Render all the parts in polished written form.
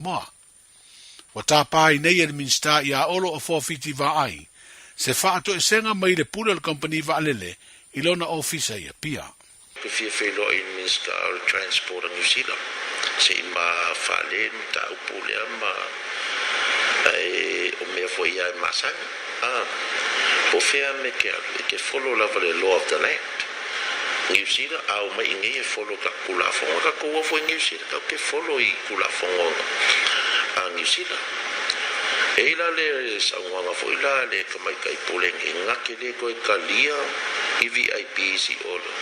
moa. Wa tāpai nei le minsta ia olo o forfiti va ai, se whaato e senga mai le pula le company va alele, ilona ofisa ia pia. Kufia whelo in minsta o transport New Zealand. Se ma fale ta upulea ma o mea foi ia masanga. Po fea me ke follow lava le law of the land. New Zealand au mai inge e follow ka kula fonga ka koa foi New Zealand ke follow I kula fonga a New Zealand. Eila le saunga foi la le kamai kai poleng ngake le ko kalia I VIP si olo.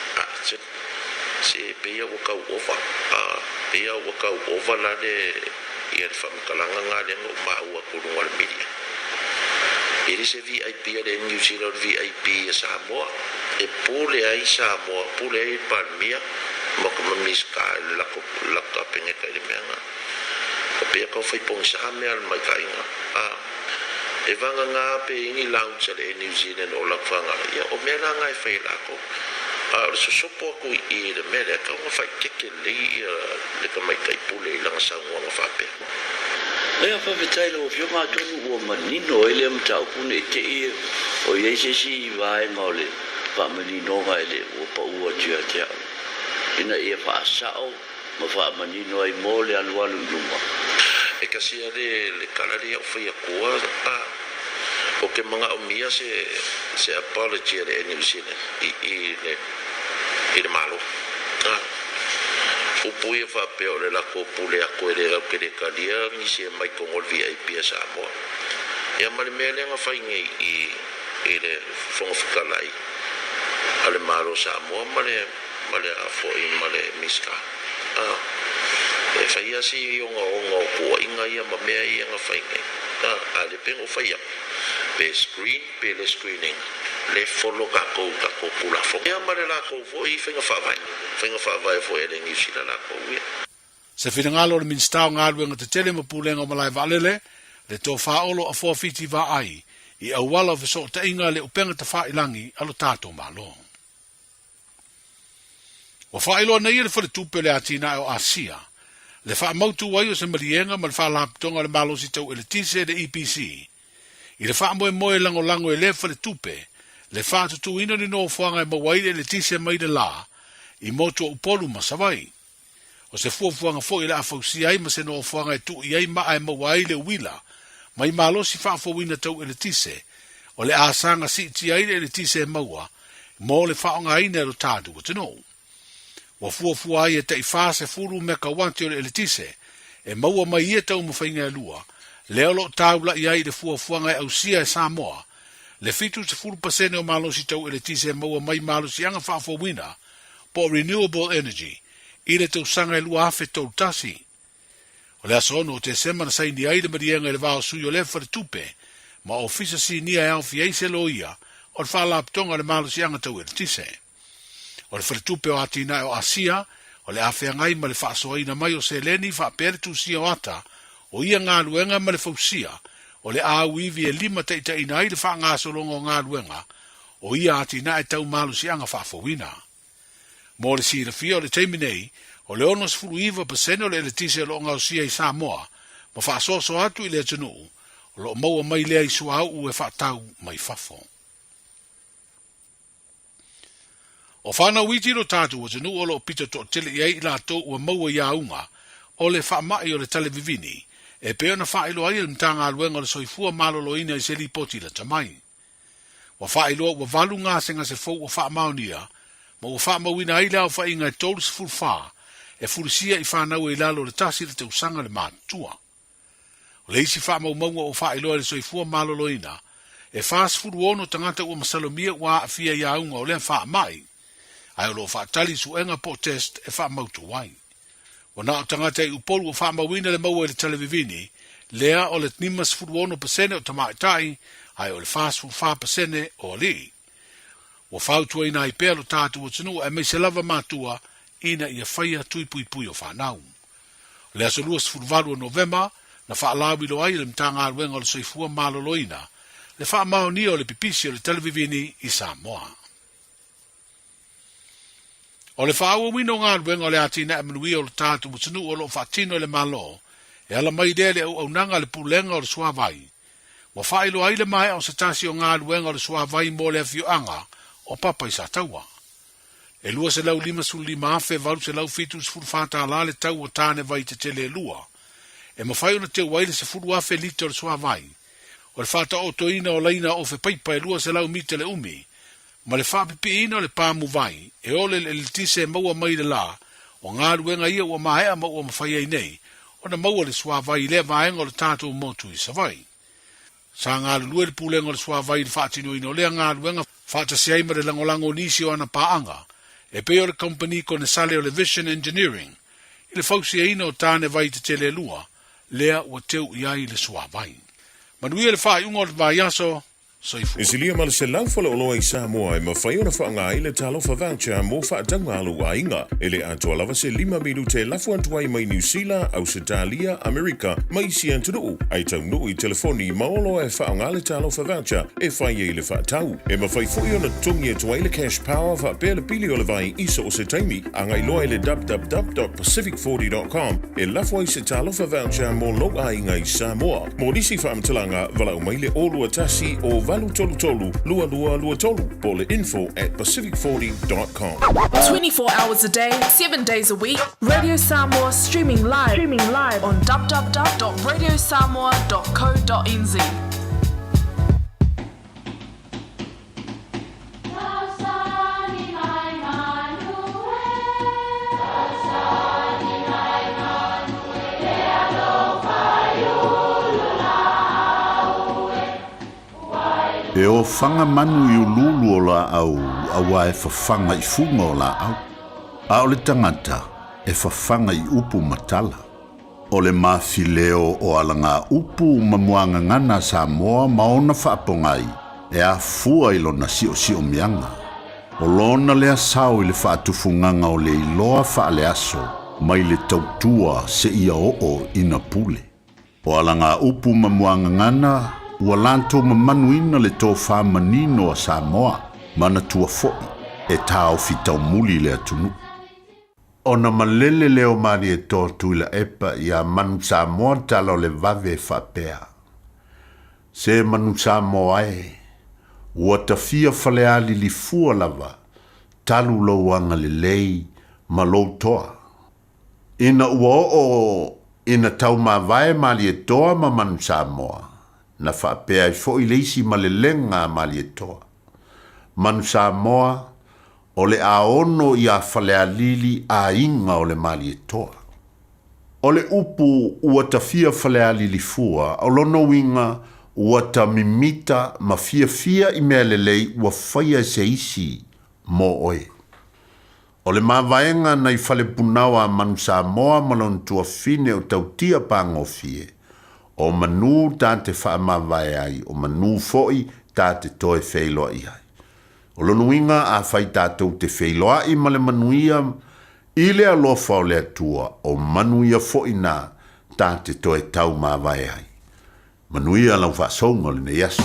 Se peia waka over peia waka over la de ia whamakalanga ngā rengo maua kurunga le media. Ere se VIP a le New Zealand VIP a Samoa e pule ai Samoa pule ai Palmia maka mamiska le laka penga kai le meanga ka peia kau whaipong sa mea le mai kainga e vanga ngā pe ingi launcha le New Zealand o lakwanga ia o mea la ngai whai lako so sopo ko I le mele ka nga fai keke le ka mai kai pule I langa saunga nga whape. Lea whawhetai lo whio ngā tonu o manino e le mtau kune te I o iesesi I wae ngau le wha manino ngai le o pa ua tia te au. Ina ia wha asao ma wha manino ai mō le alualu luma. E kasi le kalari au whai a kua o ke mga umia se apology le New Zealand I le malo. Upui fa peo le la ko pule a ko le au ke le kalia ni se mai ko ngol VIP a Samoa. Ia male mele nga fai ngai I le fonga whakalai. Ale malo Samoa male a fo I male miska. E fai asi onga kua inga ia ma mea ia nga fai ngai. Ale pengo fai a. Pe screen, pe le screening. Le follow ka ko pula fo. Ia mare la ko fo I whenga whawai fo ele New Zealand la ko ia. Se whingalo le minstao ngā ruenga te tele ma pulenga malai valele, le tō whaolo a forfiti va ai, I awala o viso te inga le upenga te whailangi alo tātou malo. O whailo na ia le whare tupe le atina o Asia, le wha mautu wai o se marienga ma le wha laptonga le malo si tau ele tise de EPC, I le wha moe lango le whare tupe, le wha tutu ina ni no whanga mawaile le tise mai de la, I motu o upolu masawai. O se fuafuanga fo I le afausi ai ma se no whanga e tu I ai ma ai mawaile wila, mai malo si wha wina tau ele tise, o le asanga si iti ai le tise maua, mo le wha onga ina lo tātu o te no. Wa fuafua ai e te I wha se furu me ka wanti o le ele tise, e maua mai e tau mawhainga e lua, leo lo taula I ai le fuafuanga e ausia e Samoa, le fitu se furu pasene o malo si tau ele tise maua mai malo si anga wha wina, po renewable energy, I le tau sanga e lua afe tau tasi. O le asono o te sema na saini ai le marienga le vao sui o le whare tupe, ma ofisa si nia e alfi eise lo ia, o le whala aptonga le malo si anga tau ele tise. O le whare tupe o atina o Asia, o le afe angai ma le whaasoaina mai o se leni wha pere tu si o ata, o ia ngā luenga ma le fausia, o le au iwi e lima teita ina ai le wha ngā solonga o ngā luenga, o ia atina e tau malo si anga whaafowina. Mo le sira fia o le teiminei, o le ono sfuru iwa pasene o le eletise lo ngau sia I Samoa, ma whaasoso atu I le atanu, o lo maua mai lea I suau u e whaatau mai fafo. O whana witi ro tātu o tanu o lo pita to tele I ai la tō ua maua iaunga, o le whaamai o le talevivini, e peo na whaelo ai le mtanga aluenga le soifua malolo ina I se li poti la tamai. Wa whaelo wa valu ngā senga se fau o whaamaunia, ma ua whaamauina ai lao whainga e tolu se fulwha, e furisia I whanau e lalo le tasi le te usanga le mātua. O le isi whaamaumaunga o whaelo le soifua malolo ina, e whaas furu ono tangata ua masalomia ua afia iaunga o lea whaamai, ai o lo whaatali suenga protest e whaamautu wai. O na o tangata I upolu o whaamauina le maua le televivini, lea o le nimas furu ono pasene o tamaitai, ai o le whaas furu wha pasene o li. O whautua ina I pēlo tātu o tunu e me se lava mātua ina ia whaia tui pui pui o whanau. Le aso luas furuvalu o Novemba, na whaalawi lo ai le mtanga aruenga o le soifua maloloina, le whaamau ni o le pipisi o le televivini I Samoa. O le whaawa wino ngā aruenga o le atina e manui o le tātu o tunu o lo whaatino le malo, E ala mai le au nanga le pulenga o le sua vai. Wa whaelo aile mai o sa tasi o ngā luenga o le sua vai mo le afio anga o papa i sa taua. E lua se lau 5 afe valu se lau fitu se furu whata ala le tau o tāne vai te tele e lua. E mawhai ona te waile se furu afe lite o le sua vai. O le whata o toina o laina o fe paipa e lua se lau mite le umi. Ma le whapipi ina o le pāmu vai. E ole le tise maua mai le la. O ngā luenga ia ua mahea maua mawhai ai nei. O na maua le sua vai le vaenga o le tātou motu i sa vai. Sa ngā lue le pulenga o le sua vai le whaatinu ino lea ngā luenga whaata se aima le langolango nisi o ana paanga. E peo le company ko ne sale o le Vision Engineering. I le fausi ina o tāne vai te tele lua. Lea ua teu iai le sua vai. Manuia le wha iunga o le vai aso. E silia ma le se lau fala oloa i Samoa e mawhai ona whaanga i le talofa voucher mō whaatanga alu a inga. E le atua lava se 5 milu te lafu antuai mai New Zealand, Australia, Amerika, mai si antunu. Ai tau nui telefoni maolo e whaanga le talofa voucher e whai e le whaatau. E mawhai fui ona tungi e tuai le cash power wha pēle pili o le vai iso o se taimi. Angai loa le www.pacific40.com e lafu ai se talofa voucher mō loa inga i Samoa. Mō nisi whaamtalanga walau mai le olua tasi o Valu tolu tolu, lua lua lua tolu. Bole info@pacific40.com. 24 hours a day, 7 days a week. Radio Samoa streaming live on www.radiosamoa.co.nz. E o whanga manu i ululu o la au, awa e whawhanga i funga o la au. A o le tangata e whawhanga i upu matala. O le mawhileo o ala ngā upu mamuanga ngana Samoa maona whaapongai e a fua ilo na si o mianga. O lona lea sao i le whaatufunganga o le iloa whaale aso mai le tautua se ia o ina pule. O ala ngā upu mamuanga ngana ua lanto mamanuina le tō whamanino a Samoa, mana tua foi, e tāo fitau muli le atunu. Ona malele leo mani e tō tuila epa i a manu Samoa talo le vave whapea. Se manu Samoa e, ua tawhia whaleali li fua lava, talu lauanga le lei, ma lou toa. Ina ua o ina tau mawai mali e toa ma manu Samoa. Na whapea i fo i leisi ma le lenga ma li e toa. Manu Samoa, o le aono i a whalea lili a inga o le mali e toa. O le upu ua ta fia whalea lili fua, o lono winga ua ta mimita ma fia i mea lelei ua whaia se isi mo oe. O le mawaenga na i whale punawa Manu Samoa malon tua fine o tautia pango fie. O manu tante whaamawai ai, o manu foi tate toe wheiloa i ai. O lonuinga a whai tātou te wheiloa i male manuia, i lea lofa o lea tua, o manuia foi nā tate toe tau mawai ai. Manuia lau whaasonga le ne yasu.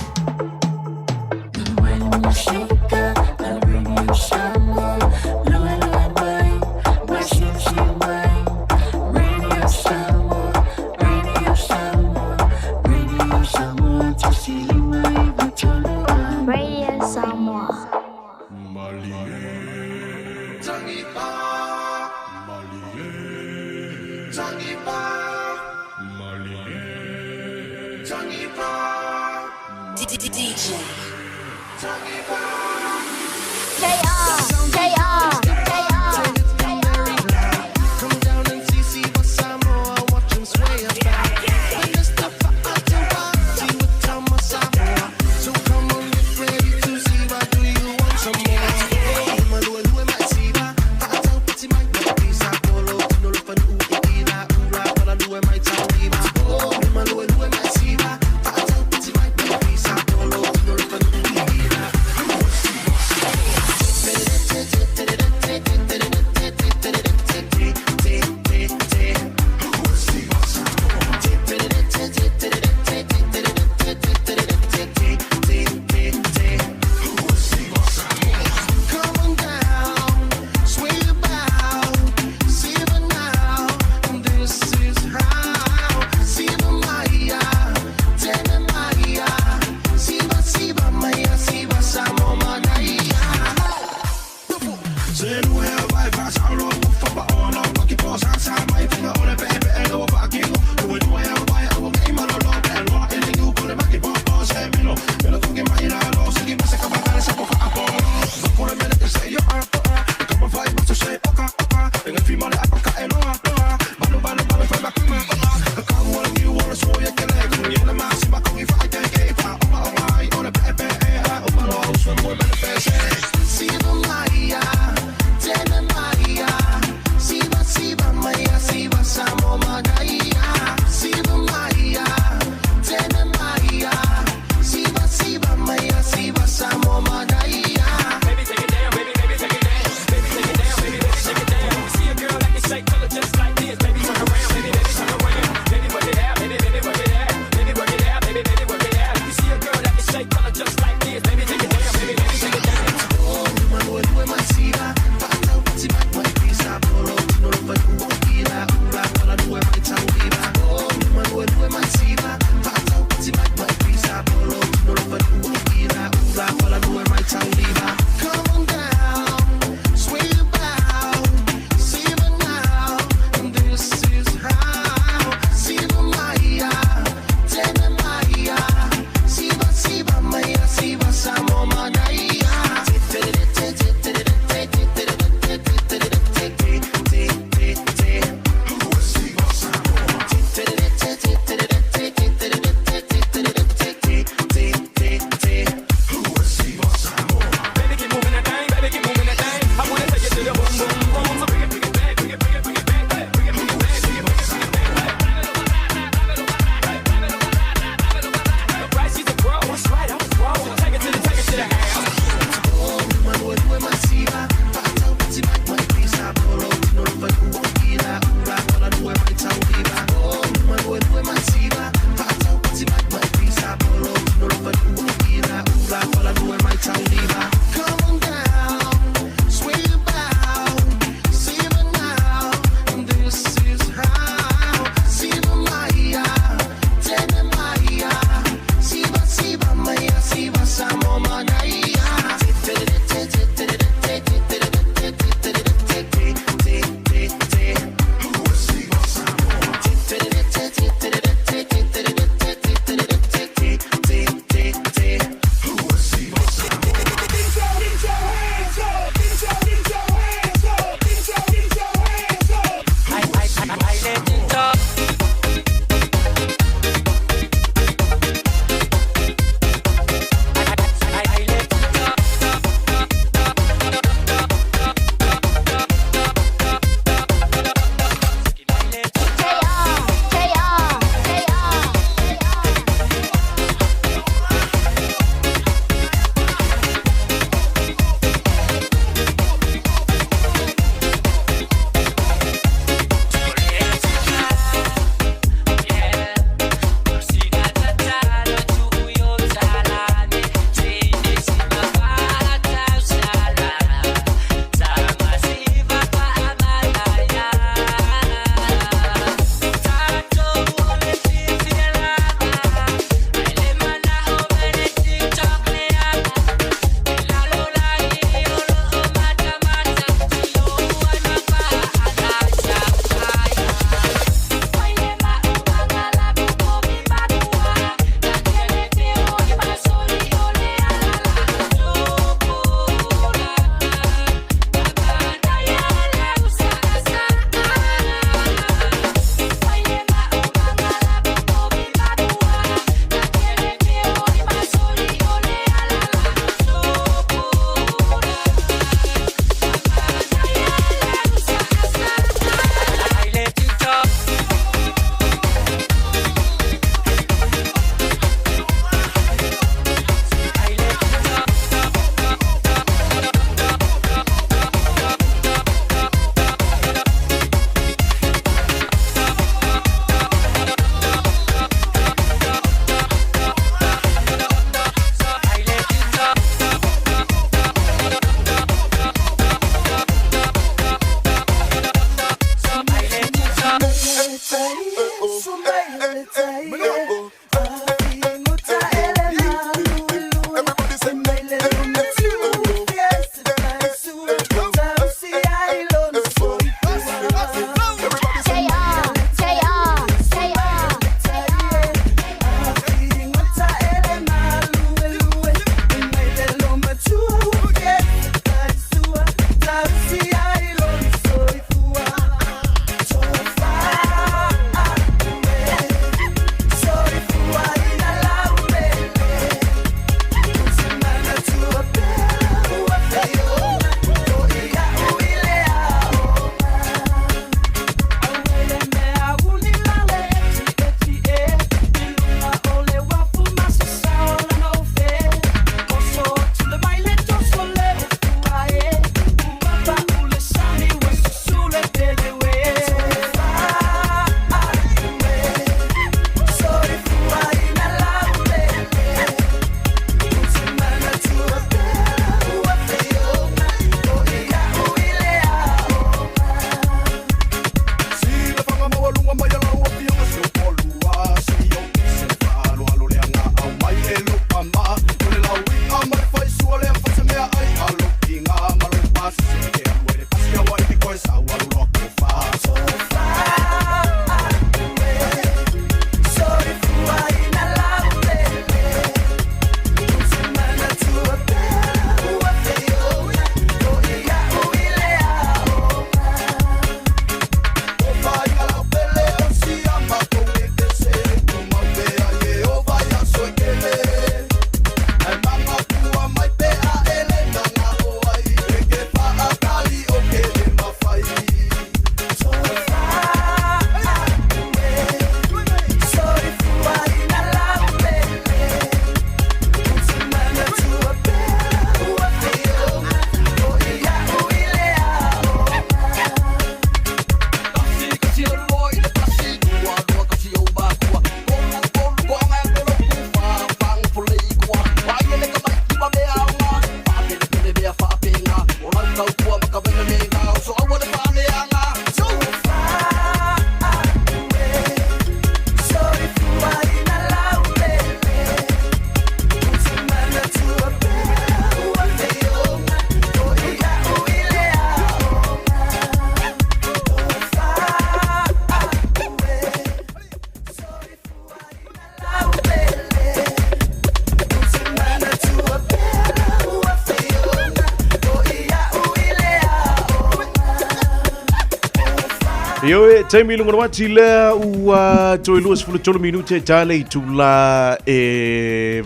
Yo taimi lungo wati le ua toi luas fulu tolo minute tale tu la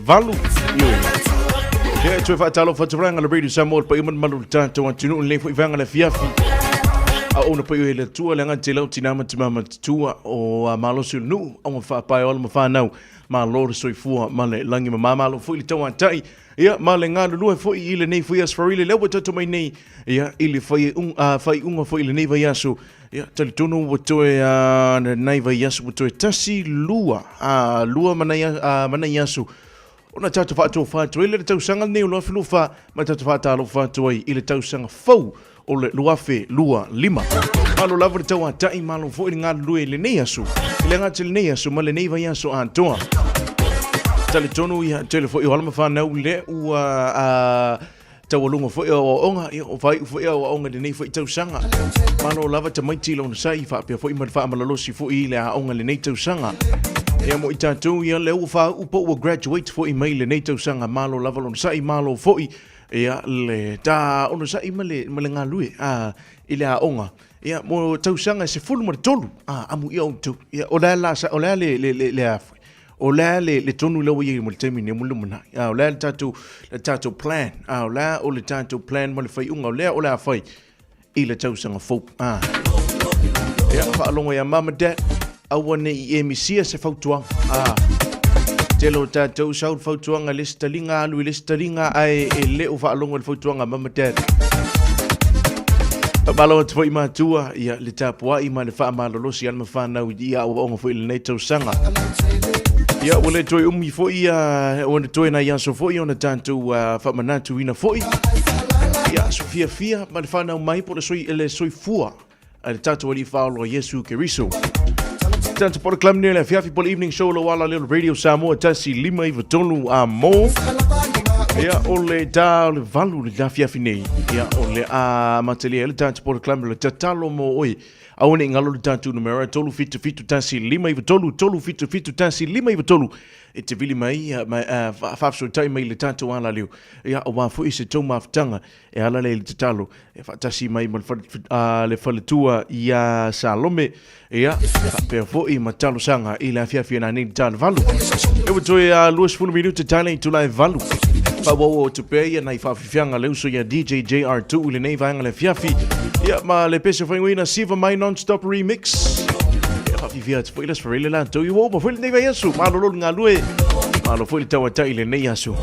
valu yo ke toi fa talo fa tranga le radio Samoa pa iman malu tanto wantinu le fo ivanga le fiafi a ona pa yo le tua le ngati le tinama timama tua o malo sul nu o fa pa o ma fa nau ma lor soifua ma le langi ma malo fo le tawa tai ia ma le ngalo lu fo i le nei fo as for ile le wato to mai nei ia ile fai fai unga fo ile nei vai aso ia tali tono wotoe na nei vai aso wotoe tasi lua lua mana aso ona tatu fa to fa to ile tau sanga nei lo flu fa ma tatu fa ta lo fa to ile tau sanga fo o le luafe lua lima malo lava tau tai malo fo ile ngalo ile nei aso ile ngati le nei aso ma le nei vai aso antoa tali tonu ia tele fo i halma fa na ule ua tawalunga fo o onga o fai fo o onga de nei fo tau sanga mano lava te mai tilo sai fa pe fo i mal fa malalosi fo i le onga le nei tau sanga e mo itatu ia le ufa upo o graduate fo i mai le nei tau sanga malo lava lon sai malo fo i ia le ta ono sai male ngalue ile a onga ia mo tau sanga se fulu mo tolu amu ia on tu ia o la sa o la le o la le tonu le wai mo temi ne mulu mona o la le tatu plan o la o le tatu plan mo le fai unga o la fai i le tau sanga fo ya fa longo ya mama dad awane i emisia se fautua telo tatu sau fautuanga le stalinga lu le stalinga ai le o fa longo le fautuanga mama dad Balo te foi matua ia le tapua i ma le fa malolosi al mafana ia o onga foi le nei tau sanga ia wale toi umi foi ona toi na ia so foi ona tanto fa manatu ina foi ia Sofia fia ma le fana mai po le soi fua le tato ali fa lo Yesu Keriso Tan te pole klam ni le fiafi pole evening show lo wala le Radio Samoa tasi lima I vatonu a mo. Ia ole da le valu le da fiafi nei. Ia ole a mateli le tan te pole klam le tatalo mo oi. Aone ngalo le tantu numero tolu fitu fitu tasi lima I vatolu tolu fitu fitu tasi lima I vatolu. E te vili mai fafso tai mai le tantu ala leo. Ia o wafu I se tau maftanga e ala le te talo. E fatasi mai le faletua ia Salome. Ia pe fo I matalo sanga I le afiafi na ni talo valu. E watoe a luas funu minuta tale tu lai valu. Pa wo te pe ia nai fafifianga leo so ia DJ JR2 le nei vanga le fiafi. Ia ma le pese fanguina Siva mai non-stop remix. Via spoilers for really land. Do you over for the yasu? Malo nga lue. Malo for the tawa ile ne yasu.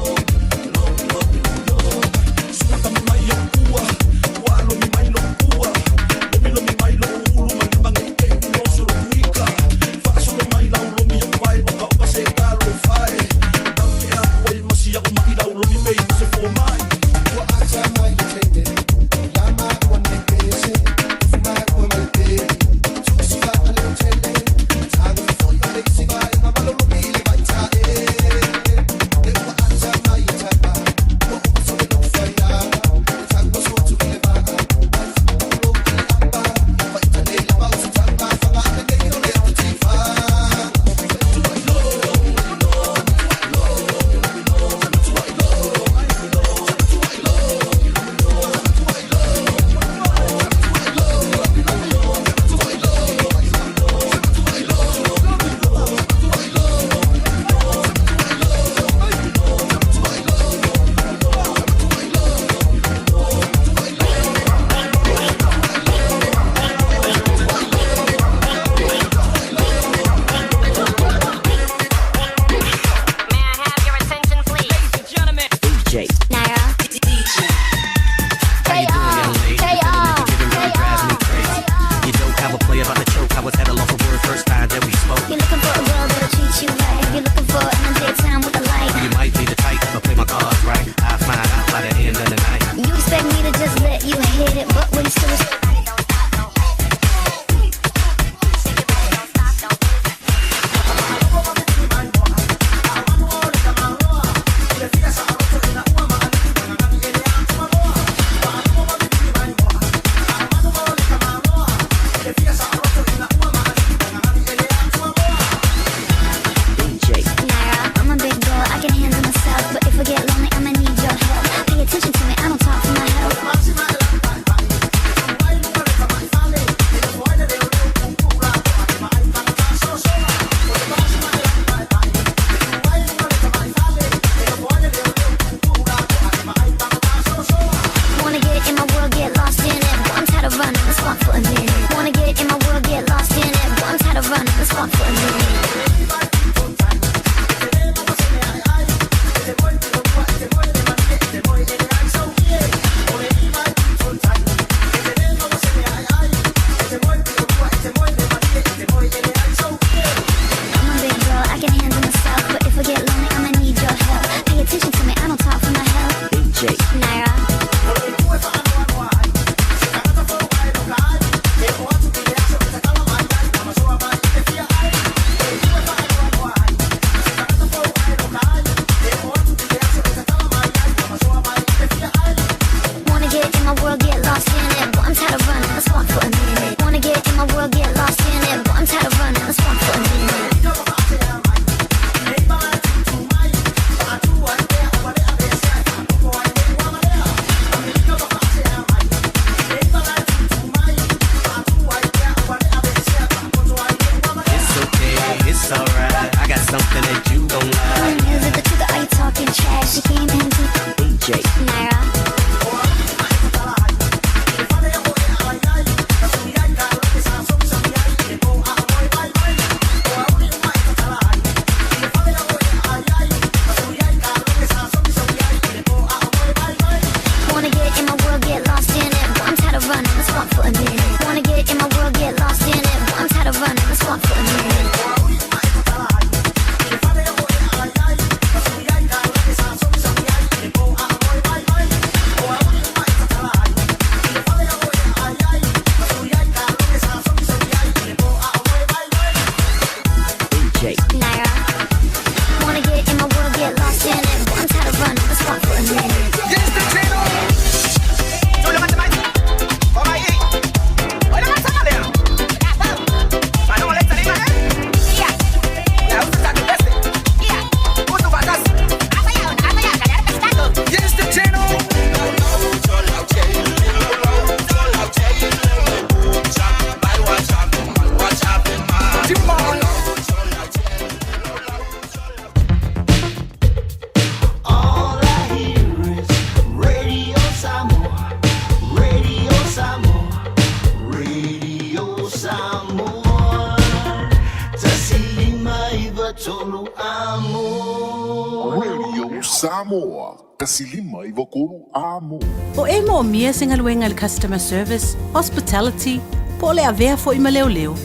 Radio Samoa. Kasilima i Vakuru Amo. O e mo mia singa luenga le customer service, hospitality, po le avea fo i maleo leo.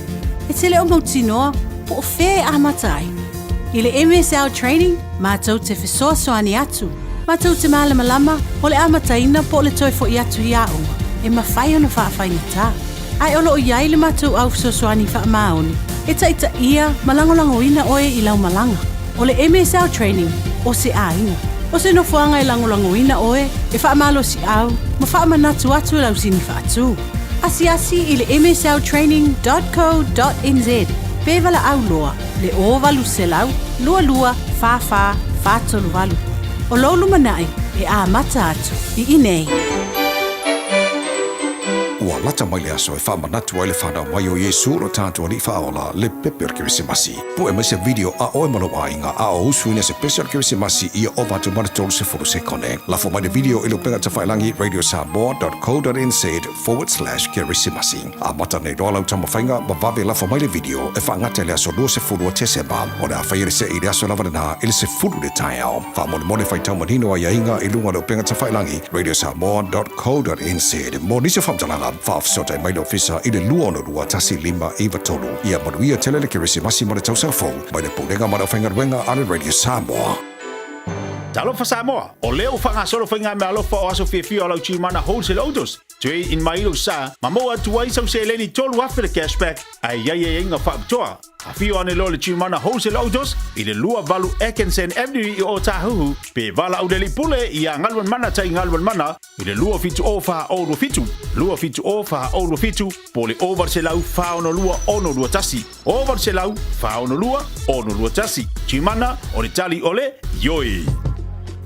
E tele o mautinoa, po o fea amatai. I le MSL training, mātou te fesoa soani atu. Mātou te malama o le amataina po le toi fo i atu hi aunga. E mawhai ona whaafaina tā. Ai olo o iai le mātou au fesosoani wha maoni. E taita ia malangolango ina oe i lau malanga. O le MSL training, o se ainga. O se no fuanga i langolango ina oe, e wha malo si au, ma wha manatu atu lau sini wha atu. Asi i le msltraining.co.nz. Pevala au loa, le o valu se lau, lua, fa, tolu valu. O lolu manai, e a mata atu, i inei. Ua lata mai le aso e whamanatu ai le whanau mai o Iesu ro tātua ni whaola le pepe o Kirisimasi. Po e mai se video a oe malo ainga a o usuina se pese o Kirisimasi i o vatu mana tolu se furu se kone. Lafo mai le video ilo penga ta whailangi radiosamoa.co.nz/Kirisimasi. A mata nei roa lau tama whainga ma vave lafo mai le video e whaangate le aso lua se furu o Tesema. O le a whaire se i le aso lava na ili se furu le tai au. Wha mone whai tau manino a iainga i lunga leo penga ta whailangi radiosamoa.co.nz. Mo nisi whamtalanga whaafsota e mailo fisa i le lua ono rua tasi lima iwa tolu. Ia manuia tele le Kirisimasi mo le tausanga fau. Mai le punenga mana whaingaruenga ale Radio Samoa. Talofa Samoa, o leo whangasolo whainga me alofa o aso whiawhia o lau chimana wholesale autos. Tui in mailo sa, ma moa tuai sau se leni tolu afe le cashback, ai iai inga whaaptoa. A whio ane lo le chimana wholesale autos, i le lua valu Ekensen Avenue i o Tahuhu, pe vala au deli pule i a ngalwan mana tai ngalwan mana, i le lua fitu o wha ouro fitu. Lua fitu o wha ouro fitu, po le over se lau wha ono lua ono lua tasi. Over se lau wha ono lua ono lua tasi. Chimana o le tali ole, yoi.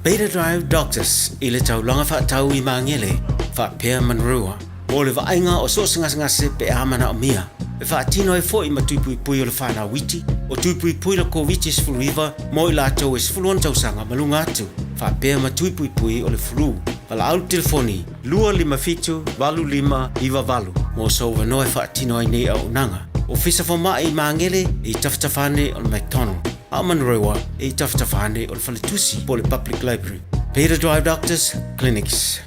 Beta Drive Doctors i le taulanga whaatau i maangele, whaapea manrua. Mo le vainga o so ngase pe amana o mia. E whaatino e fo i matupui pui o le whanau witi, o tupui pui la ko witi sfuru riva, mo i lātou e sfuru on tausanga malunga atu. Whaapea matupui pui o le furu. Wala au telefoni, 255-25 mo so wanoe whaatino ai nei au nanga. O fisa fo mai i maangele i taftafane o le McDonald. Amanrewa e taftafane o le Faletusi po le Public Library. Beta Drive Doctors Clinics.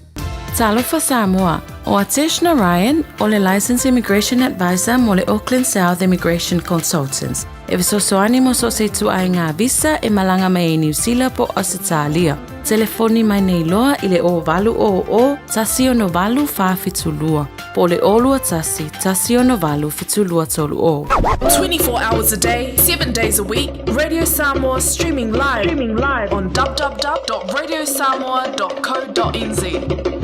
Talofa Samoa, o Atish Narayan o le Licensed Immigration Advisor mo le Auckland South Immigration Consultants. E visosoani mo so se tu ai ngā visa e malanga mai e New Zealand po Australia. Telefoni mai nei loa i le o valu o tasi o no valu whawhitulua. Po le olua tasi o no valu fitulua tolu o. 24 hours a day, 7 days a week, Radio Samoa streaming live on www.radiosamoa.co.nz.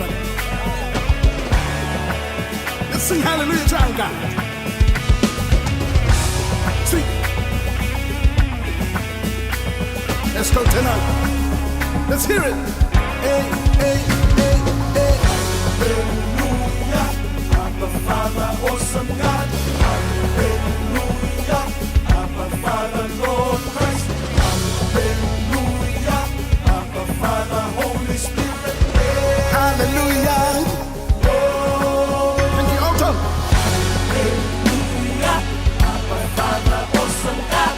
everybody. Let's sing hallelujah to our God. Sing. Let's go tonight. Let's hear it. Hey, hey, hey, hey. Hallelujah. Abba Father, awesome God. Hallelujah. Abba Father, Lord Christ. Hallelujah. Abba Father, Holy Spirit. Hallelujah. Thank you, Otto. Hallelujah. Abba Father, awesome God.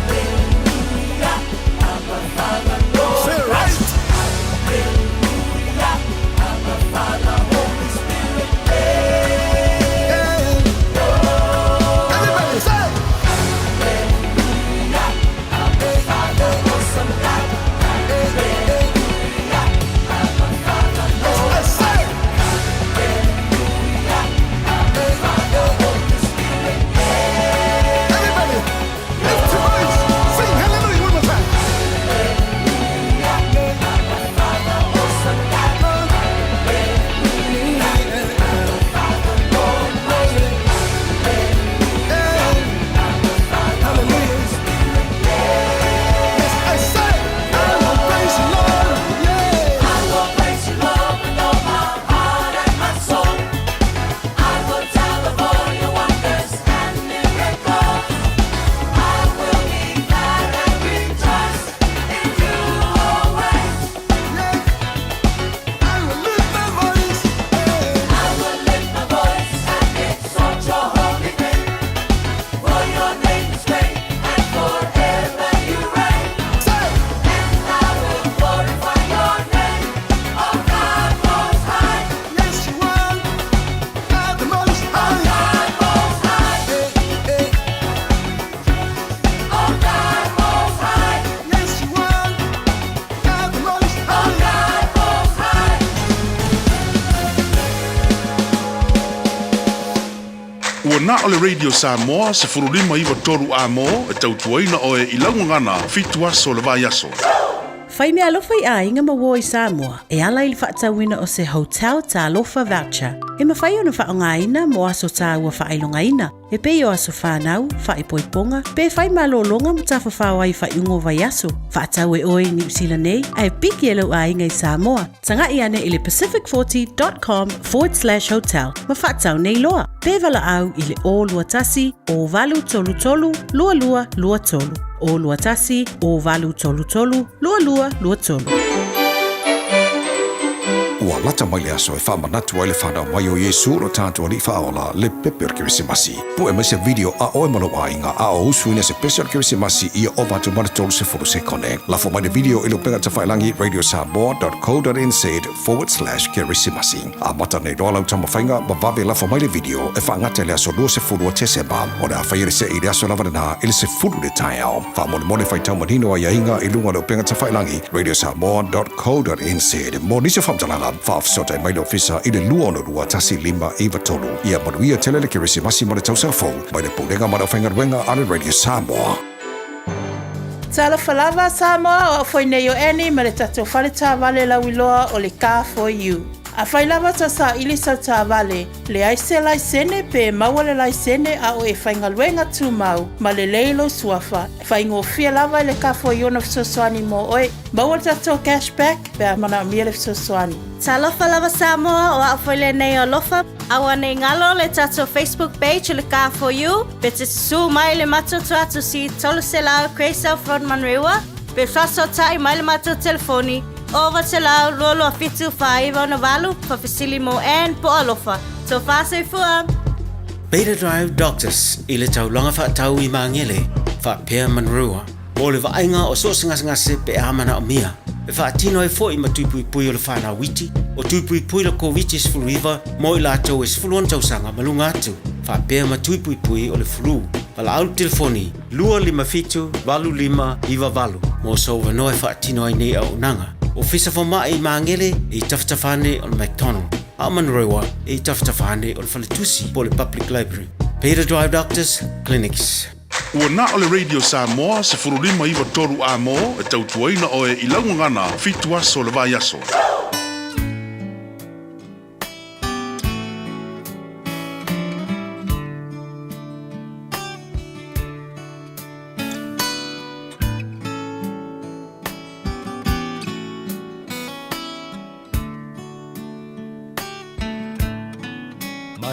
Hallelujah. Abba Father, Lord. Say it right. Hallelujah. Abba Father, Holy Spirit. Everybody say. Hallelujah. Abba Father, awesome God. Hallelujah. Abba Father, Lord. Let's say. Hallelujah. Abba Father, Holy Spirit. Everybody, lift your voice. Sing hallelujah one more time. Hallelujah. Abba Father, awesome God. Hallelujah. Abba Father, Lord. Hallelujah. Yes, I say, I will praise you, Lord. Yeah. I will praise you, Lord, with all my heart and my soul. I will tell of all your wonders and miracles. I will be glad and rejoice in you always. I will lift my voice. I will lift my voice and exalt your holy name. For your name is great and forever you reign. And I will glorify your name, oh God most high. Yes, you are, God the most high. God most high. Oh God most high. Yes, you are, God the most high. Oh God most high. Ua na o le Radio Samoa se furulima iwa toru a mo e tautuaina o e ilaungangana fitu aso le vai aso. Whai mea alofa I a inga mawo I Samoa, e ala I le whaatauina o se hotel ta alofa voucher. E mawhai ona whaongaina mo aso ta ua whailongaina. E pei o aso whanau, whaipoiponga, pe whai malolonga mo ta whawhawai whaiungo vai aso. Whaatau e oe New Zealand nei, a e piki e lau a inga I Samoa. Tanga I ane I le pacific40.com/hotel. Ma whaatau nei loa. Pe wala au I le o lua tasi, o valu tolu tolu, lua lua lua tolu. O lua tasi, o valu tolu tolu, lua lua lua tolu. Ua lata mai le aso e whamanatu ai le whanau mai o Iesu ro tātua li whaola le pepe o Kirisimasi. Po e mai se video a oe malo ainga a o usuina se pese o Kirisimasi ia o vatu manatolu se furu se kone. Lafo mai le video ilo penga ta whailangi radiosamoa.co.nz/Kirisimasi. A mata nei roa lau tama whainga ma vave lafo mai le video e whaangate le aso lua se furu o Tesema o na whaire se i le aso lavanana ili se furu le tai au. Wha mone whai tau manino a iainga i lunga lau penga ta whailangi radiosamoa.co.nz. Mo nisi whamtalanga whaafsota mai le ofisa I le lua ono rua tasi lima iwa tolu. Ia manuia tele le Kirisimasi ma le tausanga fau mai le poulenga ma le whaingaruenga ale Radio Samoa. Tala falava Samoa o foi nei o eni ma le tato whale tā vale lau iloa o le Car for You. A whailava ta sa ili sa tā vale, le aise lai sene pe maua le lai sene a o e whaingaluenga tū mau, ma le leilo suafa. Whaingo fia lava le Car for You na fisosoani mo oe, maua tato cashback pe a mana mia le fisosoani. Talofa lava Samoa o afoile nei o lofa, awa nei ngalo le tato Facebook page le Car for You, pe te su mai le mato tuatu si tolu se lao Craysel Front Manrewa, pe faso tai mai le mato telefoni, over te lao lolo a fitu whaiva o na walu, pa fisili mo en po alofa. So fase fua. Beta Drive Doctors I le taulanga whaatau I maangele, whaapea manrua, o le vaenga o so ngase pe amana o mia. E whaatino e fo I matupui pui o le whanau witi, o tupui pui la COVID sfuluiva, mo I lātou e sfuluan tausanga malunga atu. Whaapea matupui pui o le flu, pala au telefoni, 255 iwa valu, mo so wanoe whaatino ai nei au nanga. O fisa whama I maangele I taftafane o le McDonald. A Manrewa I taftafane o le Whaletusi po le Public Library. Beta Drive Doctors Clinics. Ua na o le Radio Samoa se furulima iwa toru a mo e tautuaina o e ilaungangana fitu aso le vai aso.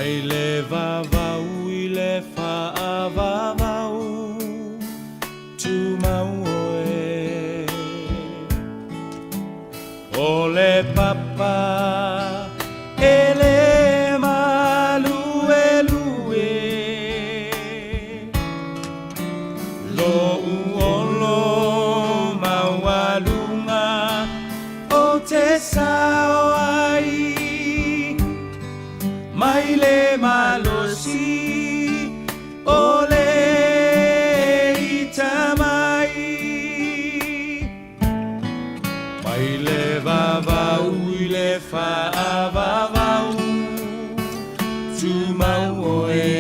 Mai le vavau I le whaavavau tu mau oe O le papa e le malue lue Lo uolo mawalunga o te sao ai Mai le malosi o le itamai Mai le vavau I le whaavavau tu mau oe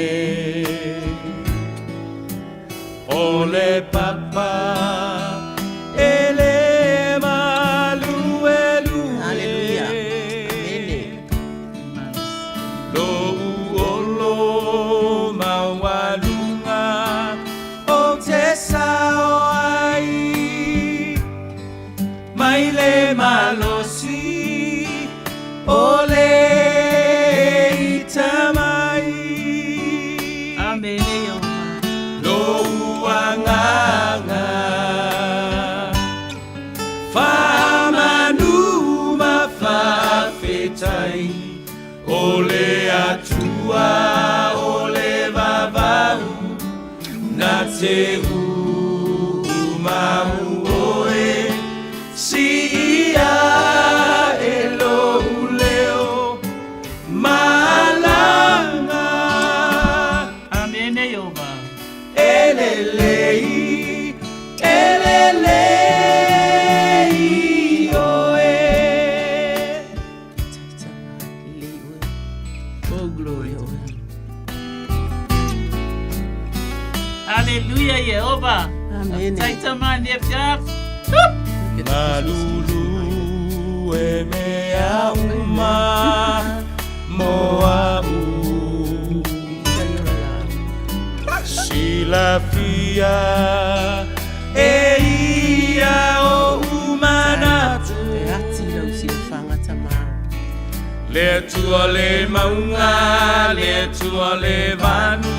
O le papa e le malue lue Hallelujah. Lo uolo mawalunga o te sao ai Mai le malosi o le itamai Amen. Lo uanganga Whamanu mawhawhetai O le atua o le vavau Na te umau oe Si ia e lo leo Malanga Amen. Yehova. Elelei Elelei oe Oh, glory. Hallelujah, Yehova. Amen. Taita man yep yap. Malulu e mea uma moamu Sila fia e ia o umanatu Le tua le maunga, le tua le vanu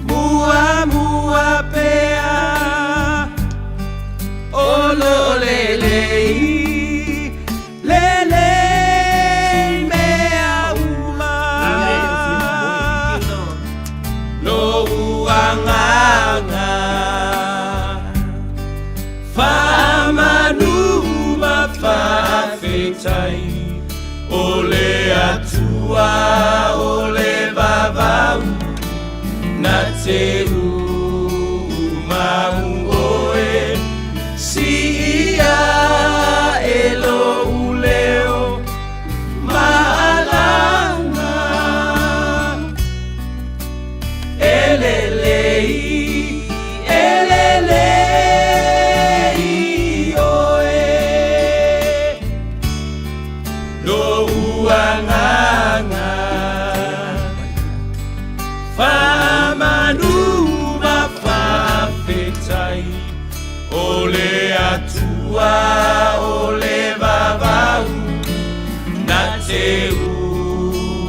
Mua mua pea O lo le lei Le lei mea uma Lo uanganga Whamanu mawhawhetai O le atua o le vavau Na te umau oe Si ia e lo uleo Maalanga Elelei Elelei oe Lo uanganga Whamanu mawhawhetai O le atua o le vavau Na te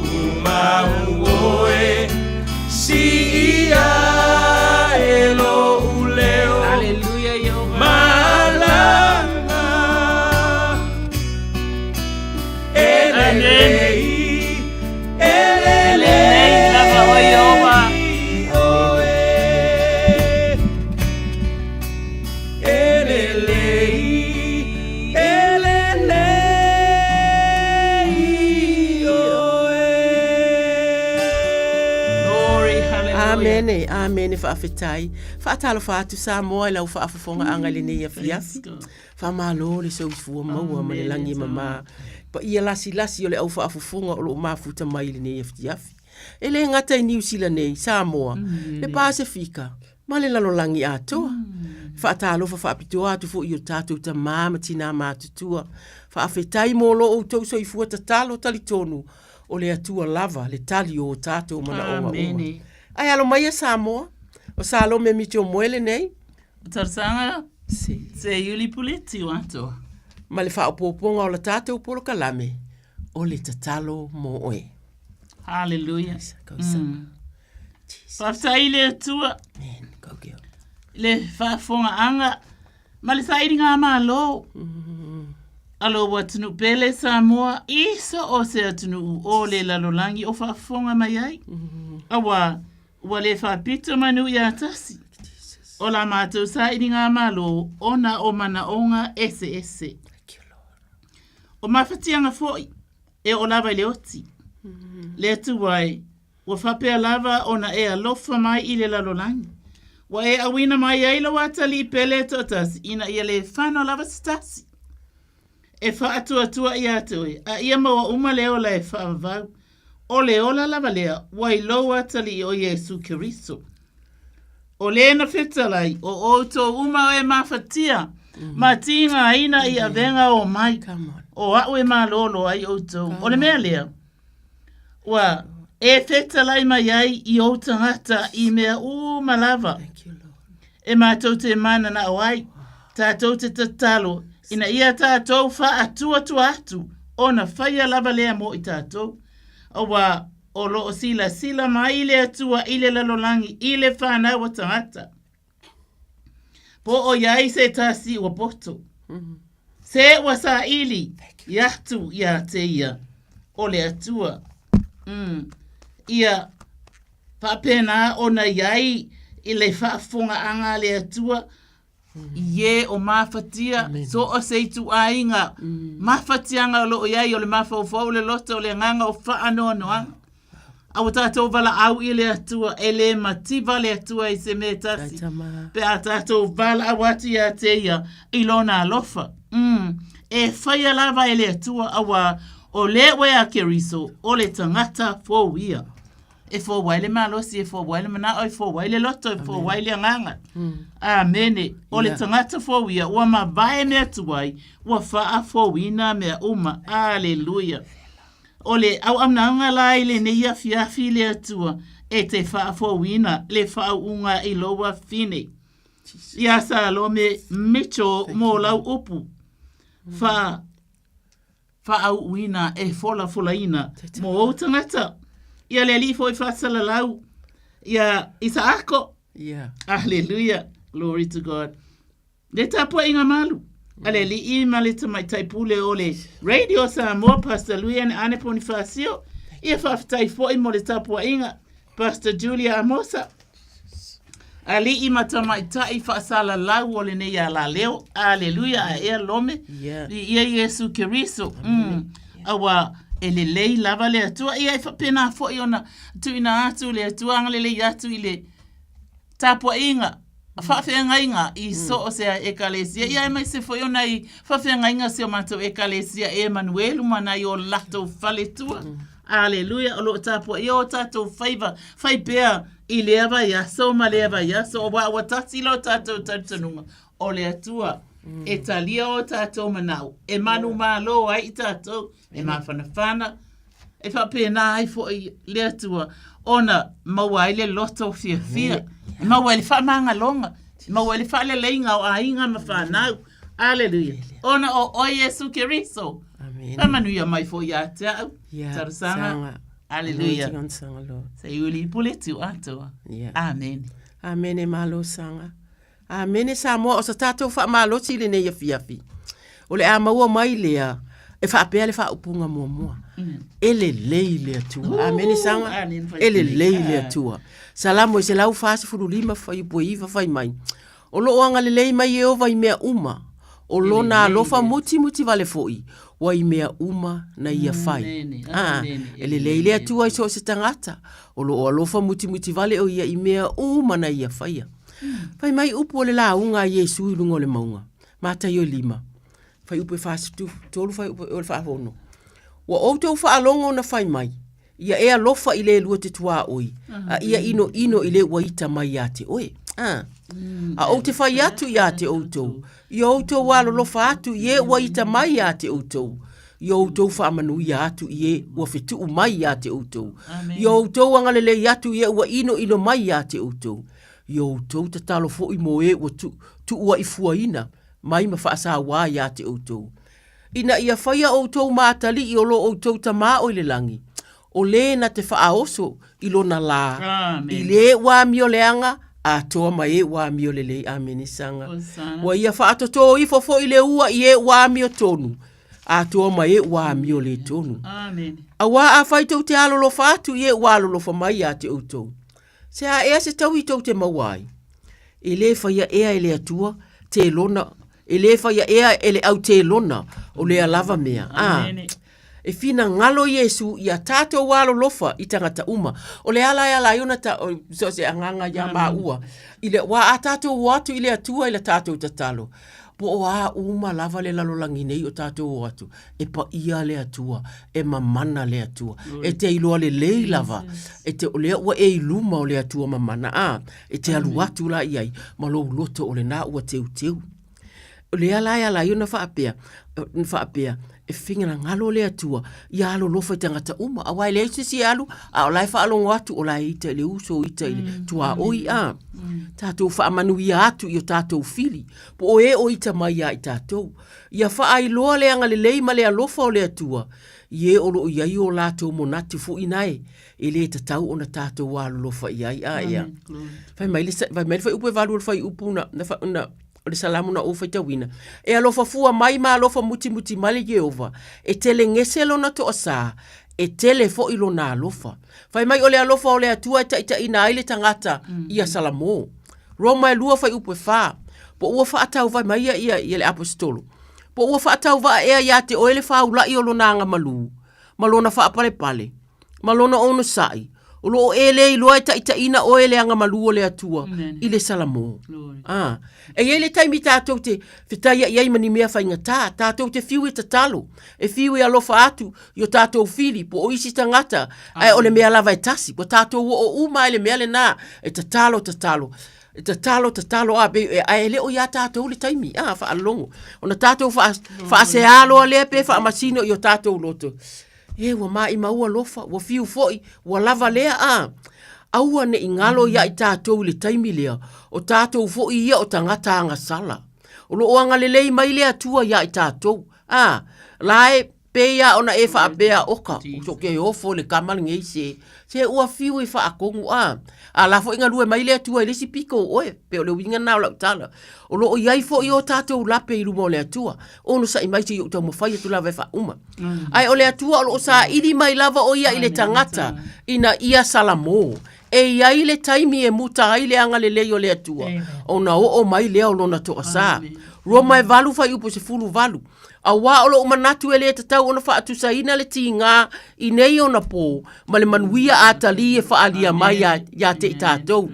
umau oe Si ia e lo uleo Hallelujah, Yehova. Malanga Elelei Elelei Lava o Yehova. oe Elelei Elelei oe Glory, hallelujah. Amene, amene whaafetai. Whaatalo whaatu sa moa lau whaafafonga anga le nei a fiafi. Whamalo le sau fua maua ma le langi mama. Pa ia lasi o le au whaafafonga o lo mafuta mai le nei a fiafi. E le ngata I New Zealand nei, Samoa, le Pasifika, ma le lalolangi atoa. Whaatalo whaapitoa atu fo I o tātou ta māma tina mātutua. Whaafetai mo lo o tau so I fua ta talo talitonu o le atua lava, le tali o tātou mana o ma Amen. Ai alo mai a Samoa, o salo me miti o moele nei. Tarsanga. Se yuli puliti wato. Ma le whaopoponga o le tātou polo kalame, o le tatalo mo oe. Hallelujah. Whaftai le atua. Le whafonga anga. Ma le sairi ngā mā lo. Alo wa tunu pele Samoa. Iso o se atunu o le lalolangi o whafonga mai ai. Awa, wa le whapito manu i atasi. O la mātou sairi ngā mā lo. Ona o mana onga ese ese. O mawhatianga foi. E o lava le oti. Le atu wai. Wa whapea lava ona e alofa mai i le lalolangi. Wa e awina mai ailo watali pele totas ina ia le whano lava stasi. E wha atua i atoe. A ia maua uma leo la e wha vau. O le ola lava lea. Wa i lo watali o Yesu Kiriso. O le na whetalai. O oto uma o e mawhatia. Ma tinga aina i avenga o mai. O au e malolo ai oto. O le mea lea. Wa e whetalai mai ai i o tangata i mea malava. E mātou te mana na awai, tātou te tatalo, ina ia tātou wha atua atu, o na whaia lava lea mo i tātou. Awa, o lo o sila mai le atua i le lalolangi, i le whanau o tangata. Po o iai se tāsi o poto. Se wa sa ili, iatu ia te ia, o le atua. Ia, papena o na iai, i le whaafonga anga le atua, ie o mawhatia, so o seitu ainga, mawhatianga o loo iai o le mawhauwhau le loto o le nganga o whaanoa noanga. Au tātou vala au i le atua, e le mativa le atua i se me tasi. Pe a tātou vala awati a te ia, i lona alofa. E whaia lava e le atua awa, o le wea Keriso, o le tangata fōwia. E fo waile malosi, e fo waile mana, e fo waile loto, e fo waile nganga. Amene, o le tangata fo wia, ua ma vae mea tuai, ua faa fo wina mea uma. Aleluia. O le au amnaunga lai le neia fiafi le atua, e te faa fo wina, le faa unga i loa fine. Ia sa lo me micho mo lau upu. Faa au wina e fola ina, mo o tangata. Ia le li foi fasala lau. Ia Isaako. Yeah. Hallelujah. Glory to God. Le tapua inga malu. Ale li I male tamai taipule o le Radio Samoa Pastor Luian Ane Bonifacio. Ia whaftai foi mo le tapua inga Pastor Julia Amosa. Ali I matamai tai fasala lau o le neia la leo. Hallelujah. A ea lome. Yeah. Ia Yesu Kiriso. Awa e le lei lava le atua ia e whapena fo i ona tuina atu le atua anga le lei atu i le tapua inga whawhenga inga i so o sea ekalesia ia e mai se fo i ona i whawhenga inga se o matou ekalesia e Emanuelu mana i o lato whale tua Aleluia o lo tapua i o tatou whaiva whaipea i le ava ia so ma le ava ia so o wa tati lo tatou tatanunga o le atua e talia o tātou manau. E manu malo ai i tātou. E mawhanawhana. E whapena ai fo i le atua. Ona maua i le loto fia. E maua i le whamanga longa. E maua i le whale leinga o ainga ma whanau. Aleluia. Ona o Yesu Kiriso. Amen. Pamanuia mai fo i a te au. Yeah. Tarasanga. Aleluia. Se iuli pule tu atua. Yeah. Amen. Amen e malo sanga. Amene Samoa o sa tātou wha māloti le nei a fiafi. O le a maua mai lea, e wha apea le wha upunga mua. E le lei le atua. Amene sanga, e le lei le atua. Salamo e se lau whaasi furu lima whai bua iwa whai mai. O lo anga le lei mai e o vai mea uma. O lo na lofa muti vale foi. Wai mea uma na ia whai. E le lei le atua i so se tangata. O lo alofa muti vale o ia i mea uma na ia whaia. Fai mai upu o le launga Yesu i lungo le maunga. Mata i o lima. Fai upu e whaasitu. Tolu fai upu o le whaafono. Wa o tau whaalongo na fai mai. Ia ea lofa i le lua te tua oi. A ia ino i le waita mai a te oe. A o te whai atu i a te outou. I o tau walo lofa atu i e waita mai a te outou. I o tau whaamanu i atu i e ua whetu mai a te outou. I o tau angalele i atu i e ua ino mai a te outou. Yo tau te talo fo i moe o tu ua i fuaina, mai ma whaasa wā ia te outou. Ina ia whaia outou mātali i olo outou ta mā o le langi. o le na te whaaoso i lona la. Amen. I le wā mio leanga, a toa mai e wā mio le lei. Amen sanga. Osana. Wa ia whaatoto i fofo i le ua i e wā mio tonu. A toa mai e wā mio le tonu. Amen. A wā a whaitou te alolo whaatu i e wā alolo mai a te outou. Se a ea se tau i tau te mawai. E le whaia ea e le atua, te lona. E le whaia ea e le au te lona o le alava mea. Amen. E fina ngalo Yesu i a tātou wālo lofa i tangata uma. O le ala iona ta, so se anganga ya maua. I le wā a tātou watu i le atua i le tātou tatalo. Po o a uma lava le lalolangi nei o tātou watu. E pa ia le atua, e mamana le atua. E te iloa le lei lava. E te o lea ua e iluma o le atua mamana. E te alu watu la iai, ma lo loto o le nā ua teu teu. O le ala iona whaapea. E whinga ngalo le atua, i alo lofa i tangata uma. A wai le si alu, a o lai whaalongo atu o lai ita le uso ita ile. Tua oi a. Tātou whaamanu i atu i o tātou fili. Po o e o ita mai a i tātou. Ia wha loa le anga le leima le alofa o le atua. I e olo i ai o lātou monati fu inai. E le tatau o na tātou wālo lofa i ai a ia. Vai mai whai upe walu whai upu na o le salamu na ofa tawina. E alofa fua mai ma alofa muti mali Jehova. E tele ngese lona to asa. E tele fo ilo na alofa. Fai mai ole alofa ole atua ita ina aile tangata ia salamo. Roma e lua fai upe fa. Po ua fa atau vai mai ia le apostolo. Po ua fa atau va ea ia te oele fa ula i olo nanga malu. Malona fa apale pale. Malona ono sai. Olo o ele i loa ita ina oele anga malu ole atua. Ile salamo. E ele taimi tātou te whitai iai mani mea whainga tātou te whiu e tatalo. E whiu e alofa atu i o tātou whili po o isi tangata ai o le mea lava e tasi. Po tātou o uma ele mea le nā e tatalo. E tatalo a be e ele o ia tātou le taimi. Wha alongo. O na tātou wha se alo a lea pe wha amasino i o tātou loto. E wa mai maua lofa, wa whiu foi, wa lava lea aua ne ingalo ia i tātou le taimi lea, o tātou fo ia o tangata anga sala. O lo oanga le lei mai lea tua ia i tātou. Lae pea ona e wha apea oka, o toke e ofo le kamali ngei se ua fiu i wha akongu la fo inga lue mai lea tua i lesi piko oe, pe o le winga nao lau tala. O lo o iai fo i o tātou lape i lumo lea tua, ono sa i mai te i utau mawhai atu lava e wha uma. Ai o lea tua o lo sa ili mai lava o ia i le tangata, ina ia salamo. E iai le taimi e muta ai le anga le leo le atua. O na o mai leo lona to asa. Roma e valu fai upo se fulu valu. A wā olo umanatu e le tatau ona wha atu sa ina le ti ngā i nei ona pō. Ma le manuia a tali e wha alia mai a te i tātou.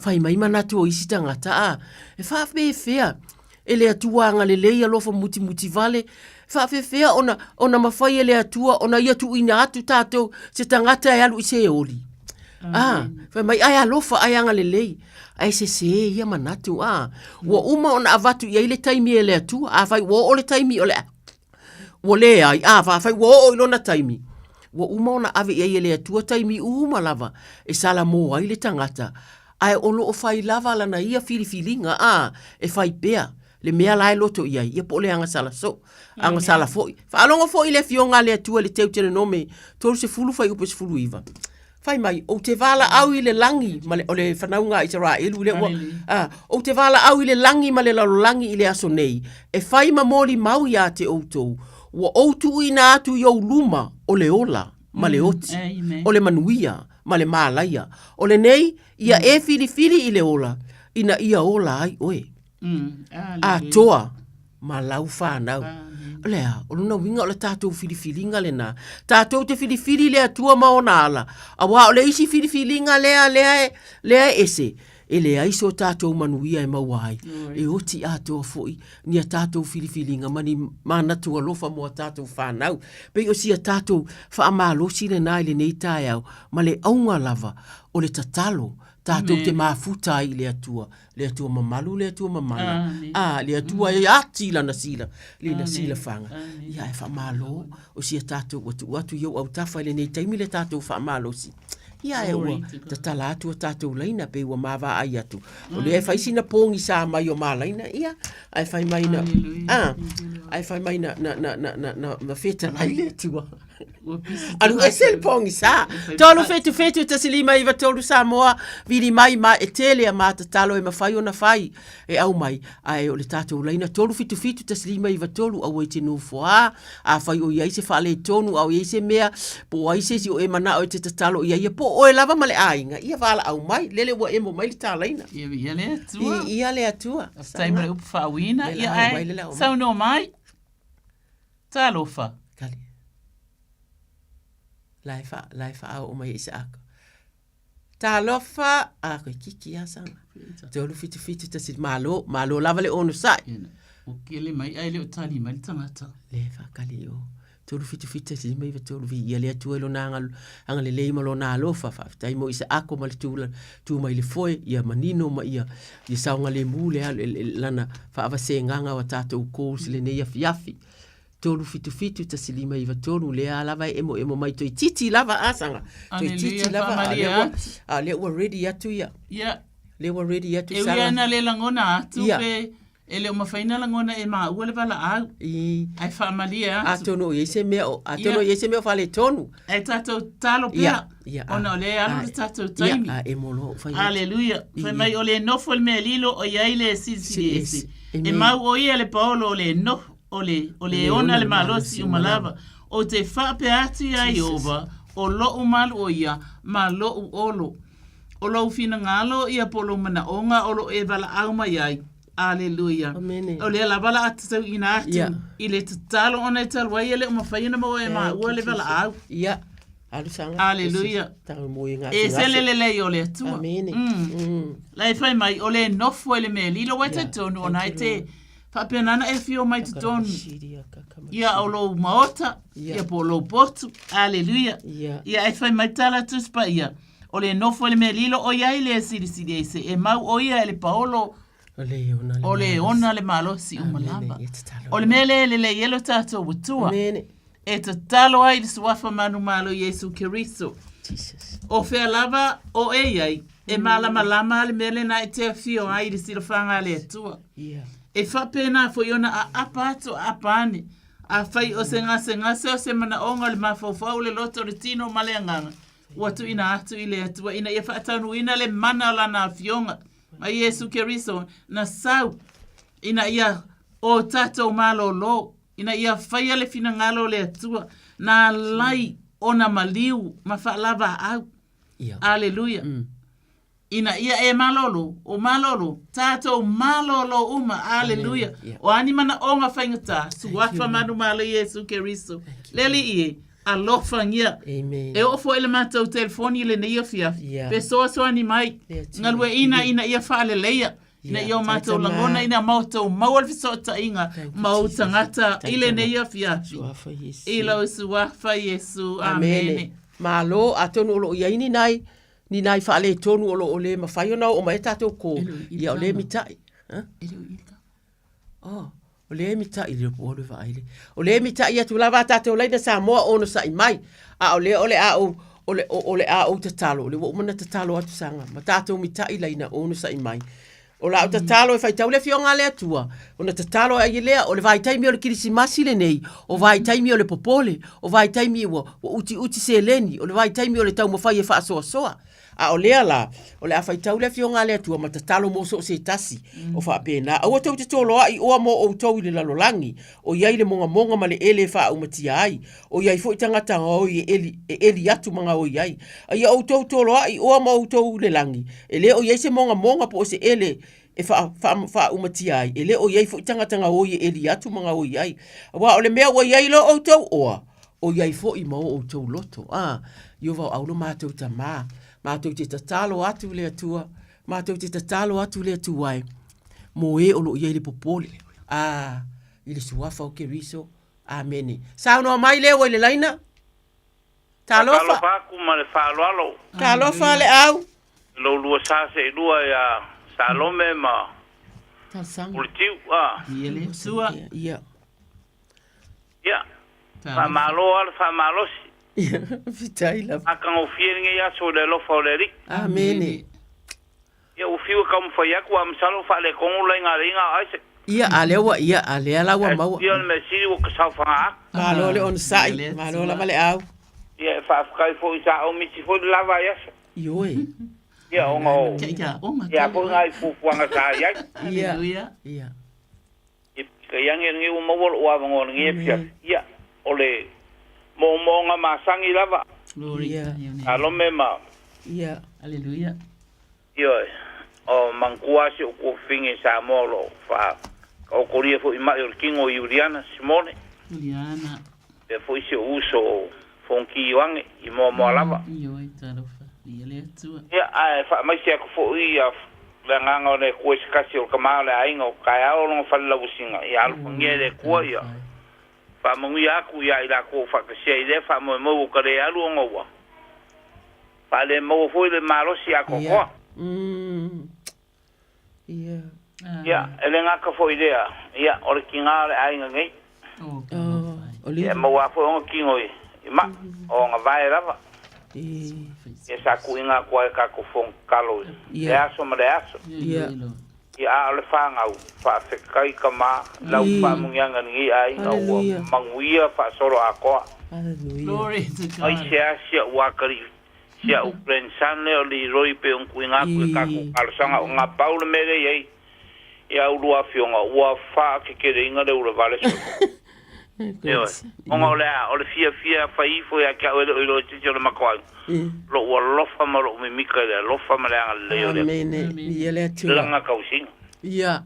Whai mai manatu o isi tangata E wha pe fea. E le atua anga le leia lofa muti vale. Wha pe fea ona mawhai e le atua ona ia tu ina atu tātou se tangata e alu i se e oli. Whai mai ai alofa ai anga le lei. Ai se ia manatu Wa uma ona avatu ia ile taimi e le atu. Whai wo o le taimi o le Wo le ai. Whai wo o ilona taimi. Wa uma ona ave ia le atua taimi uma lava. E sala mo ai le tangata. Ai olo o whai lava lana ia filifilinga. E whai pea. Le mea lai loto ia. Ia po le anga sala so. Anga sala foi. Whaalonga foi le fionga le atua le teu tere nome. Tolu se fulu whai upo se fulu iwa. Whai mai, o te wala au i le langi, o le whanaunga i te rā elu, o te wala au i le langi ma le lalolangi i le aso nei, e whai ma mōli mau i a te outou, wa outu i nā atu i au luma o le ola, ma le oti, o le manuia, ma le mālaia, o le nei, ia e fili i le ola, ina ia ola ai oe. A toa, ma lau whanau. Lea, o luna winga o le tātou filifilinga le nā. Tātou te filifili lea tua maona ala. A wā o le isi filifilinga lea ese. E lea iso tātou manuia e mauai. E oti atoa foi. Nia tātou filifilinga mani mānatua lofa moa tātou whanau. Pei o sia tātou whaamalosi le nā i le nei tāi au. Ma le aunga lava o le tatalo. Tātou te mafuta i le atua mamalu, le atua mamana. Le atua e ati lana sila, le na sila whanga. Ia e whamalo, o sia tātou watu iau au tawhai le nei taimi le tātou whamalo si. Ia e ua, ta tala atua tātou leina pe ua mawa ai atu. O le e whaisina pōngi sā mai o mālaina, ia, ai whai mai na, ai whai mai na wheta lai le atua. Alu ese le pongi sa. Tolu fetu te silima iwa tolu Samoa vili mai ma e tele a mata talo e mawhai o na whai e au mai ai o le tātou leina tolu fetu te silima iwa tolu au e te nufua a whai o iai se whale tonu au iai se mea po ai se si o e mana o te talo iai po o e lava male ainga ia wala au mai lele ua emo mai le tā leina. Ia le atua. Ia le atua. Taimare upu whauina ia ai sau no mai. Talofa. Laifa au o mai isa ako. Talofa a koe kiki a sanga. Te olu fitu te si malo lava le onu sai. O kele mai ai le o tali mai le tangata. Le whakali o. Te olu fitu te si mai te olu vi ia lea tuelo na anga le leima lo na alofa fa. Tai mo isa ako ma le tu mai le foe ia manino ma ia saunga le mule lana fa avase nganga wa tatou kous le ne ia fiafi. Tolu fitu te silima iwa tolu lea lava emo mai toi titi lava asanga. Toi titi lava le ua ready atu ia. Ia. Le ua ready atu sanga. E ua na le langona atu pe ele o mawhaina langona e maa ua le wala au. Ai whaamalia atu. Atono iese meo whale tonu. E tatou talo pia. Ona o le alu le tatou taimi. Ia, e molo. Aleluia. Whai mai o le nofo le mea lilo o iai le sisi ese. E mau o ia le paolo o le nofo. Ole ona le malosi umalava o te whape atu ia i ova o lo umalu o ia ma lo u olo o lo fina ngalo ia polo mana onga o lo e vala au mai ai. Aleluia. O le la vala atu tau ina atu i le tatalo ona e talwai ele o mawhaina mo e ma ua le vala au. Ia. Alusanga. Aleluia. E selelele o le atua. Amene. Lai whai mai o le nofo ele me lilo wai te tonu ona e te whapenana e fio mai te tonu. Ia o lo maota, ia po lo potu. Aleluia. Ia e whai mai tala tuspa ia. O le nofo ele me lilo o iai le siri ese. E mau o ia ele paolo. O le ona le malosi umalava. O le mele le yelo tato wutua. E te talo ai le suafa manu malo Yesu Keriso. O fea lava o e iai. E malama le mele na e te fio ai le silofanga le atua. E whapena fo iona a apato a pane. A whai o se ngase o se mana onga le mawhauwhau le loto le tino male anganga. Watu ina atu i le atua. Ina ia whaatanu ina le mana la na fionga. Ma Yesu Keriso na sau. Ina ia o tato malo lo. Ina ia whaia le fina ngalo le atua. Na lai ona maliu ma whaalava au. Aleluia. Ina ia e malolo, o malolo, tato malolo uma, aleluia. O animana onga whaingata, suwafa manu malo Yesu Keriso. Leli ie, alofa ngia. E ofo ele matau telefoni le neia fiafi. Pe soa ni mai, ngalue ina ia whaale leia. Ina ia o matau langona, ina mautau maual fisota inga, mautangata, ile neia fiafi. Ila suwafa Yesu, amene. Malo, atonu olo iaini nai, ni nai whaale tonu o le mawhai ona o mai tātou ko. Ia o le mitai. O le mitai le po le vaile. O le mitai atu lava tātou leina Samoa ono sa i mai. A o le a o te talo. Le wo mana te talo atu sanga. Ma tātou mitai leina ono sa i mai. O la o te talo e whaitau le fionga le atua. O na te talo a i lea, o le vai taimi o le kirisimasi le nei. O vai taimi o le popole. O vai taimi o uti se leni. O le vai taimi o le tau mawhai e wha soa soa. A o lea la, o le a whaitau le fionga le atua, ma te talo mo so se tasi o wha pēna. A ua tau te toloa i oa mo o tau i le lalolangi. O iai le monga ma le ele wha umatia ai. O iai fo i tangata o i eli atu manga o iai. A ia o tau toloa i oa mo o tau le langi. E le o iai se monga po o se ele e wha umatia ai. E le o iai fo i tangata o i eli atu manga o iai. Wa o le mea o iai lo o tau oa. O iai fo i mo o tau loto. Io va aulo mātou ta maa. Mātou te tatalo atu le atua. Mātou te tatalo atu le atuai. Mo e o lo iei le popole. I le suafa o Keriso. Amene. Sauno mai leo i le laina? Talofa? Talofa aku ma le whaaloalo. Talofa le au? Lo lua sase i lua ia Salome ma. Talsanga. Ulitiu. Ia le sua. Ia. Ia. Whamalo ala whamalosi. Vitai la. Aka o fieringa ia so le lofa o le rik. Amene. Ia o fiu ka mwhai aku am salo wha le kongo lai ngā ringa aise. Ia alewa ia ale ala wa mau. Ia me si o ka sa fa. Malo le on sai, malo la vale au. Ia fa kai fo isa o mi si fo lava ya. Yo e. Ia o ngo. Ia ko ngai fu nga sa ya. Ia. Ia. Ka yang ngi o mo wa ngo ngi pia. Ia ole mo nga masangi lava. Ia. Alo me ma. Ia. Haleluya. Ia. O mangkua si o ko fingi sa mo lo fa. O koria fo i mai o kingo Juliana Simone. Juliana. E fo isi uso fonki wange i mo lava. Iyo i tarofa. Ia le atua. Ia ai fa mai se ko fo i a le nganga le ko skasi o kamale ainga o kai ao no fa la usinga ia al ngere ko ia. Fa mo ia ku ia ila ko fa ka se ile fa mo ka le alu ngo wa. Fa le mo fo le malo si a ko ko. Ia. Ia, ele nga ka fo idea. Ia, ore kinga le ainga ngai. Ia, mo wa fo ngo kingo i. Ma, o nga vai lava. Ia sa ku inga ko ka ko fon kalo. Ia aso ma le aso. Ia. Ia le fa nga u fa se kai ka ma lau fa mungyanga ngi ai nga u manguia fa solo a ko. Glory to God. Ai sia wa kari. Sia u prensan le li roi pe un kuinga ku ka ko alsanga nga paulo mele ye. Ia ulua fionga ua fa ke inga le ura vale so. Ia. Onga ole fia fai fo ya ka ole ilo tito le makwai. Lo ua lofa ma lo mimika le lofa ma le anga le ole. Amen. Ia le tua. Langa kausing. Ia.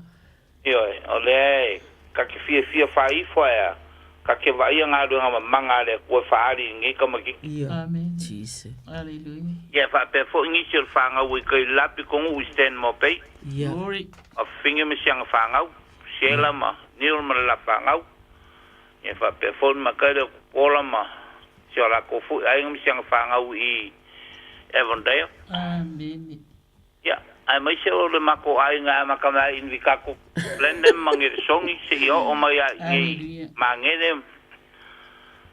Ia ole ka ke fia fai fo ya. Ka ke vai nga do nga manga le ko fa ari ngi ka maki. Ia. Amen. Jesus. Hallelujah. Ia fa pe fo ngi sil fa nga wi kai lapi ko ngu stand mo pe. Ia. Glory. A finge me siang fa nga. Sela ma nil ma la fa nga. Ia fa pe fo ma ka de pola ma. Sia ko fu ai ngi siang fa nga i Evandale. Amen. Ya, ai mai se o le mako ai nga ma ka mai in vikako. Blende mangi songi se yo o mai ai mangene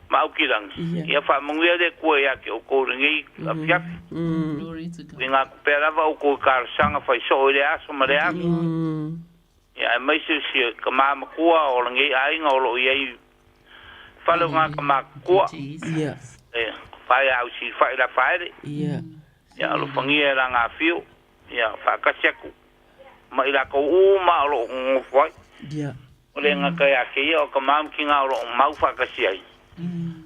maukirang. Ya fa mungia de ko ya ke o ko ngi afia. Glory to God. Winga pera va o ko kar sanga fa so ile aso ma le a. Ya mai se ka ma ko o ngi ai nga o ye fa lo nga ka ma ko. Ia. Fa ya o si fa ila fa ide. Ia. Ya lo fangia la nga fiu. Ya fa ka seku. Ma ila ko u ma lo ngofoi. Ia. Ole nga ka ya ke o ka mam ki nga lo mau fa ka si ai.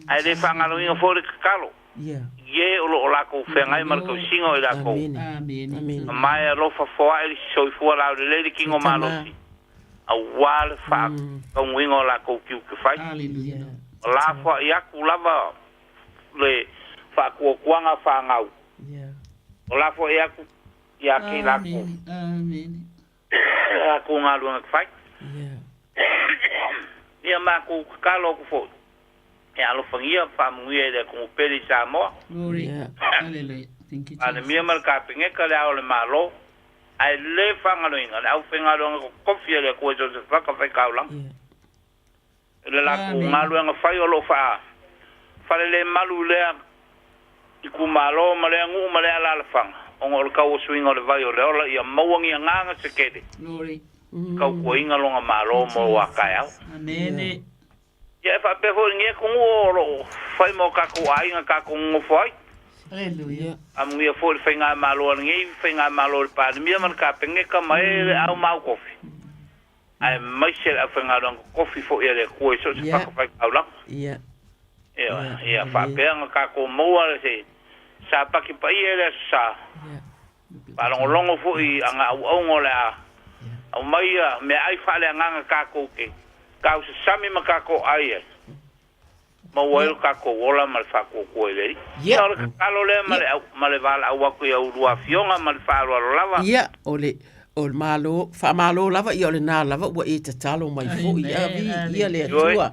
Ai le fa nga lo inga fo ka kalo. Ia. Ye o lo la ko fe ngai mar ko singo ila ko. Amen. Mai lo fa fo ai so fo la le ki ngo malo si. A wal fa ko wingo la ko ki ku fai. Hallelujah. La fa ya ku lava le fa ko kwanga fa ngau. Ia. La fo ya ku ya ke la ko. Amen. Ko nga lu nga fai. Ia. Ia ma ko kalo ko fo. Ya lo fangia fa mungie de ko peli sa mo. Glory. Hallelujah. Thank you. Ana mi mal ka pinge ka la ole malo. Ai le fa nga lo inga, au finga lo nga ko fia le ko jo fa ka fa ka lang. Le la ko nga lo nga fa yo lo fa. Fa le malu le iku malo ma le ngu ma le ala la fanga. Ongo ka o swing o le vai o le ola ia mauangi nganga se kede. Glory. Ka ko inga lo nga malo mo wa ka ya. Amen. Ya fa pe fo nge ko ngoro fai mo ka ko ai nga ka ko ngo foi. Hallelujah. Am nge fo le finga malo nge finga malo pa mi man ka penge ka mai au mau kofi. Ai mai se a finga lo kofi fo ele ko so se pa ka ka la. Ia. Ya fa pe nga ka ko mo ala se sa pa ki pa ele sa. Pa longo fo i anga au ngola. Au mai me ai fa le nga ka ko ke. Kau se sami makako ai. Ma wai kako wola mal fa ko ko ele. Ya kalo le mal vala au ko ya urua fionga mal fa ro lava. Ia ole malo fa malo lava ia ole na lava wa e tatalo mai fo ia vi ia le tua.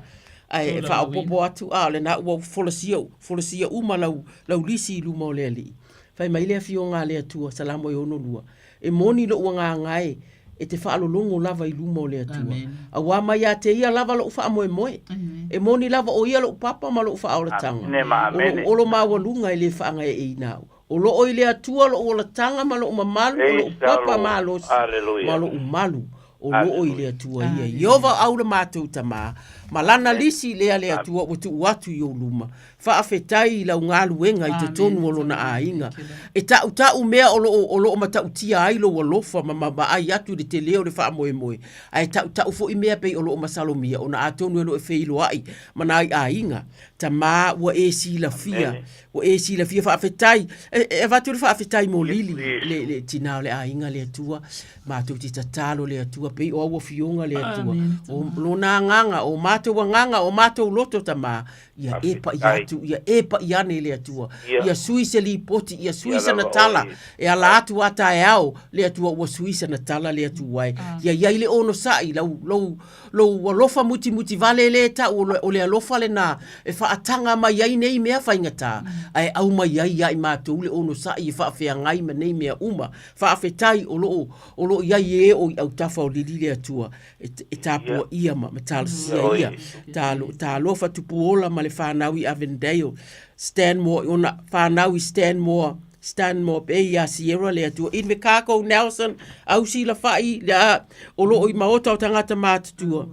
Ai fa o popo atu ale na wo folosia uma lau lisi lu mo le ali. Fa mai le fionga le tua salamo yo no lua. E moni lo nga ngai. E te whaalolongo lava i lumo le atua. A wā mai a te ia lava lo uwha moe moe. E moni lava o ia lo papa ma lo uwha aola tanga. O lo maua lunga i le whaanga e inao. O lo o i le atua lo ola tanga ma lo umamalu. O lo papa ma lo umalu. o loo i le atua ia. Iova au le mātou tamā. Ma lana lisi lea le atua o tu watu i o luma. Whaafetai lau ngā luenga i te tonu o lona ainga. E tau mea o loo matau tia ailo o lofa ma ai atu de te leo le wha moe moe. Ai tau fo i mea pei o loo masalomia o na atonu e lo e whilo ai. Mana ai ainga. Ta mā ua e si la fia. Ua e si la fia whaafetai. E vatu le whaafetai mo lili. Le tina le ainga le atua. Mātou te tatalo le atua. Pei o aua fionga le atua. O lona nganga. O mātou wa nganga. O mātou loto ta mā. Ia epa i atu. Ia epa i ane le atua. Ia suise li poti. Ia suise na tala. E ala atu ata e au. Le atua ua suise na tala le atu wai. Ia iai le ono sai. Lau alofa muti vale le ta. O le alofa le na. E whaatanga mai iai nei mea whaingata. Ai au mai iai mātou le ono sai. E whaafea ngai ma nei mea uma. Whaafetai o loo iai e o au tafa o lili le atua. E tāpua ia ma tālusia ia. Tā lofa tupu ola ma le whānawi Avondale. Stanmore, ona whānawi Stanmore pe ia Sierra le atua. In me kako Nelson, au si la whai, o loo i maota o tangata mātutua.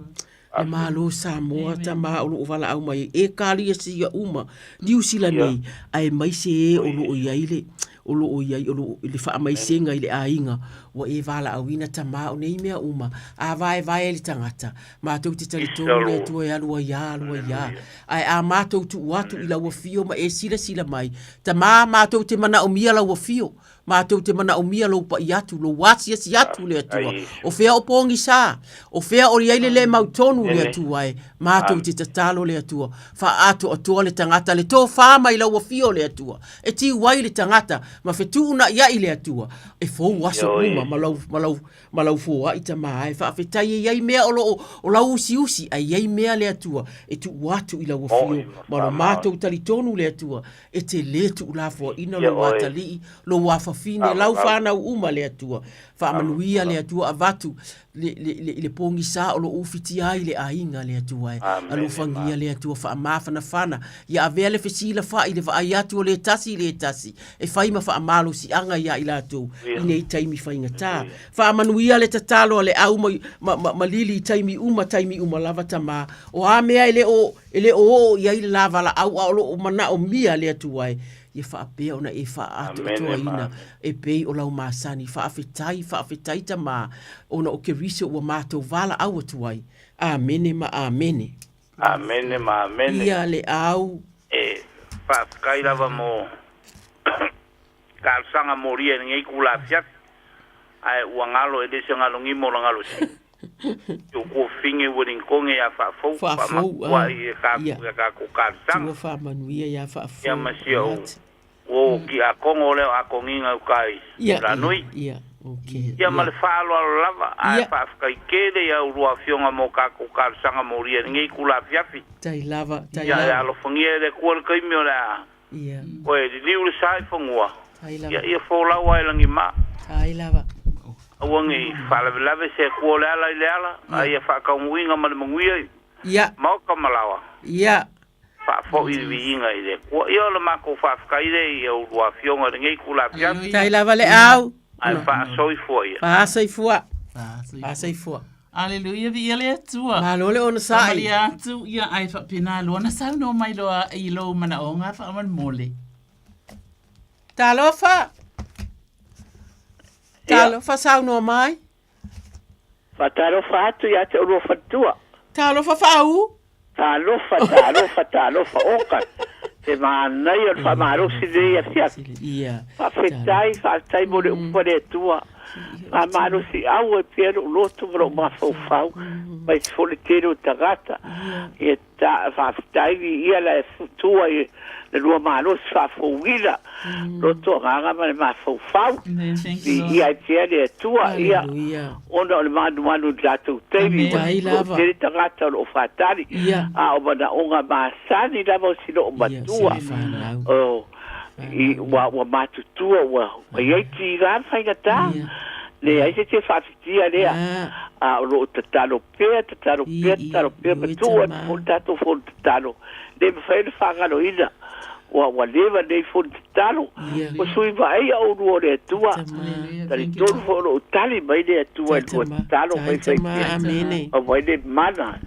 Le malo Samoa ta ma o loo wala au mai. E kāli si ia uma. Diu sila nei, ai mai se e o loo iaile. O loo iai, o loo le wha mai senga i le ainga. Wa e wala au ina ta ma o nei mea uma. A vai le tangata. Mātou te tali tōru le atua e alua ia. Ai a mātou tu uatu i la wafio ma e sila mai. Ta mātou te mana o mia la wafio. Mātou te mana o mia lo pa i atu, lo wasi asi atu le atua. O whea o pongi sā. O whea o riaile le mautonu le atua e. Mātou te tatalo le atua. Wha atu atua le tangata. Le tō whāma i la wafio le atua. E ti wai le tangata. Ma whetūna ia i le atua. E fōu aso uma. Malau fōa i ta maa. E whaafetai e iai mea o lau usi. A iai mea le atua. E tu watu i la wafio. Mara mātou tali tonu le atua. E te le tu la fōa ina lo watali. Lo wafa fine lau whānau uma le atua. Whaamanuia le atua a vatu. Le pongi sā o lo ufiti ai le ainga le atua. Alo whangia le atua whaamawhana whana. Ia avea le whesila whai le whaai atua le tasi. E whaima whaamalo si anga ia i lātou. Ine i taimi whainga tā. Whaamanuia le tatalo le au malili i taimi uma lava tamā. O a mea ele o ia i lava la au o mana o mia le atua. Ia whaapea ona e whaatu atua ina e pei o lau māsani whaafetai ta mā ona o ke riso ua mātou wala au atuai. Amene ma amene. Ia le au. E whaakai lava mo kalsanga moria ngei kula fiat. Ai ua ngalo e desi ngalo ngimo la ngalo si. Yo ko finge woning konge ya whaafou. Wha i e kako kalsanga. Tua whaamanuia ya whaafou. Ia masio o ki a kongo leo a konginga ukai. La nui. Ia ma le whaalo alo lava. Ai whaafkai kere ia urua fionga mo kako kalsanga moria ngei kula fiafi. Tai lava. Ia alo whangia le kuala kaimi o lea. Koe di liu le sai whangua. Ia whaulau ai langi ma. Tai lava. Awangi whalawelawe se kuala ala i le ala. Ia whaakaumuinga ma le manguia. Mauka malawa. Ia. Whaafo i wiinga i le. Ia le mako whaafkaire i au rua fionga ngei kula piati. Tai lava le au. Ai whaasoi fua ia. Whaasoi fua. Aleluia vi ele atua. Malole ona sai. Mali atu ia ai whapena luana sau no mai loa i lo mana o ngā whaaman mole. Talofa sau no mai. Talofa atu ia te uro fatua. Talofa fau. Talofa oka. Te maanai o whamarosi rei a fiat. Ia. Whawhetai mo le upare tua. Whamarosi au e pero loto mro mawhau. Mai fole tero tagata. E ta whawhetai ia la tua i le lua marosi whawhauira. Loto nganga ma le mawhau. Ia e pia le tua ia. Ona o le manu lato teimi. Tere tagata o whatari. A o mana onga maasani lava o sino o matua. Wa matutua wa. Ia ti gan whaingata. Le ai se te whawhitia lea. A o lo tatalo pea matua. Mo tato fo tatalo. Le mwhaere whangalo ina. wa leva nei fo talo o sui vai au no le tua tali tolu fo o tali mai le tua o talo mai fai amene o vai de mana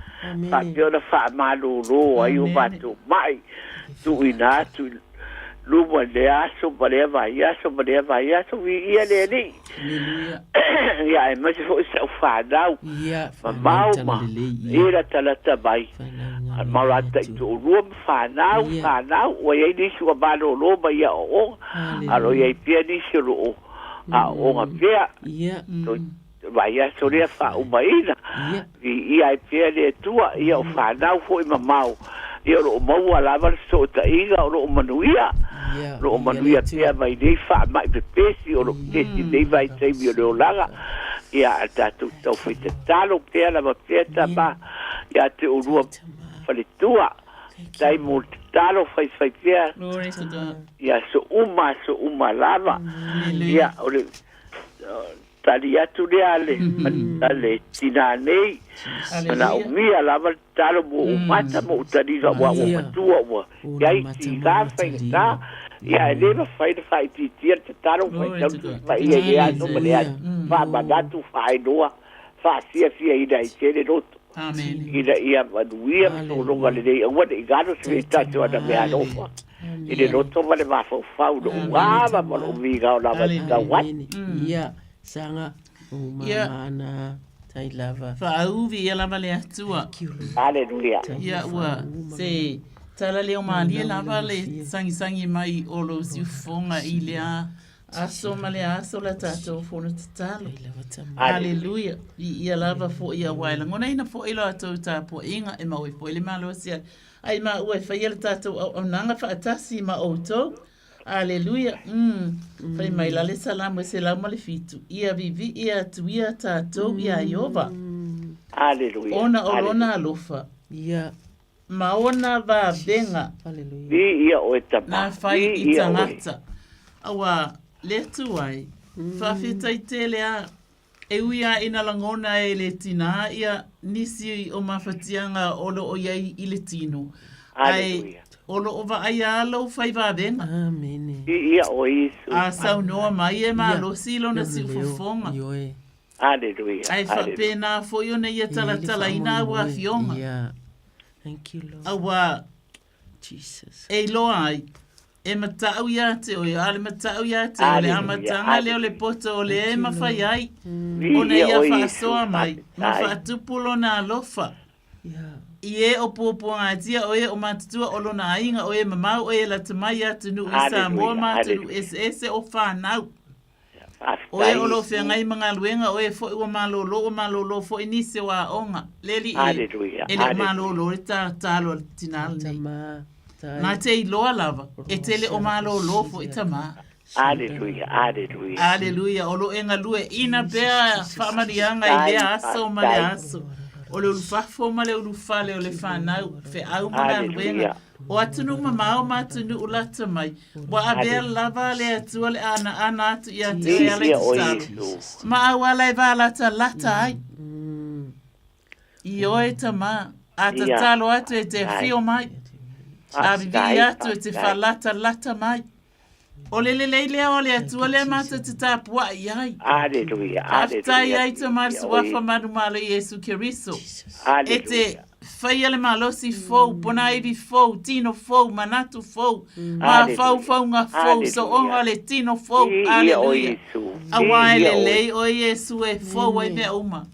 pa pio da fa malu lo ai o batu mai tu ina tu lumo le aso bare vai aso vi ia le ni ia e mas fo sa fa dau ma ira talata bai Marata itu urum fanau o ia ni su balo lo ba ia o alo ia pia ni su o o nga pia to vai a soria fa o maina ia pia le tua ia o fanau fo i mamau ia o mau ala var so ta iga o manuia pia vai dei fa mai pe pesi o pesi dei vai sei mi o laga ia ta tu to fite talo pia la pia ta ba ia te urua falitua dai multalo fai pia ia so uma lava ia ole talia tu ale tina nei na umia lava talo mo mata mo tadi wa tua wa ia ti ga fai ia ele fai ti talo fai ia no me fa badatu fai doa fa sia ida i roto Amen. Ia manuia so longa le dei o de gado se tatu ana me alofa. Ile roto vale va fo fau do ava mo viga o lava da wat. Ia sanga o mana tai lava. Fa uvi ia lava le atua. Hallelujah. Ia ua se tala le o mali lava le sangi mai o lo si fonga ilea aso male aso la tato fo na tatalo. Hallelujah. Ia lava fo ia waila. Ngona ina fo ilo ato tapo inga e maui fo ile malo sia. Ai ma ue fa ia tato au nanga fa atasi ma auto. Hallelujah. Fai mai la le salamu se la male fitu. Ia vivi ia tuia tato ia Yehova. Hallelujah. Ona olona alofa. Ia maona va benga. Hallelujah. Ia o etapa. Na fai i tangata. Awa le tuai. Whawhetai te lea e uia ina langona e le tina ia nisi o mawhatianga olo o iai i le tino. Ai olo o va ai alo whai vābenga. Amen. Ia o Isu. A sau noa mai e ma lo silo na si ufofonga. Hallelujah. Ai whapena fo iona ia talatala ina awa fionga. Yeah. Thank you, Lord. Awa Jesus. E loa ai. E matau ia te o ale matau ia te o le amatanga leo le poto o le e mawhai ai. O ne ia whaasoa mai. Ma whaatupulo na alofa. I e o pōpōnga atia o e o matatua o lona ainga o e mamau o e la tamai atu nu i Samoa mātunu ese o whanau. O e o lo whiangai mga luenga o e fo i o malolo fo i nise wa onga. Leli e le malolo e tā talo tinal nei. Nā te i loa lava, e tele o malo lofo i tama. Hallelujah, hallelujah. Hallelujah, o lo enga lue ina bea whamarianga i lea aso o male aso. O le ulufafo ma le ulufale o le whanau, fe au mana luenga. O atunu mamao matunu ulata mai. Wa abea lava le atua le ana atu i atu e ale kistalo. Ma awala e valata lata ai. I oe tama, ata talo atu e te fio mai. A vivi atu e te whalata lata mai. O le lea o le atua le mata te tāpua i ai. Hallelujah, Aftai ai te marisu wafa manu malo i Yesu Kiriso. E te whaia le malosi fau, pona iwi fau, tino fau, manatu fau, ma fau ngā fau, so onga le tino fau. Hallelujah. Awa e le lei o Yesu e fau ai mea uma.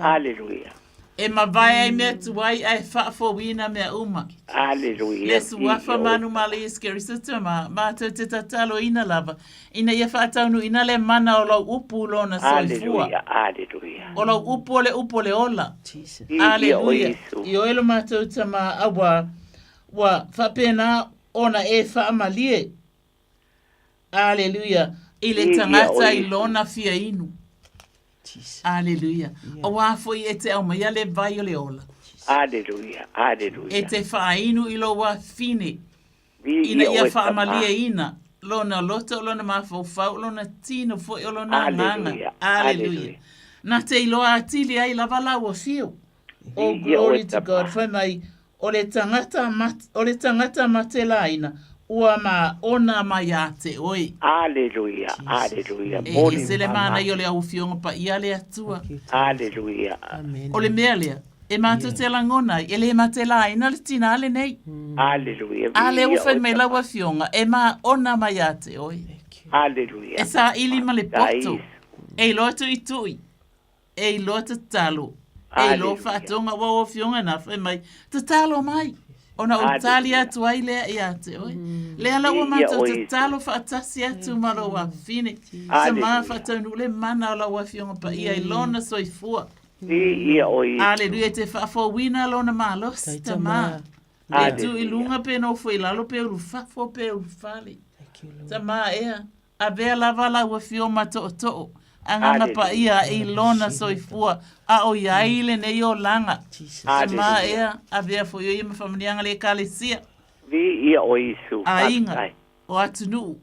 Hallelujah. E mawai ai mea tuai ai whaafowina mea uma. Hallelujah. Le suafa manu male i Kiriso te ma te tatalo ina lava. Ina ia whaataunu ina le mana o lau upu lona soifua. Hallelujah. O lau upu le ola. Hallelujah. I oelo mātou tama awa wa whapena ona e whaamalie. Hallelujah. I le tangata i lona fia inu. Hallelujah. O wafo i e te au mai ale vai o le ola. Hallelujah. Hallelujah. E te whainu i lo wa fine. Ina ia whaamalia ina. Lona lota o lona mawhau, lona tino fo o lona nganga. Hallelujah. Na te iloa atili ai lava lawa fio. Oh, glory to God. Whai mai, o le tangata matela ina. ua ma ona mai a te oi. Aleluia, aleluia. E se le mana i o le au fionga pa ia le atua. Aleluia. O le mea lea, e mātou te langona, e le ma te la ina le tina ale nei. Aleluia. A le uwhen me laua fionga, e ma ona mai a te oi. Aleluia. E sa ili ma le poto, e i loa tu i tui, e i loa te talo, e i loa whaatonga wawa fionga na whai mai, te talo mai. Ona o tali atu ai lea i a te oi. Lea laua mātou te talo whaatasi atu maro wa fine. Sa maa whaataunu le mana o laua fionga pa ia i lona soifua. Ia oi. Aleluia te whaafowina lona malos, ta maa. Le tu i lunga pe no fwoi lalo pe uru whafo pe uru whali. Ta maa ea, a vea lava laua fioma to to. Anganga pa ia i lona soifua, a o iaile nei o langa. Ta maa ea, a vea fo yo ima whamanianga le kalesia. Vi ia o Isu. A inga, o atunu.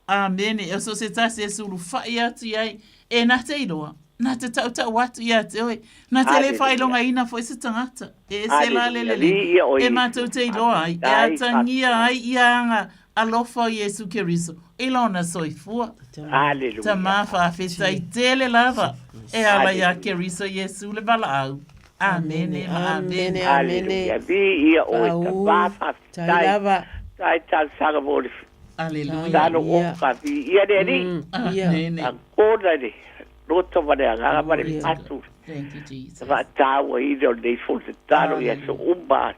Amen. E so se tasi e suru whai atu iai, e na te iloa. Na te tau tau watu ia te oi. Na te le whailonga ina fo ese tangata. E se la le le le. E mātou te iloa ai. E atangia ai ia anga alofa o Yesu Keriso. E lona soifua. Aleluia. Ta mawha festa i tele lava. E ala ia Keriso Yesu le bala au. Amen. Amen. Aleluia. Vi ia oi ta wafa. Tai lava. Tai tal sanga mori. Aleluia. Tano oka vi ia ne ni. Amen. Kona ni. Roto vale a vale patu. Thank you, Jesus. Va tawa i do dei fo te tano ia so umba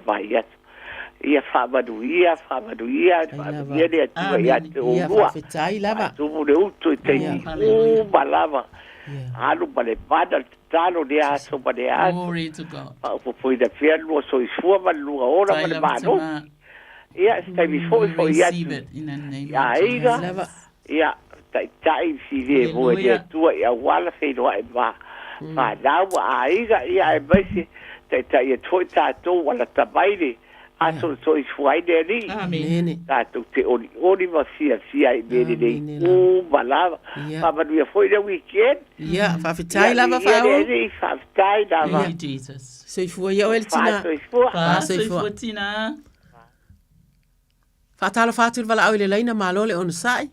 vai ia. Ia fabadu ia. Ia de tua ia te o rua. Fetai lava. Tu mo de uto te umba lava. Alu vale pada tano de aso vale aso. Glory to God. Foi da fiel so isua va lua ora vale mano. Ia stai mi fo ia. Receive it in the name of Jesus. Ia tai si ve vo de tua ia wala fe do ai va na wa aiga ia e basi tai e toi tato wala tabaile aso so is friday ni amen tato te oni va sia i bene dei o balava pa du foi de weekend ia fa fitai lava fa o fa fitai lava Jesus so i fu ia o el tina so i fu tina fa talo fa tu vala au le leina malole on sai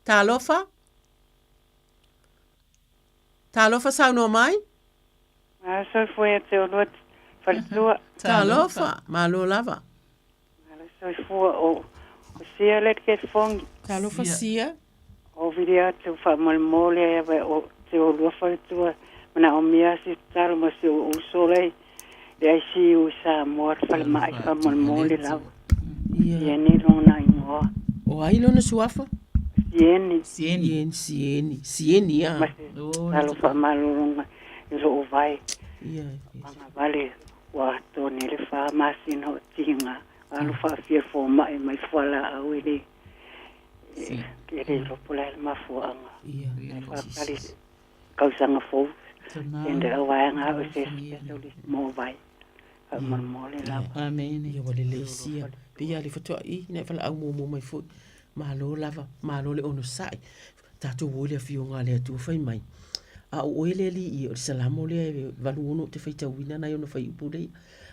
Talofa? Talofa sa no mai? So foi te o lot faltua. Talofa, malo lava. So foi o sia let ke fong. Talofa sia. O video te fa mal mole e o te o lo faltua. Mana o mia si talo mo se o sole. E si o sa mor fal mai fa mal mole lava. Ia ni rona ingo. O ai lo na suafa? Sieni, ya. Kalau fa malunga ilo vai. Anga vale wa to ni le fa masino tinga. Alu fa fie fo mai fala awele. Kere lo pula ma fo anga. Fa kali kausanga fo. Ende awanga o se mo vai. Mole la. Amen. Yo wale le sia. Pia le foto I ne fala au mo mai fo. Malo lava, malo le ono sai. Tato wole fionga le tu fai mai. A oele li I o salamo le valu ono te fai tawina na yo no fai upule.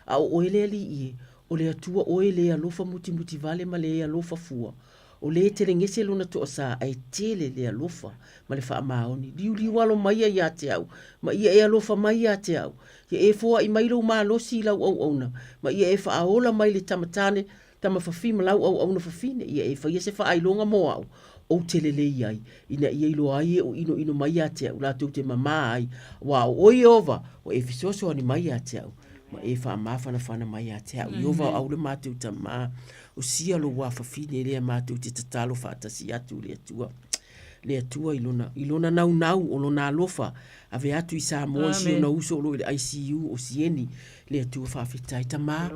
A oele li I o le atua oele alofa muti vale ma le alofa fua. O le te ngese lona to sa ai tele le alofa ma le fa maoni. Liu walo mai ia te au. Ma ia e alofa mai ia te au. Ye e foa I mai lo ma lo si lau au ona. Ma ia e fa aola mai le tamatane tama fafima lau au na fafine ia e fa ia se fa ai longa mo au o telele ai ina ia ilo ai o ino mai ate u la te mama ai wa o iova o e fisoso ani mai ate au ma e fa mafana fana mai ate au iova au le mate tama o sia lo wa fafine le mate te tatalo fa tasi atu le atua ilona nau o lona alofa ave atu I Samoa si ona uso lo le ICU o sieni le atua fa fitai tama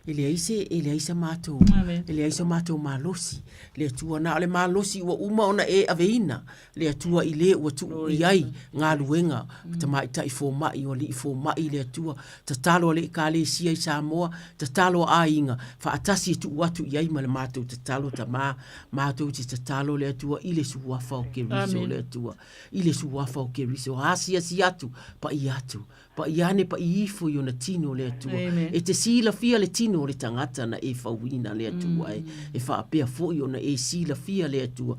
ele aisa mato ele aisa mato malosi le atua na le malosi wa uma ona e aveina le atua I le wa tu iai nga luenga tama ita I fo mai o li fo mai le atua tatalo le kale si I Samoa tatalo ainga fa atasi tu watu iai ma le mato tatalo tama mato tatalo le atua ile su wa fa o ke riso le atua ile su wa fa o ke riso asia si atu, pa i atu. Pa i ane pa i ifo i ona tino le atua. Amen. E te sila fia le tino le tangata na e whauina le atua. E whaapea fo i ona e sila fia le atua.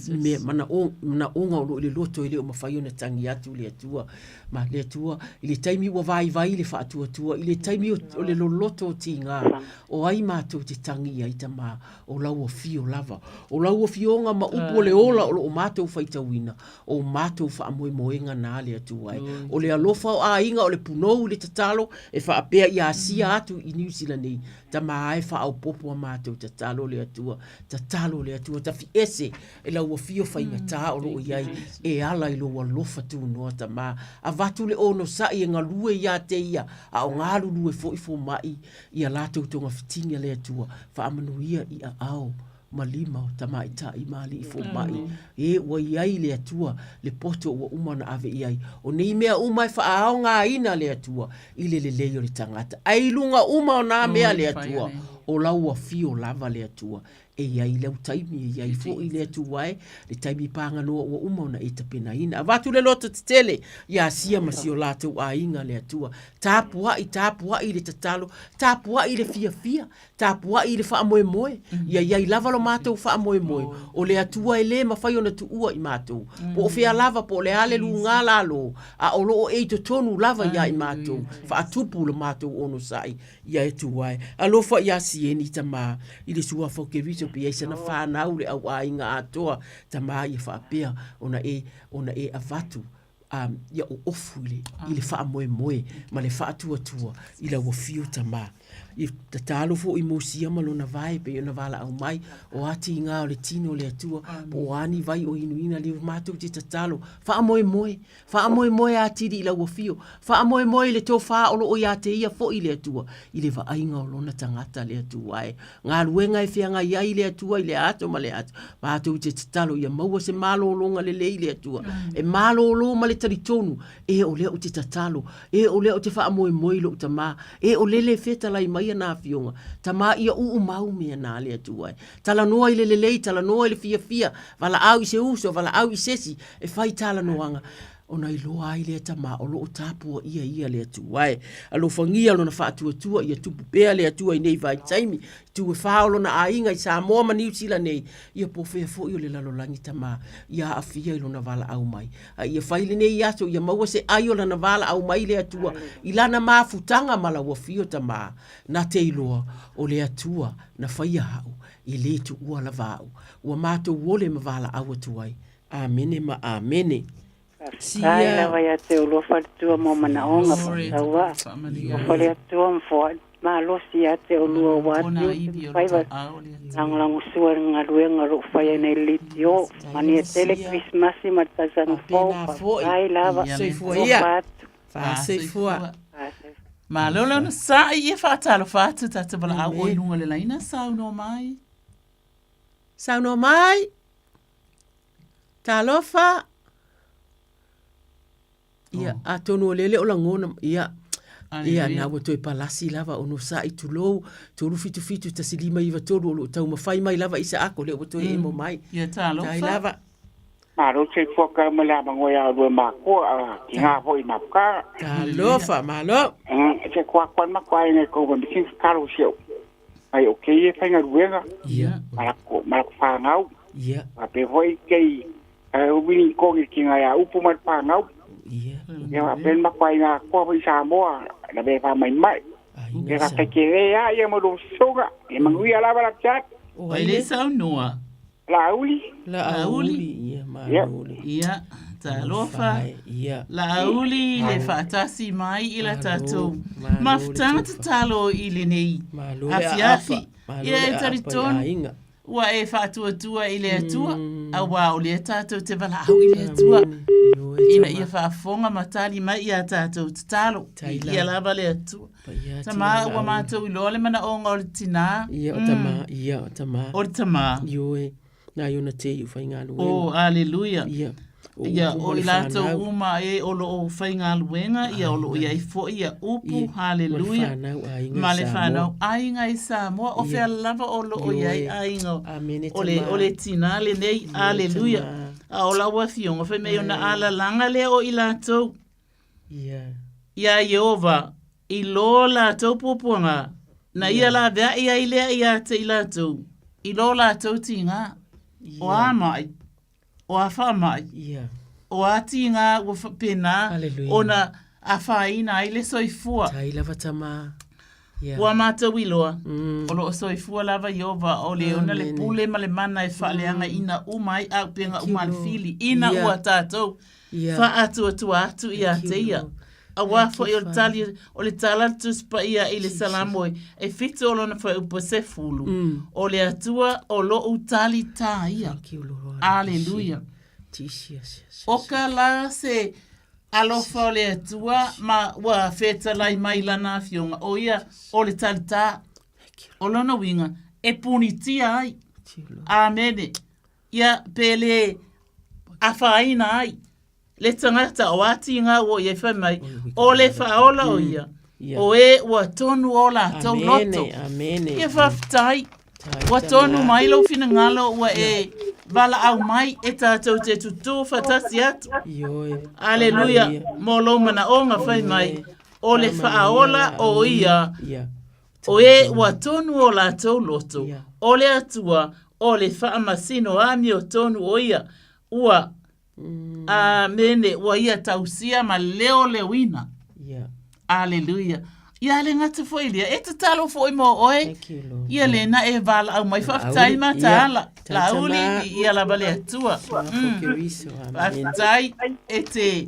Me mana onga o le loto i le o mawhai ona tangi atu le atua. Ma le atua, i le taimi ua vai le whaatua tua, i le taimi o le loto o ti ngā. O ai mātou te tangi ai ta mā, o lau o fio lava. O lau o fionga ma upo le ola o mātou whaitawina. O mātou wha amoe moenga nā le atua ai. O le alofa o a inga o le punou le tatalo, e whaapea i asia atu i New Zealand nei. Ta maa e wha au popo a mātou tatalo le atua, ta fi ese, e lau o fio whainga tā o loo iai, e ala i loa lofa tu noa ta maa. A watu le ono sa i ngā lue ia te ia, a o ngā lue fo i fo mai, i a lātou tonga fitinga le atua, wha amanuia i a ao. Malima o tama i ta i mali i fo mai. E ua iai le atua, le poto ua umana ave iai. O nei mea umai wha ao ngā ina le atua, i le leo le tangata. Ai lunga uma o nā mea le atua, o laua fio lava le atua. E iai lau taimi, e iai fo i le atua e, le taimi pānganoa ua umana e tapena ina. A watu le loto te tele, ia sia masi o lātou a inga le atua. Tāpua i le tatalo, tāpua i le fia, tāpua i le wha moe moe. Ia iai lava lo mātou wha moe moe. O le atua e le mawhai ona tu ua i mātou. Po o whea lava po le ale lu ngā lalo. A o loo e to tonu lava ia i mātou. Wha atupu le mātou ono sai. Ia e tu wai. Alofa ia sieni ta mā. I le sua whauke viso pe eisa na whanau le au ainga atoa. Ta mā i whaapea. Ona e avatu. Ia o ofule. I le wha moe moe. Ma le wha atua. I la wafio ta mā. I ta talo fo i mosia malona vai pe ona vala au mai o ati ngā o le tino le atua po ani vai o inuina le mātou te tatalo wha moe ati di i la wafio wha moe le tō wha olo o ia te ia fo i le atua i le va ainga o lona tangata le atua e ngā ruenga e whianga ia i le atua i le ato ma le ato mātou te tatalo ia maua se malo longa le le atua e malo lo ma le taritonu e o lea o te tatalo e o lea o te wha moe lo utama e o lele feta lai mai na fionga ta ma ia u mau me na le atuai tala noa i le tala noa i le fia vala au i se uso vala au i sesi e fai tala noanga ona i loa i le tama o lo tapu ia le atuai alo fangia lo na fa tua ia tupu pea le atuai nei vai taimi tu e faolo na ainga i Samoa ma New Zealand nei ia po fe fo i le lalolangi tama ia afia i lo na vala au mai ia faile nei aso ia maua se aio la na vala au mai le atua i lana mafutanga mala ua fio tama na te iloa o le atua na faia hau i le tu ua la vau ua mato wole ma vala au atuai amene ma amene Ai la vai te o lo fatua mo mana onga faua. O fale atua mfo ma lo si ate o lua watu. Vai va. Lang suar ngaluenga ro fai nei litio. Mani tele Christmas ma tazan fo. Ai la va se fuia. Fa se fua. Ma lolo na sa i fa talo fa tu tata bala au o lunga le laina sa no mai. Sa no mai. Talofa. Ia a tonu lele o langona ia na wo toi palasi lava ono sa i tulo tolu fitu ta silima iwa tolu o tau mawhai mai lava isa ako le o toi e mo mai ia talo tai lava Maro se foka mala mangoya ro mako ki nga ho i mapka talofa malo se kwa ma kwa ne ko ba bisin karo sio ai okay e fainga ruenga ia marako fa ngau ia a pe hoi kei o wini ko ki nga ya upu mat pa ngau ia ben ma kwa nga ko ba Samoa na be fa mai ia ka te ke ia mo do soga e mangui ala ba chat o ile sa noa la uli ia mauli ia talofa la uli le fatasi mai ila tatu maftanga talo ile nei afiafi ia tariton wa e fatua ile atua awa ole tatu te vala au ile atua ina ia fonga matali mai ia tatu talo ia la vale atua tama wa mato ilole mana onga o tina ia tama yoe na yona te u fainga lu oh haleluya ia o ilato uma e olo o fainga luenga ia olo ia ifo ia upu haleluya male fano ainga isa mo o fe lava olo o ia ainga ole tina le nei haleluya a ola wa fiong o fe me ona ala langa le o ilato Ia Yehova, I lo la tau pupunga, na ia la vea ia I lea ia te I la tau. I lo la tau tinga, o a mai, o a wha mai, o a tinga o pena, o na a whaina I le soifua. Tai lava tama. Ua mātou iloa, o lo soifua lava Yehova, o le ona le pule ma le mana e whaaleanga ina umai au penga umalfili, ina ua tātou, wha atu atu ia te ia. A wafo I o le tala tuspa ia I le salamoe, e fitu o lona whai upo se fulu, o le atua o lo utali tā ia. Aleluia. Oka la se alofa o le atua, ma wa feta lai mai lana fionga, o ia o le tali tā, o lona winga, e punitia ai. Amene. Ia pele a whaina ai. Le tangata o ati ngā o ia whai mai, o le whaola o ia, o e ua tonu o la tau loto. Ia whaftai, ua tonu mai lau fina ngalo ua e wala au mai e tātou te tutu whatasi atu. Aleluia, mō lo mana o ngā whai mai, o le whaola o ia, o e ua tonu o la tau loto, o le atua, o le whaamasino ami o tonu o ia, ua mene ua ia tausia ma leo lewina. Aleluia. Ia le ngata foilia. E te talo foi mo oe. Ia le na e vala au mai whaftai ma taala. La uli ia la bale atua. Whaftai e te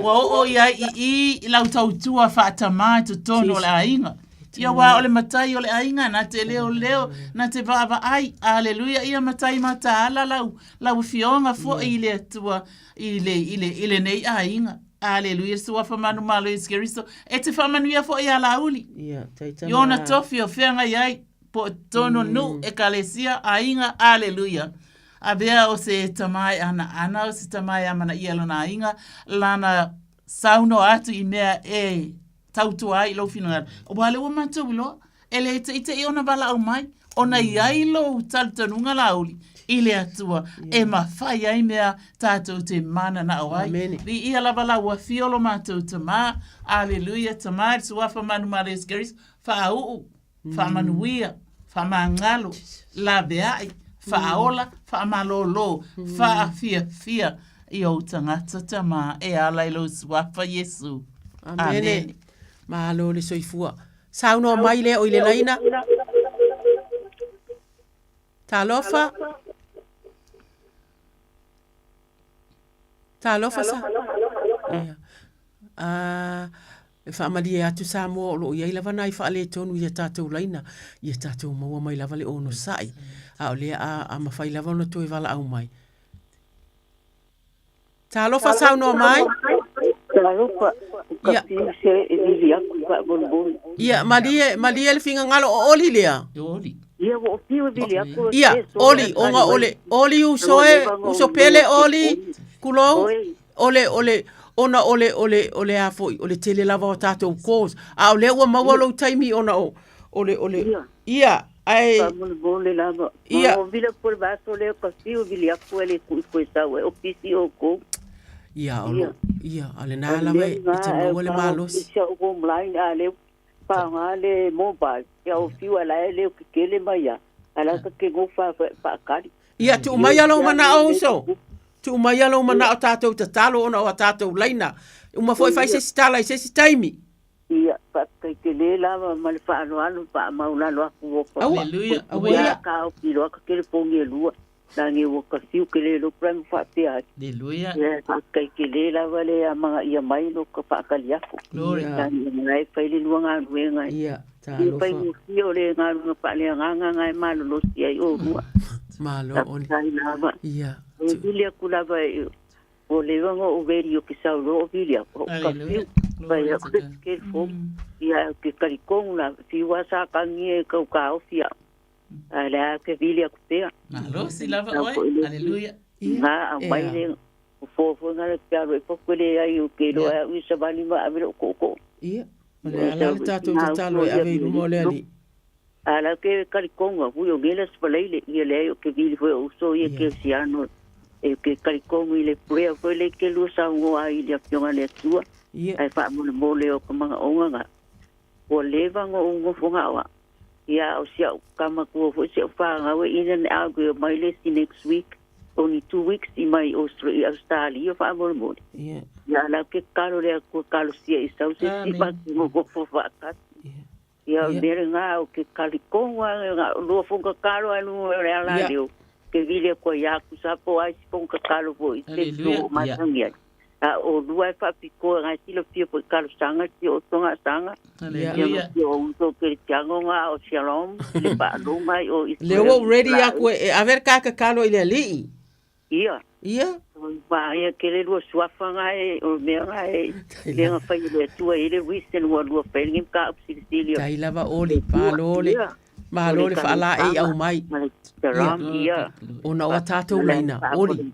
ua o ia I lau tautua whaatamai tu tono la ainga. Ia wa ole matai ole ainga na te leo na te vava ai. Aleluia ia matai mata ala lau fionga fo I le atua I le nei ainga. Aleluia sua famanu malo iskeristo e te famanu ia fo ia lauli. Iona tofi o whenga iai po tono nu e kalesia ainga. Aleluia. Abea o se tamai ana o se tamai amana ia lana ainga lana sauno atu I mea e tautu ai lo finanga. O wale o mantou lo, ele te I ona bala au mai, ona iai lo taltanunga lauli, ile atua, e mawhai ai mea tātou te mana na au ai. Li ia la bala ua fiolo mantou tama, aleluia, tama, suafa manu mares geris, whaau, whamanuia, whamangalo, la beai, whaola, whamalolo, whaafia, I o tangata tama, e ala ilo suafa Yesu. Amen. Mahalo le soifua. Sauno mai le o ile laina. Talofa. Talofa sa. E whaamali e atu sa mo lo ia lava nai whaale tonu ia tātou laina. Ia tātou maua mai lava le ono sai. A o lea a mawhai lava ono toi wala au mai. Talofa sauno mai. Talofa. Ia, malie le finga ngalo o oli lea. Oli. Ia, o piu vili aku. Ia, oli, onga ole. Oli uso pele oli, kulo. Ona ole a foi, ole tele lava o tātou kōs. A ole ua mawalo taimi ona o. Ole. Ia, ai. Bole lava. Ia. O vila por baso le o piu vili aku ele kuisa o pisi o ko. Ia, ale nā lawa e te maua le malos. Ia, o mlain a le panga le mobile. Ia, o fiu ala e le o kikele mai a. Ala ka ke ngofa whaakari. Ia, tu umai alo mana o so. Tu umai alo mana o tātou te talo ona o tātou laina. Uma foi fai sesi tala i sesi taimi. Ia, whaakele lava male whaanoano wha maunano aku o. Aleluia. Ia, ka o piro aka kele pongi e lua. Nangi o ka fiu kele lo prime whaatea. Aleluia. Ia, kai kele lava le a mga ia mai no ka whaakali aku. Glory. Nangi ngai whaile lua ngā nuenga. Ia, Ia pai mo fio le ngā runga pale a nganga ngai malo lo si ai o rua. Malo on. Ia. O vilia kulava e o le wanga o veri o ki sau ro o vilia. O ka fiu. Pai a kutke fo. Ia ke karikongu na fiwa sa kangi e kau ka o fia. Ala ke vilia kupea. Malo si lava oi. Aleluia. Nga a mai le o fofo nga le piaro e pokole ai o ke lo a uisa bali ma avero koko. Ia. Ole ala le tātou te talo e ave ilu mo le ali. Ala ke karikonga, hui o ngela spaleile, ia leo ke vili foi o so ia ke siano. e ke kalikongu i le prea koe le ke lua sa ngoa i le apionga le atua ai wha mole o ka mga onganga o lewa ngo ungo funga wa ia o sia kama kua fo sia wha ngawe in and out o mai le si next week only 2 weeks i mai Australia wha mole ia la ke karo le kua kalo sia i sau se si pa ngo fo wha kasi ia mere ngā o ke kalikongu ngā lua funga karo anu le ala leo ke vile ko ya ku sapo ai pon ka kalo bo i te do matangia o lua fa piko nga tilo pio po kalo sanga ti o tonga sanga ya o to ke tiango nga o shalom le ba do mai o le o ready ya ku a ver ka kalo ile li ia ba ya ke le lo swafa nga o me nga le nga fa ile tu ile wisten wo lo pe ngim ka upsilio tai lava oli palole malole fa ala e au mai ona o tatou laina oli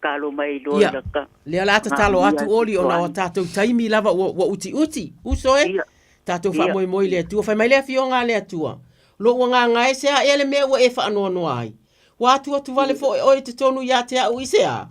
kalo mai lo ka le ala talo atu oli ona o tatou taimi lava wa uti uso e tatou fa moi le tu fa mai le fionga le atua lo nga nga ese a ele me wa e fa no ai wa tu vale fo o te tonu ya te au ise a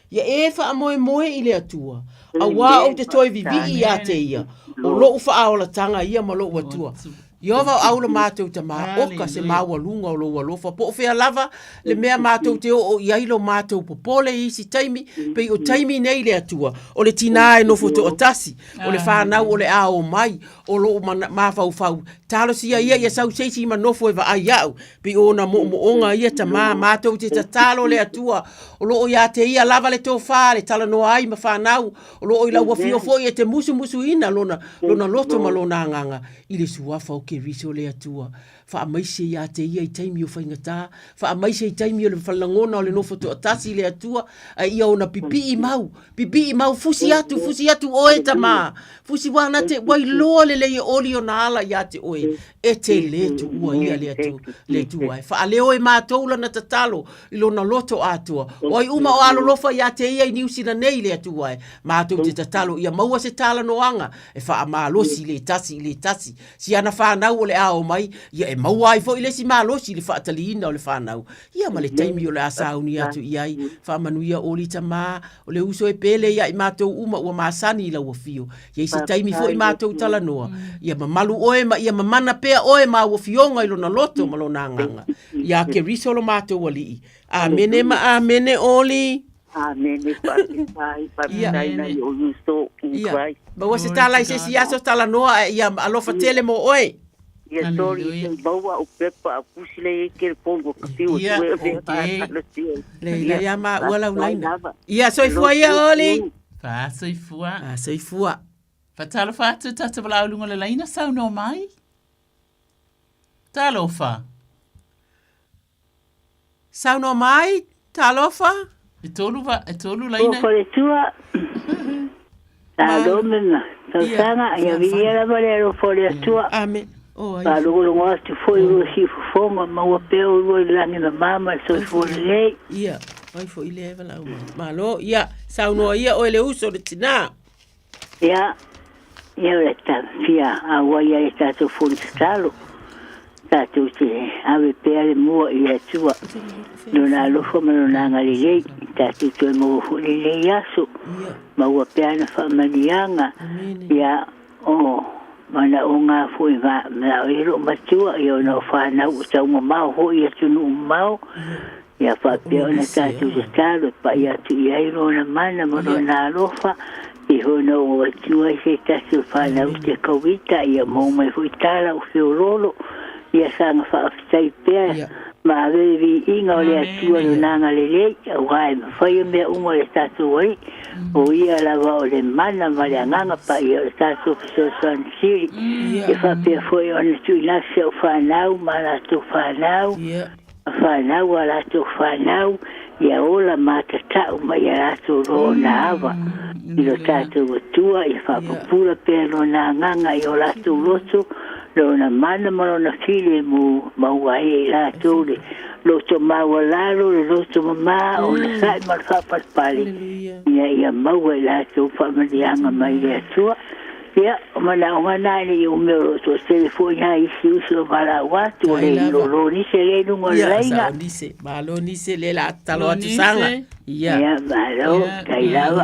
ya e fa moi ile atua a wa o te toi vivi ya te ia o lo fa aola tanga ia ma lo atua Iova aula mātou ta mā oka se māua lunga o lo walofa. Po whea lava le mea mātou te o iailo mātou po pole isi taimi. Pei o taimi nei le atua. O le tina e nofo to o tasi. O le whanau o le ao mai. O lo mawhau. Talo sia ia sau seisi ma nofo e wa ai au. Pei o na mo onga ia ta mā mātou te ta talo le atua. O lo o ia te ia lava le tō wha le tala no ai ma whanau. O lo o ila wafio fo ia te musu ina lona loto ma lona nganga. Ile suafa o ke riso le atua fa maise ya te ia i taimi o whaingata fa maise i taimi o le whalangona o le nofo to atasi le atua ia o na pipi i mau fusi atu o e tama fusi wana te wai loa le lei oli o na ala ya te oe e te le tu ua ia le tu ai fa leo e mātoula na tatalo i lo na loto atua o i uma o alo lofa ya te ia i niusina nei le atua ai mātou te tatalo ia maua se tala noanga e fa amalosi le tasi si ana whanau o le ao mai ia e mauai fo ile si malosi le whaataliina o le whanau ia ma le taimi o le asauni atu iai whamanuia o li tama o le uso e pele ia i mātou uma ua masani i lau fio ia i se taimi fo i mātou tala noa ia mamalu oe ma ia mamana pea oe ma ua fionga i lo na loto ma lo na nganga ia ke riso lo mātou wali amene ma amene oli amene papitai na yo yusto in Christ ba se tala i se siaso tala noa ia alofa tele mo oe ia tori i baua o pepa a kusile i ke pongo katiu le ia ma wala ulaina ia soifua ia oli fa soifua soifua fatalo fatu tata bala ulunga le laina sau no mai talofa sau no mai talofa e tolu laina o fare tua talo mena sanga ia viera valero fare tua amen pa lo ngos tu foi o si fonga ma o peo o langi na mama so foi le ia vai foi le vala malo ia sau no ia o le uso de tina ia le ta fia a waia esta so foi stalo ta tu se ave pele mo ia tua no na lo fo me na ngali ta tu tu mo le yaso ma o pele fa manianga ia mana o ngā fui ngā mea o iro matua i o na whanau o tau mau ho i atu nu mau ia whapia o na tātou se tālo pa i atu i airo na mana mano nā rofa i hono o atua i se tātou whanau te kawita i a mou mai hui tāla o whio rolo i a sanga whaafitai pēr ma avevi inga o le atua no nanga lele au hae ma whaia mea ungo le tātou ai o ia lava o le mana ma le anganga pa ia o le tātou fisosan siri e whapea foi o na tui nase o whanau ma la tō whanau whanau a la tō whanau ia ola mātatau ma ia la tō roa na awa i lo tātou atua i whapapura pēr no na anganga i o la tō roto lo na mana ma lo na file mu maua e la tō le loto maua lalo le loto mama o na sai ma whapapali ia maua e la tō whamarianga mai le atua ia o mana o ngana ni o meo to telefoni ha isi uso mala watu le lo ni se le nungo leina malo ni se le la talo atu sanga Ia. Ia malo, kai lava.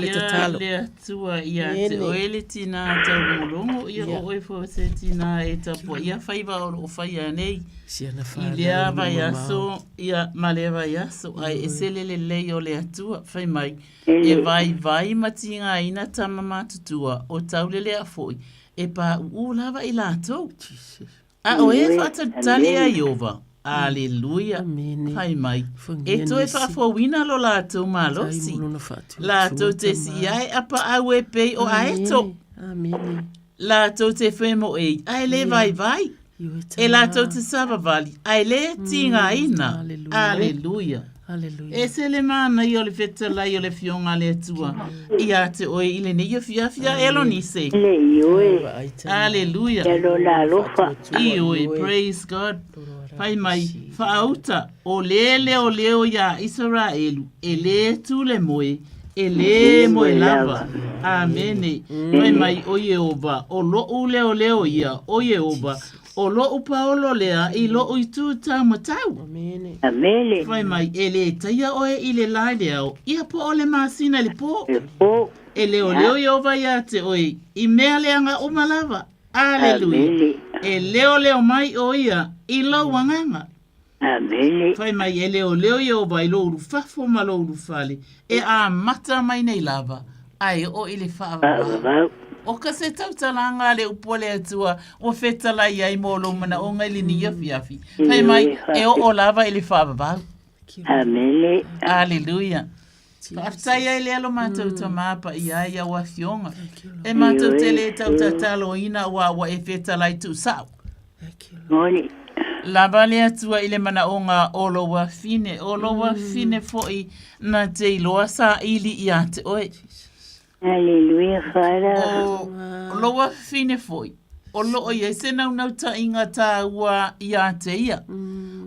Ia tua ia te oele tina tau mulungu ia o e fo se tina e tapo ia faiva o faia nei. Siana fa. Ilia vai aso ia male vai aso ai e selele lei o le atua fai mai. E vai matinga ina tama matutua o taulele a foi. E pa lava i latou. A o e fata tali a Iova. Aleluia. Fai mai. E to e whawina lo latou malosi. Latou te si ai apa au e pei o aeto. Latou te whemo e. Ai le vai. E latou te savavali. Ai le tinga ina. Aleluia. E se le mana i o le whetala i o le fionga le tua. Ia te oe i le neia fia elo nise. Le i oe. Aleluia. Elo la lofa. I oe, praise God. Pai mai, whaauta, o leo ia Israelu, e le tule moe, e le moe lava. Amene. Pai mai, o Yehova, o lo leo ia, o Yehova, o lo upaolo lea, i lo uitu tau matau. Amene. Pai mai, e le taia oe i le lai leo, ia po o le masina le po. E leo Yehova ia te oe, i mea leanga umalava. Aleluia. E leo mai o ia, i lo wanganga. Amene. Fai mai e leo ia vai lo urufafo ma lo urufale. E a mata mai nei lava. Ai o ili whaava. O ka se tautalanga le upole atua, o fetala iai mo lo mana o ngai lini iafi. Fai mai e o lava ili whaava. Amene. Aleluia. Aftai ai lelo mātou ta māpa i ai a wafionga. E mātou te le tau tatalo ina wa e whetalai tu sau. Moni. Lava le atua i le mana o ngā olo wafine. Olo wafine foi na te iloa sa ili i ate oe. Aleluia, Father. O lo wafine foi. O lo o ia se nau ta inga ta ua i ate ia.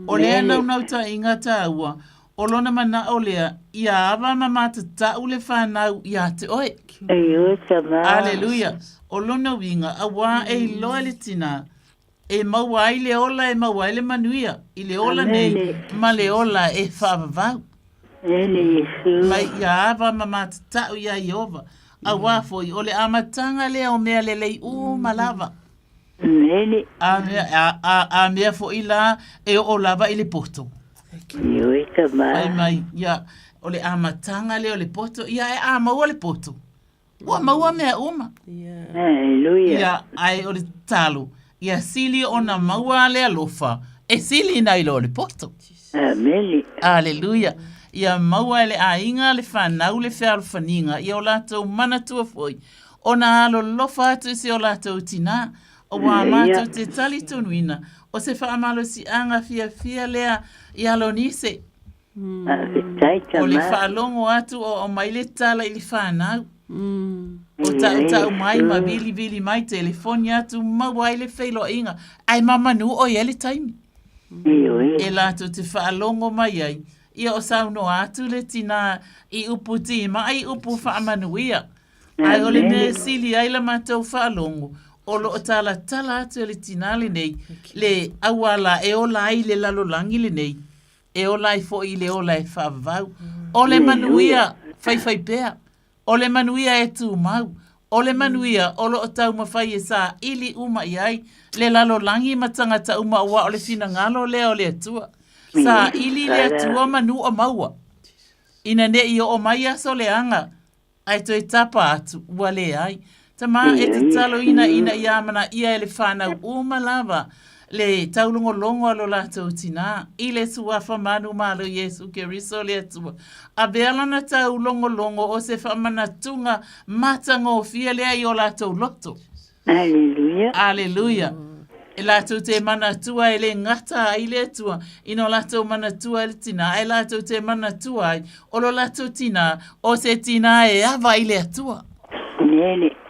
O lea nau ta inga ta ua. O lona mana o lea, ia awa mamata ta ule whanau ia te oe. Aleluia. O lona winga, a wā e loa le tina. E maua i le ola, e maua i le manuia. I le ola nei, ma le ola e whaavavau. Mai ia awa mamata ta ia Iova. A wā foi, o le amatanga lea o mea le lei malava. A mea foi la, e o lava i le poto. Ai mai, ia, o le amatanga le o le poto, ia e a maua le poto. Ua maua mea uma. Aleluia. Ia, ai o le talo. Ia sili o na maua le alofa. E sili na ilo o le poto. Amene. Aleluia. Ia maua le a inga le whanau le whea faninga. Ia o latou mana tua foi. O na alo lofa atu se o latou tina. O wā mātou te tali tonuina. O se whaamalo si anga fia lea i alo nise. O le whaalongo atu o mai le tala i le whanau. O tau mai ma vili mai telefoni atu maua i le whailo inga. Ai mamanu o i ele taimi. E lato te whaalongo mai ai. Ia o sauno atu le tina i upu tima ai upu whaamanuia. Ai o le mea sili ai la mātou whaalongo. O lo o tala atu le tinale nei, le awala e ola ai le lalolangi le nei, e ola i fo i le ola e whaavau. O le manuia whai pea, o le manuia e tū mau, o le manuia o lo o tau mawhai e sa ili uma i ai, le lalolangi matangata uma ua o le fina ngalo lea o le atua. Sa ili le atua manu o maua. Ina ne i o mai aso le anga, ai to e tapa atu ua le ai. Tama e te talo ina i amana ia e le whanau umalava le taulongo longo alo latou tina. I le suafa manu malo Yesu ke riso le atua. A beala na taulongo longo o se whamana tunga matango fia lea i o latou loto. Aleluia. Aleluia. E latou te mana tua e le ngata i le atua. Ino latou mana tua e le tina. E latou te mana tua ai. O lo latou tina o se tina e ava i le atua.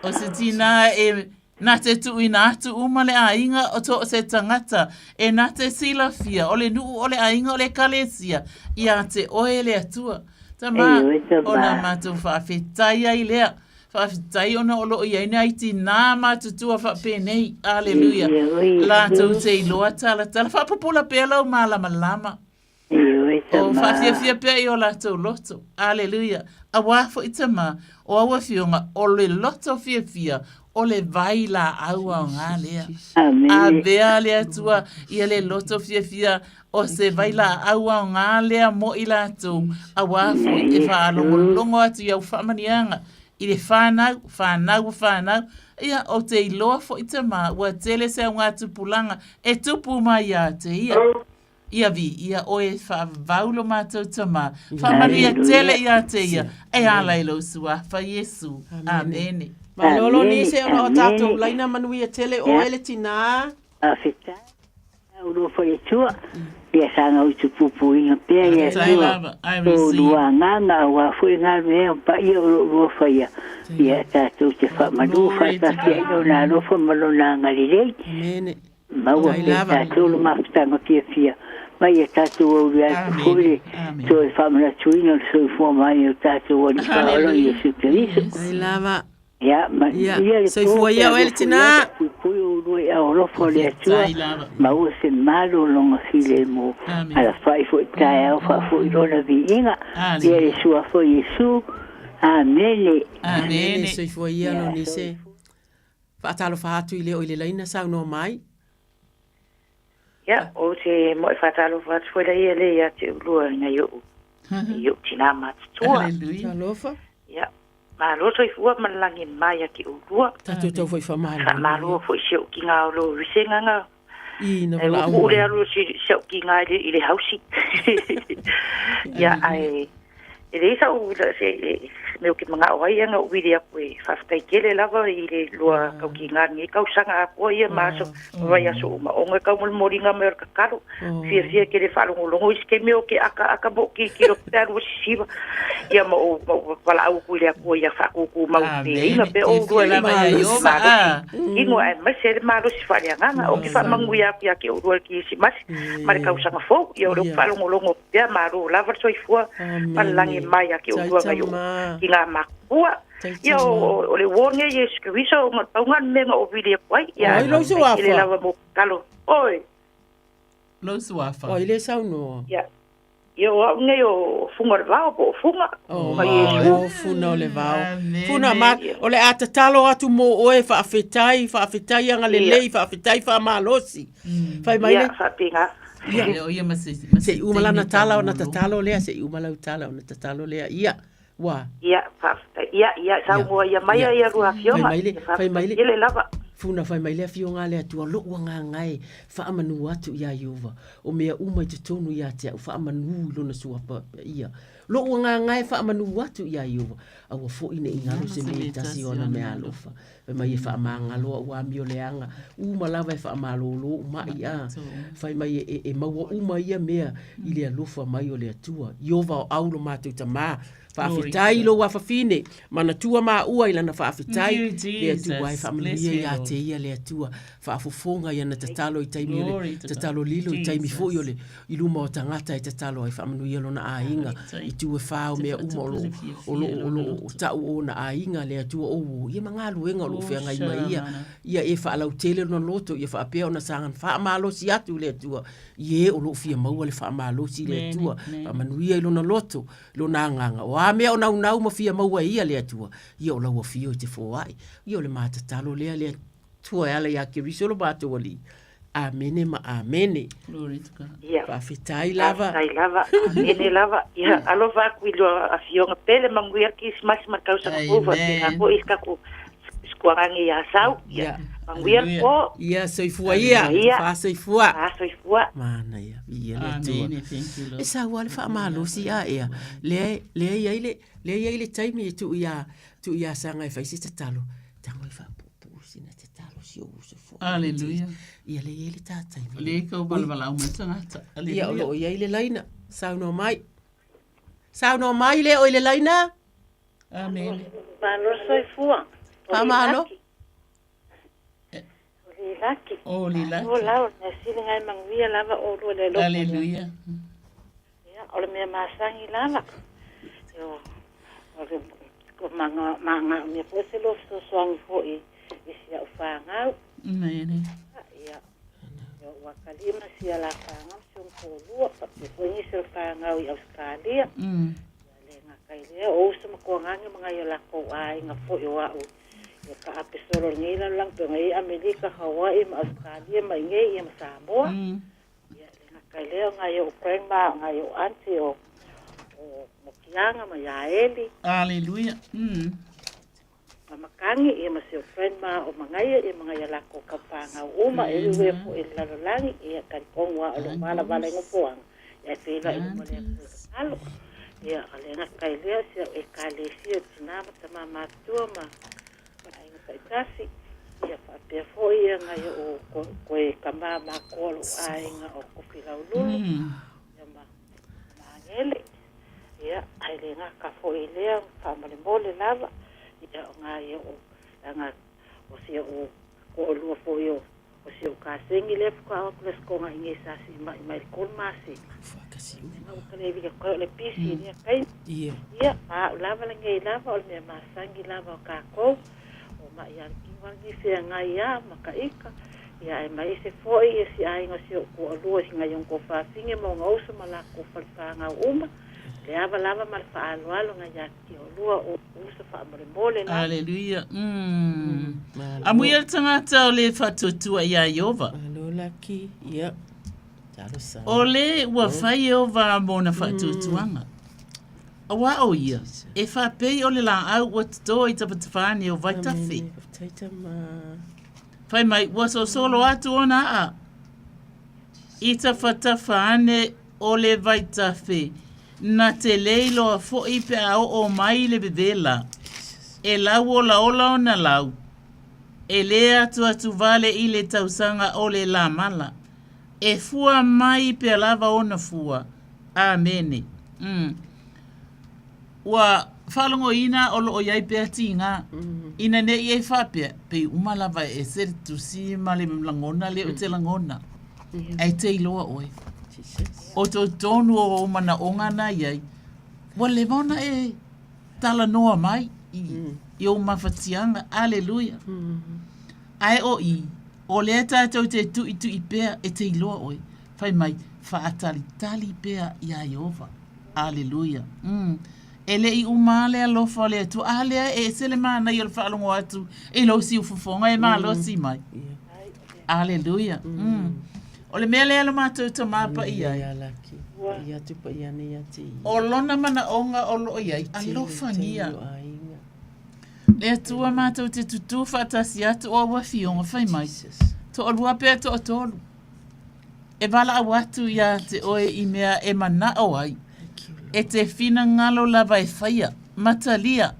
O se tina e na te tuina atu umale a inga o to se tangata e na te sila fia o le nuu o le a inga o le kalesia i a te oe le atua. Tama o na matu whawhetai ai lea. Whawhetai ona o loo iai nei ti nā matutua whapenei. Aleluia. Lātou te iloa tala. Whapapula pēlau mā lama lama. O fia pe i o la tau loto. Aleluia. A wafo i tama o awa fionga o le loto fia o le vai la aua o ngā lea. A vea lea tua i le loto fia o se vai la aua o ngā lea mo i la tau. A wafo i wha longo atu i au whamanianga. I le whanau. Ia o te iloa fo i tama ua tele se au ngā tupulanga e tupu mai a te ia. Ia vi, ia oe whaavaulo mātou tama. Whamaria tele ia te ia. E ala i lau sua, wha Yesu. Amene. Malolo ni se o tātou laina manuia tele o ele tina. A whita. Uro whai tua. Ia sanga o tu pupu inga pia ia tua. O lua nganga wa fui ngā mea pa ia uro whaia. Ia tātou te whamanu whataki ino nā rofa malo nā ngarirei. Amene. Maua pe tātou lo mafutanga fia. Mai e tātou au rea tu fure. So e whamana tuina so i fua mai o tātou o ni whaolo i Yesu Keriso. Ai lava. Ia, ma ia so i fua ia o ele tina. Pui o roi a orofo le atua. Ma ua se malo longa file mo. Ala whai fo i tae au wha fo i rona vi inga. Ia e sua fo Yesu. Amene. Amene. So i fua ia lo ni se. Whaatalo whaatu i le o i le laina sau no mai. Ia, o te mo e whatalo whatu fwela ia le ia te ulua nga iu. Iu tina matatua. Aleluia. Talofa. Ia, ma roto i fua malangi mai a ki ulua. Tatu tau fwoi whamalo. Whamalo fwoi seo ki ngā olo risenga ngā. I na wala au. Ure alu seo ki ngā i le hausi. Ia, ai, e le isa u se meo ki mga oai anga uwiri a koe whaftai kele lava i le lua kau ki ngā ngi kau sanga a koe ia maso vai aso uma onga kau moringa mea kakaro fia ke le whalongo longo iske meo ke aka mo ki ro peru siva ia mo wala au koe le a koe ia whakuku mau te inga pe o rua lava ia ioma ingo ai mase le maro si whare anganga o ki whamangu ia ke o rua ki si masi mare kau sanga fau ia o le whalongo longo pea maro lava soifua palangi mai a ke o rua ngai o ngā makua. Ia o le wonge Yesu Keriso o ngā taungan menga o vili a kwai. Ia lo su afa. Ile lava mo kalo. Oi. Lo su afa. Oi le sau no. Ia. Ia o ngai o funga le vao po funga. O funa o le vao. Funa ma o le atatalo atu mo oe whaafetai anga le lei whaafetai whaamalosi. Whai mai le. Ia whaapinga. Ia masisi. Se umala na tala o na tatalo lea. Se umala utala o na tatalo lea. Ia. Wa. Ia, sa mua ia mai ia rua fioma. Fai maile. Ile lava. Funa fai maile fionga le atua lo wanga ngai fa amanu atu ia Yehova. O mea uma te tonu ia te fa amanu lo na suapa ia. Lo wanga ngai fa amanu atu ia Yehova. Awa fo ine ingalo se me tasi ona me alofa. Fai mai fa amanga lo wa mio leanga. Uma lava fa amalo lo uma ia. Fai mai e maua uma ia mea ile alofa mai o le atua. Yehova au lo matu tama. Whaafitai lo wafafine, mana tua maa ua ilana whaafitai, lea tua e whaamalia ia te ia lea tua, whaafofonga ia na tatalo i taimi ole, tatalo lilo i taimi fo i ole, i luma o tangata i tatalo ai whaamanuia lo na ainga, i tua whao mea uma o tau o na ainga lea tua o, ia mga luenga o lo whianga i mai ia e whaalau tele na loto, ia whaapea o na sangan whaamalosi atu lea tua, ie o lo fia maua le whaamalosi lea tua, whaamanuia i lo na loto, lo na nganga, o mea o nau ma fia maua ia lea tua. Ia o laua fio te fōai. Ia o le mātatalo lea tua ala ia Keriso lo mātou ali. Amene ma amene. Glory to God. Ia. Whawhitai lava. Whawhitai lava. Amene lava. Ia. Alo whaku ilo a fionga pele manguia ki smasi markausa kuwa. Tina ko iska ku skuangangi ia sau. Ia. Manguia ko. Ia soifua ia. Wha soifua. Wha soifua. Mana ia. Ia le tua. Amene. Thank you, Lord. E sa wale wha amalosi ia ea. Lea ia le taimi e tu ia sanga e whaisi te talo. Tango i whapupusi na te talo si o uso fo. Aleluia. Ia le ia le tātai. Le kau balabala o matangata. Aleluia. Ia o ia i le laina. Sauno mai. Sauno mai le o i le laina. Amen. Malo soifua. Pamalo. Lilaki. O lilaki. O lao, na sili ngai manguia lava o rua le loko. Aleluia. Ia, o le mea masangi lava. Yo, o le ko manga me pose lo so soang fo i sia ufangau. Amen. Ia. Wa kalima sia la fanga sung polua pa te foi se fanga i Australia. Le nga kai le o se ko nganga mga yo la ko ai nga fo yo au. Yo ka apesoro ngila lang pe ngai Amerika Hawaii ma Australia ma ngai i Samoa. Ya le nga kai le nga yo prema nga yo anti o mokianga ma ya eli. Hallelujah. Makangi e masio friend ma o mangaya e mga yala ko kapanga uma e we po e lalolangi e kan pongwa o mala bala ngopoang e fela e mo le alo ya alena kailea sia e kalesia tinama tama tua ma ai ngai kasi ya fa pe foi nga yo ko e kamba ma ko ai nga o ko fila ulu ya ma ele ya ai le nga ka foi le fa mole lava ya nga yo nga o sia o lu fo yo o sia ka sengi le ko ko nga inge sa si mai kon masi fa ka si ma o kale vi ko le pisi ni kai ya a lava le ngai lava o me ma sangi lava ka ko o ma ya ki wa ni se nga ya ma ka ika ya e mai se fo e si ai nga sia ko lu nga yon ko fa singe mo nga o so mala ko fa nga uma le lava mal fa alo nga ya ki o lua o usa fa mole la hallelujah amu ya tangata ole fa tutua ya Yehova alola ki ya talo sa ole wa fa Yehova mona fa tutuanga awa o ia e fa pe ole la au what do ita patfani o vaita fi fai mai waso solo atu ona a ita fatafane ole vaita fi na te leilo a fo i pe au o mai le bebela. E lau o la ola o na lau. E lea atu vale i le tausanga o le la mala. E fua mai pe lava o na fua. Amene. Wa falongo ina o lo o iai pe atinga. Ina ne iei whapea. Pe umalava e sere tu si male langona le o te langona. Ai te iloa oi. O to tonu o mana ongana iai. Wa le mauna e tala noa mai i o mawhatianga. Aleluia. Ai o i. O lea tātou te tu i pēr e te iloa oi. Whai mai whaatali tali pēr i a Jehova. Aleluia. E le i umale alofa lea tu. Alea e sele mana i o le whaalongo atu. E lo si ufufonga e maa lo si mai. Aleluia. O le mea lea lo mātou ta māpa i ai. Ia tupa ia ne ia te. O lona mana onga o lo iai. Alofa ngia. Lea tua mātou te tutu whatasi atu o wawhionga whai mai. To o lua pēr to o tolu. E wala au atu ia te oe i mea e mana o ai. E te whina ngalo lava e whaia. Matalia.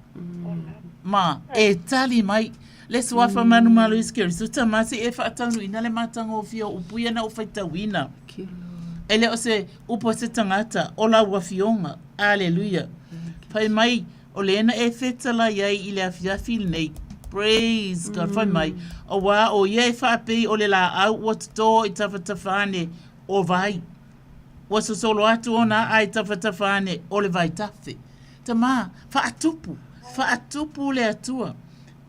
Ma e tali mai. Le swafa manu malu iskeri. So tamasi e whaatanu ina le matanga o fio upuia na o whaitawina. Ele o se upo se tangata o la wafionga. Aleluia. Pai mai o le ena e whetala iai i le afiafi nei. Praise God. Pai mai o wā o iai whaapei o le la au o tato i tawhatawhane o vai. Wa so solo atu ona ai tawhatawhane o le vai tawhi. Tama whaatupu. Whaatupu le atua.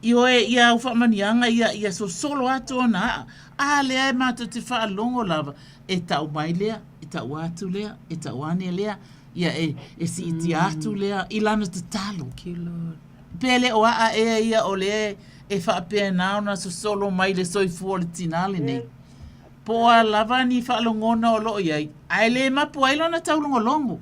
I oe ia u whamanianga ia so solo atu ona a lea e mātou te whaalongo lava e tau mai lea, e tau atu lea, e tau ane lea ia e si iti atu lea i lana te talo pele o a ia o lea e whaapea naona so solo mai le soifu o le tinale nei po a lava ni whaalongona o loo iai ai le mapu ai lona tau longo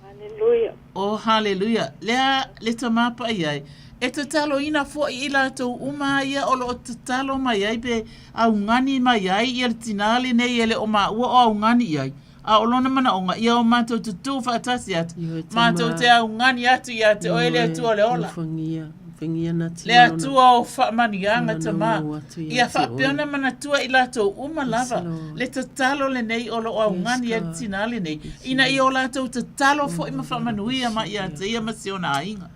Hallelujah. Oh hallelujah lea le tamapa iai e te talo ina fo i la tau uma ia o lo te talo mai ai pe au ngani mai ai i le tinale nei ele o ma ua o au ngani ai. A o lona mana onga ia o mātou tutu whaatasi atu. Mātou te au ngani atu ia te o ele atu o le ola. Whangia na tina. Le atu o whaamanianga ta mā. Ia whapeona mana tua i la tau uma lava. Le te talo le nei o lo au ngani i le tinale nei. Ina i o la tau te talo fo ima whaamanuia ma ia te ia masiona ainga.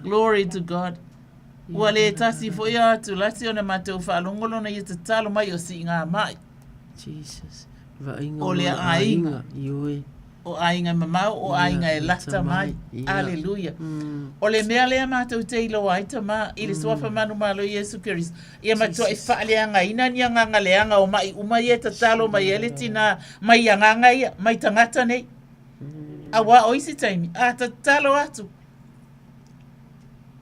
Glory to God. Ua le tasi fo ia atu lati o na mātou whaalongolo na ia te talo mai o si ngā mai. Jesus. O le ainga. Ioe. o ainga mamau, o ainga e lata mai. Aleluia. O le mea lea mātou te ilo ai tama, i le soafa manu malo Iesu Keriso. Ia matua e whaaleanga ina ni anganga leanga o mai umai e tatalo mai ele tina, mai anganga ia, mai tangata nei. Awa oisi taimi, a tatalo atu.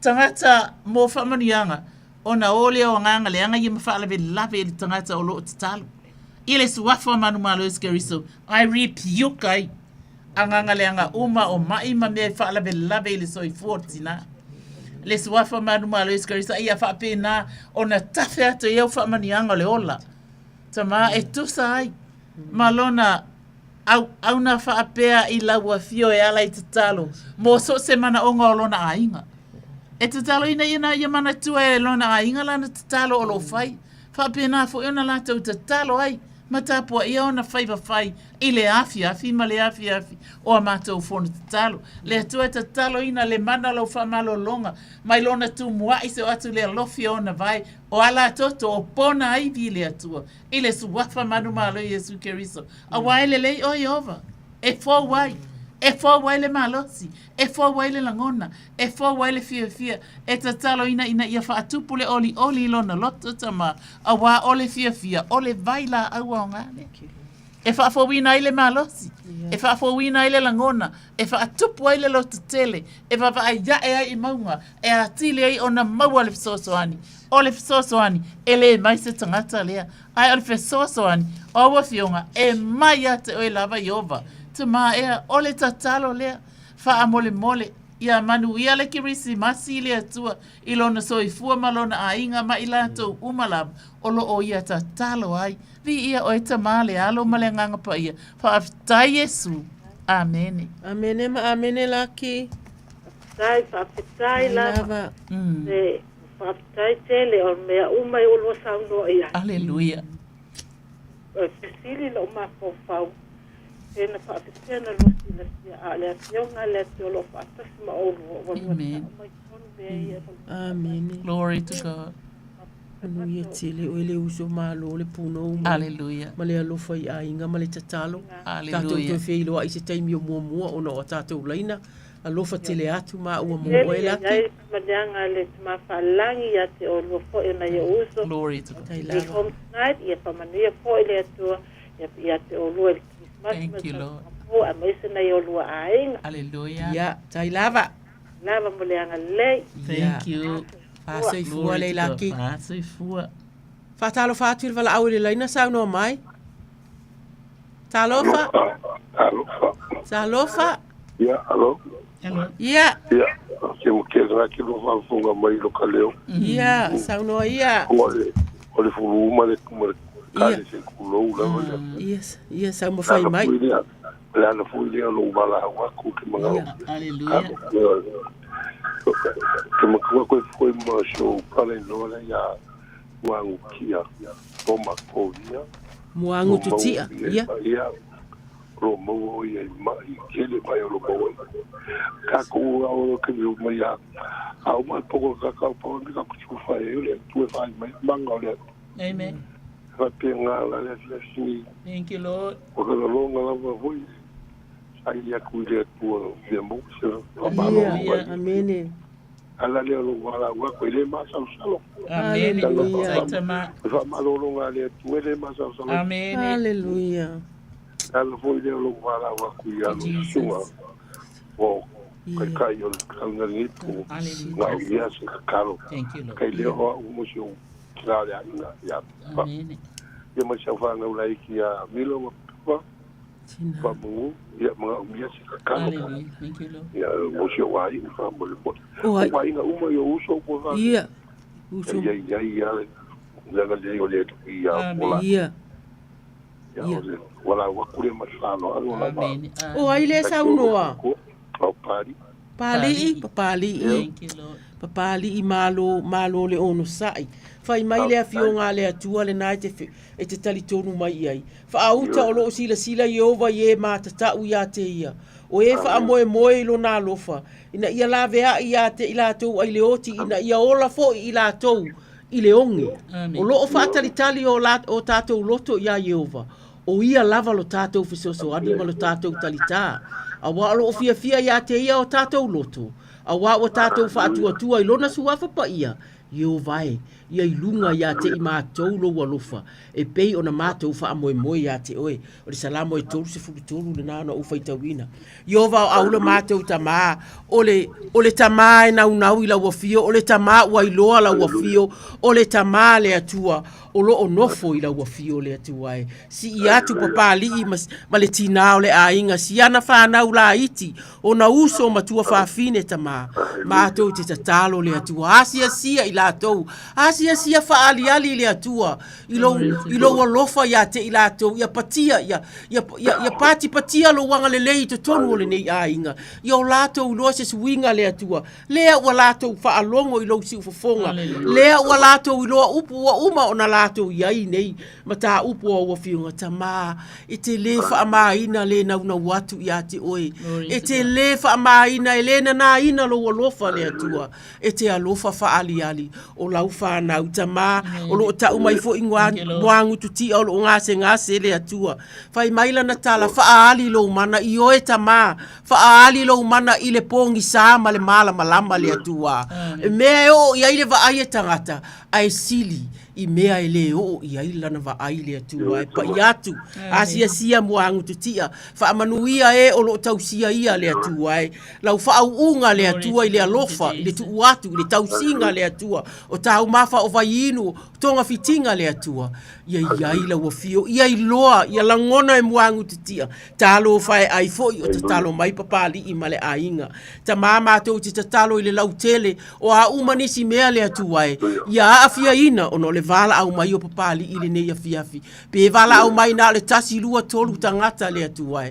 Tangata mo whamanianga, o na ole o anganga leanga ia mawhaalewe lawe ili tangata o loo tatalo. I le soafa manu malo Iesu Keriso, I rebuke ai. Anganga leanga uma o mai ma me whaalawe lawe ili soi fuotina. Le suafa manu malo Iesu Keriso ia whaapena o na tawhi atu iau whaamanianga le ola. Tama e tusa ai. Malona au na whaapea i laua fio e ala i tatalo. Mo so se mana onga o lona ainga. E tatalo ina ia mana tua e lona ainga lana tatalo o lo fai. Whaapena fo iona lātou tatalo ai. Matapua ia ona whai i le afi ma le afi o a mātou whono tatalo. Le atua tatalo ina le mana lau whamalo longa. Mai lona tu mua i se atu le alofi ona vai. O ala toto o pona aivi le atua. I le suwafa manu malo Iesu Keriso. A wai le lei oi ova. E fo wai. E fo wai le malosi. E fo wai le langona. E fo wai le fia. E tatalo ina ia whaatupu le oli lona loto tama. A wā ole fia. Ole vaila aua o ngane. E whaafowina i le malosi. E whaafowina i le langona. E whaatupu ai le loto tele. E whaaia e ai i maunga. E atili ai ona maua le fisosoani. Ole fisosoani. E le mai se tangata lea. Ai ole fisosoani. Owa fionga. E mai ate oe lava i ova. Tama ea ole tatalo lea wha mole ia manu ia le kirisi masi le atua i lona soifua malona a inga ma i lato umalab olo o ia tatalo ai vi ia oe tama le alo male nganga pa ia wha aftai Yesu amene ma amene laki tai wha aftai lava e wha aftai tele o mea umai olo sauno ia Aleluia pesili lo ma fofau Ena whaafitena losi na sia a lea fionga lea teolo whaatasi ma olu. Amen. Glory to God. Anu ia tele o ele uso malo le puno uma. Aleluia. Ma le alofa i ainga ma le tatalo. Aleluia. Tatou te whei loa i se taimi o mua o o tatou laina. Alofa tele atu ma ua mua e laki. Ele madianga le tuma whalangi ia te o lua fo e na ia uso. Glory to God. I home tonight ia whamanuia fo e le atua ia te o lua Thank you, Lord. Hallelujah. Yeah, tai lava. Lava moleanga lei. Thank you. Fasoi fua le laki. Fasoi fua. Fatalo fatir vala au le laina sau no mai. Talofa. Talofa. Yeah, hello. Hello. Yeah. Yeah. Ke mo ke ra ki lo fa funga mai lo kaleo. Yeah, sau no ia. Ole fulu ma le Kale se kulo la. Yes, au mawhai mai. La na fuili lo bala wa ku ke manga. Hallelujah. Ke mo ko foi ma show pale no la ya wangu kia. Toma kovia. Muangu tutia. Ya. Ro mo ye mai kele mai lo mo. Ka ku o ke mo ya. Au ma poko ka po ka ku fa ele tu fa mai manga le. Amen. Thank you, Lord. Amen. Hallelujah. Amen. Ia mai sa whanga ulai ki a milo ma pa mungu ia mga umia si kakalo ia mosio wai wha mole mole wai nga uma ia uso po wha ia uso ia laga lei o le tuki ia pola ia wala wakure masano o ai le sa unoa o pari Papali i malo le ono sai. Fai mai le afionga le atua le nai e te tali tonu mai ai. Fa auta o lo sila Yehova ye matata u ia te ia. O e fa moe lo na lofa. Ina ia la vea ia te ila tou ai le oti ina ia ola fo ila tou i le onge. O lo fa tali o tatou loto ia Yehova. o ia lava lo tātou fesoasoani ma lo tātou talitā. Awa alo o fia ia te ia o tātou loto. Awa o tātou whaatuatua i lona suafa pa ia. Yo vai, ia i lunga ia te i mātou lo walofa. E pei o na mātou wha amoe moe ia te oe. O le salamo e tolu se furu le nana ufa i tawina. Yo va o aula mātou tamā. O le tamā e nau i la wafio. O le tamā ua i loa la wafio. O le tamā le atua. O lo o nofo i la wafio le atua e. Si i atu papali i ma le tina o le ainga. Si ana whanau la iti. O na uso matua whawhine tamā. Mātou te tatalo le atua. Asia i lātou. Asia whaaliali le atua. I lo walofa ia te i lātou. Ia patia. Ia pati patia lo wanga le lei to tonu o le nei ainga. Ia o lātou loa se suinga le atua. Lea ua lātou whaalongo i lo si ufafonga. Lea ua lātou i loa upu wa uma o na lātou iai nei. Ma tā upu o wafionga tamā. E te le whaamaina le nauna watu ia te oe. E te le whaamaina e le na ina lo walofa le atua. E te alofa whaaliali. O lau whanau tamā. O lo ta umai fo ingoangu tuti o lo ngase le atua. Whai maila na tala whaali lo mana i oe tamā. Whaali lo mana i le pongi sāma le mala malama le atua. E mea o i aile wa aie tangata. Ai sili. I mea e le o i aila na wa aile atua. E pa i atu. Asia moangu tutia. Whaamanuia e o lo tausia ia le atua. Lau whaauunga le atua i le alofa. I le tuu atu. I le tausinga le atua. O tau mafa o vainu. Tonga fitinga le atua. Ia i aila wafio. Ia i loa. Ia langona e moangu tutia. Talo whae ai foi o te talo mai papali i male ainga. Ta māmatou te talo i le lautele. O a umanisi mea le atua. Ia afia ina o no le vala au mai o papali i le nei afiafi. Pe vala au mai na le tasi lua tolu tangata le atua.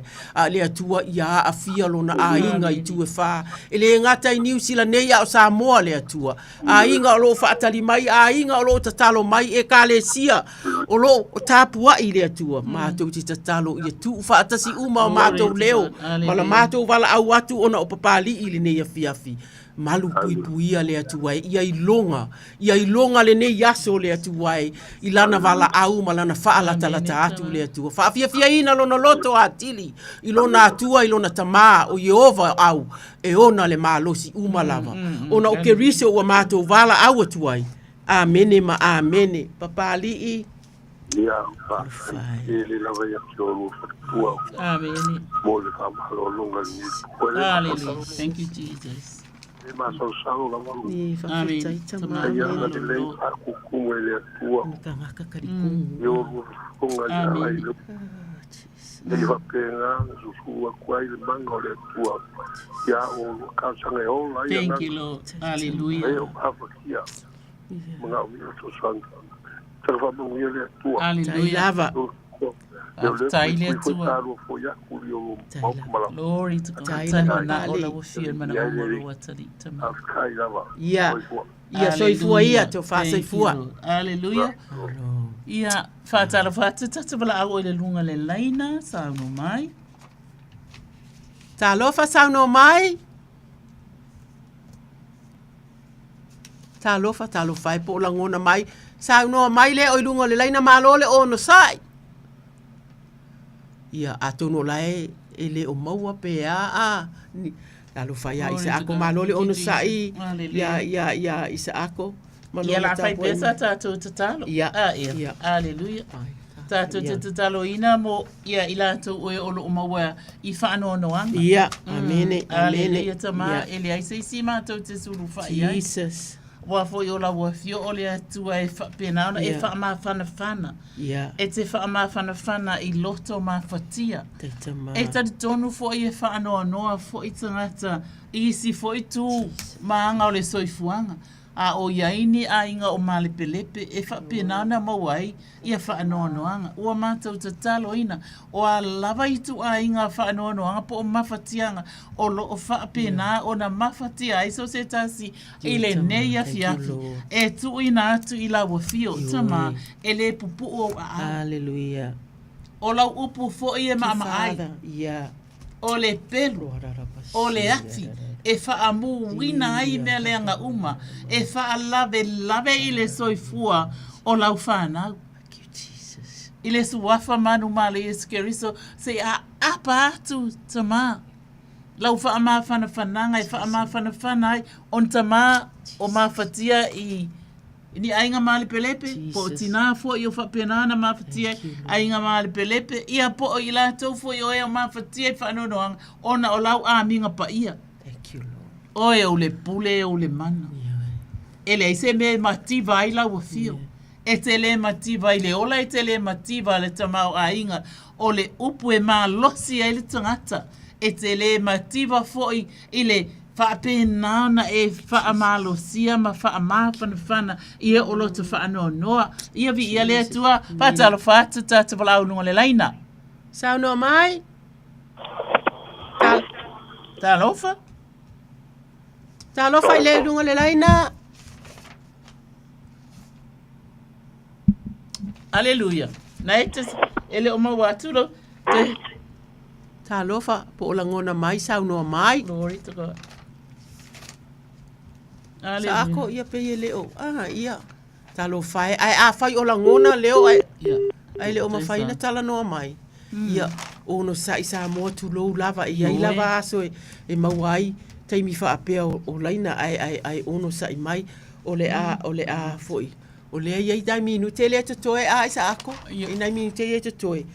Le atua ia afia lona ainga i tue wha. E le ngata i New Zealand nei au Samoa le atua. Ainga o lo whaatali mai, ainga o lo tatalo mai e ka le sia. O lo o tāpua i le atua. Mātou te tatalo i tu whaatasi uma o mātou leo. Mala mātou vala au atu ona o papali i le nei afiafi. Malu puipuia le atuai, ia i longa le nei aso le atuai, i lana vala au ma lana whaalatala atu le atua. Whaafia ina lona loto atili, i lona atua, i lona tamā o Yehova au, e ona le malosi umalava. Ona o kerise o mātou vala au atuai. Amene ma amene. Papali i. Ia, ele lava ia ki olu fatua. Amene. Mo le whamalo longa ni. Hallelujah. Thank you, Jesus. E masau sao la walu. Ni whawhitai tamā. Ia na te lei a kukunga ele atua. Tangaka karikungu. Yo kunga ia ai le. Nei wapenga, susua kuai le manga o le atua. Ia o kausanga e ola. Thank you, Lord. Hallelujah. Ei o hawakia. Mga uia to sanga. Tarwa mungia le atua. Hallelujah. Taile atua. Glory to God. Taile na ola wafia mana omoro watari tama. Ia. Ia soifua ia to fa soifua. Hallelujah. Ia fatala fata tatabala au ile lunga le laina sauno mai. Talofa sauno mai. Talofa e po langona mai. Sauno mai le o lunga le laina malole ono sai. Ia atono lai ele o maua pe a alo faia isa ako malole ono sai ia isa ako ia la fai pesa tato tatalo ia hallelujah tato tatalo ina mo ia ilato o lo maua I fano no anga ia amene hallelujah tama ele ai sei sima to te suru fai Jesus wa fo yo la wa fio o le atua e fa pena ona e fa ma fana e te fa ma fana I loto ma fatia e ta tonu fo e fa no fo I tangata I si fo I tu ma anga o le soifuanga a o yaini a inga o male pelepe e fa pena ona mo wai ia fa no anga o ma tau tatalo ina o a lava I tu a inga fa no anga po o mafatianga o lo o fa pena ona mafatia I so se tasi ile neia fiafi e tu ina atu I la wafio tama ele pupu o hallelujah o la upu fo I e mama ai o le pelo o le ati e fa amu wina ai me leanga uma e fa lave I le soifua o lau whanau I le suafa manu ma le Iesu Keriso se a apa atu tama. Lau wha ma whana whananga wha ma whana whanai on tama o ma whatia i ni ainga mali pelepe po tina fo i o whapenana ma whatia ainga mali pelepe ia po o i la tau fo i o ea ma whatia whanonoanga ona o lau a minga pa ia. Thank you, Lord. Oe o le pule o le mana. Ele ai se me mativa ai lau a fio. E te le mativa i le ola, e te le mativa le tamau a inga. O le upu e maa losi ai le tangata. E te le mativa foi i le whaapenana e whaamalosia ma whaamawhanawhana i e olo te whaanonoa. Ia vi ia lea tua, whaatalo whaatu tata walau nunga le laina. Sao no mai? Talofa? Talofa i le nunga le laina. Aleluia. Na e te ele o mawaturo te Talofa po o langona mai sao no mai. Glory to God. Sa ako ia pe leo. Ia. Talofa ai a fai o langona leo ai. Ai leo mafai na tala no mai. Ia ono sa isa mo tu lo lava ia lava so e mawai taimi fa apea o laina ai ono sa mai o le a foi. O lea iai dai minu te lea totoe a isa ako. Ina minu te lea totoe.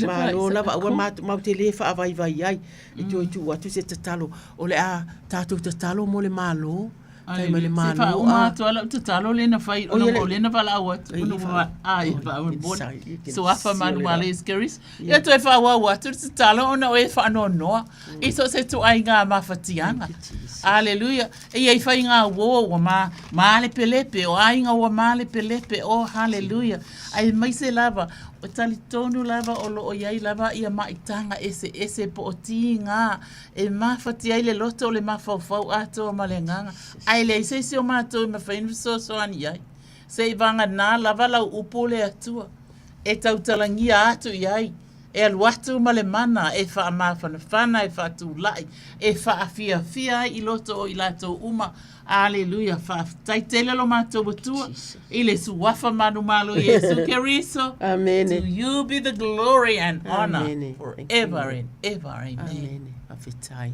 Ma no lava ua mau te lea wha avai vai ai. E toi tu watu se tatalo. O lea tātou tatalo mo le malo. Tai mai le malo. Se wha uma tuala tatalo le na whai. Ono le na wala awat. Ono wa ai wha un bon. So afa manu ma le iskeris. Ia toi wha wa watu tatalo ona o e wha no noa. Iso se tu ai ngā mawhatianga. Aleluia. E ai whai ngā wo wa ma le pelepe. O ai ngā wa ma le pelepe. Oh, hallelujah. Ai mai se lava. O tali tonu lava o lo o iai lava ia maitanga ese po o tinga. E mawhati ai le loto o le mawhauwhau ato o malenganga. Ai le se o mātou i mawhainu so ani ai. Se i vanga nā lava lau upo le atua. E tautalangia atu iai. E aluatu ma le mana, e wha mawhanawhana, e wha tūlai, e wha fia i loto o i lato uma. Aleluia, wha taitele lo mātou batua. I le suwafa manu malo Iesu Keriso. Amen. To you be the glory and honor forever and ever. Amen. Amen. Awhitai.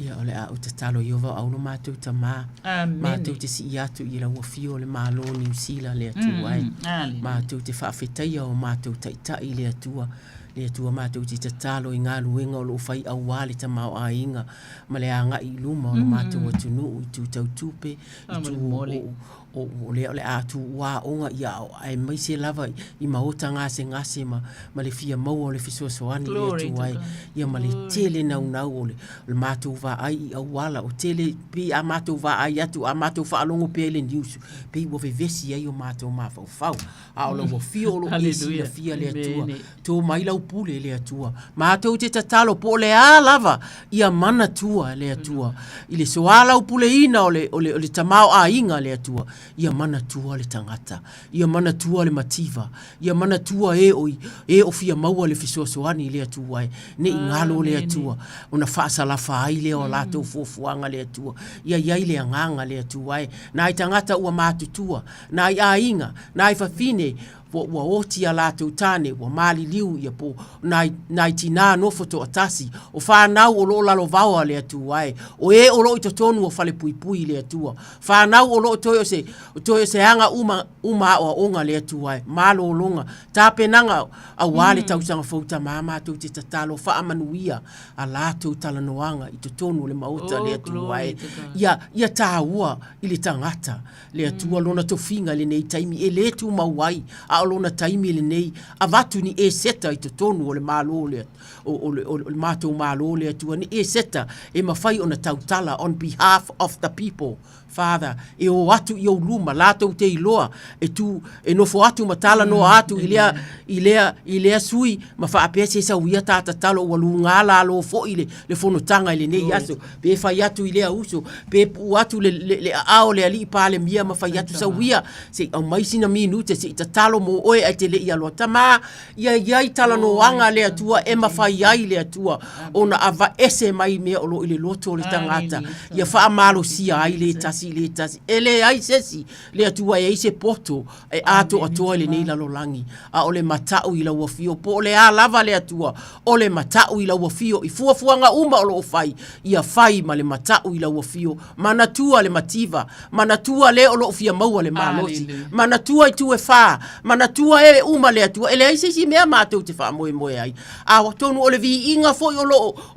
Ia ole a uta talo iova au no mātou ta mā. Mātou te si iatu i la wafio le mālo New Zealand le atua ai. Mātou te whaafetai o mātou taitai le atua. Le atua mātou te tatalo i ngā luenga o lo whai au wale ta mao a inga. Ma le a ngā i luma o lo mātou atunu i tu tau tupe. I tu o le atu wa onga ia ai mai se lava i maota ngase ma le fia mau o le fisosoani le tu ai ia ma le tele nau o le matu va ai au wala o tele pi a matu va ai atu a matu fa longo pele news pi wo vesi ai o matu ma fa a o lo fio lo isi fia le atu to mai lau pule le atu matu te tatalo po le a lava ia mana tua le atu i le soala o pule ina o le tamao a inga le atu ia mana tua le tangata, ia mana tua le mativa, ia mana tua e o fia maua le fisosoani le atua ne ingalo le atua, ona whaasa la whaai le o lato fufuanga le atua, ia iai le anganga le atua na i tangata ua mātutua, na i ainga, na i whawhine, wa oti a lātou tāne, wa mali liu ia po, nai tina nofo to atasi, o whanau o lo lalo vaua le atua o e o lo i tonu o whale pui le atua, whanau o lo toyo se hanga uma o onga le atua malo o longa, tāpenanga a wale tausanga fauta mātou te tatalo, whaamanuia a lātou talanoanga i tonu le maota le atua ia tāua i le tangata, le atua lona tofinga le nei taimi, e le tu mauai, a olona taimi le nei a watu ni e seta i te tonu o le malo le o le mātou malo le atua ni e seta e mawhai ona tautala on behalf of the people Father, e o atu i o luma, lātou te iloa, e nofo atu matala no atu i lea sui, ma whaapese sa uia tāta talo ua lunga la lo fo i le fonotanga i le nei aso, pe whai atu i lea uso, pe pu atu le ao le ali pa le mia ma whai atu sa uia, se au maisina minute, se i ta talo mo oe ai te le ia loa tama ia tala no anga le atua e mawhai ai le atua ona ava ese mai mea o lo i le loto o le tangata ia wha amalo sia ai le tasi ele ai sesi le atua e ise poto e ato atoa le nei lalolangi a ole matau i la uafio po ole a lava le atua ole matau i la uafio i fuafuanga uma o lo o fai ia fai ma le matau i la uafio manatua le mativa manatua le o lo fia maua le malosi manatua i tu e fa manatua e uma le atua ele ai sesi mea matau te fa moe ai a tonu ole vi inga foi o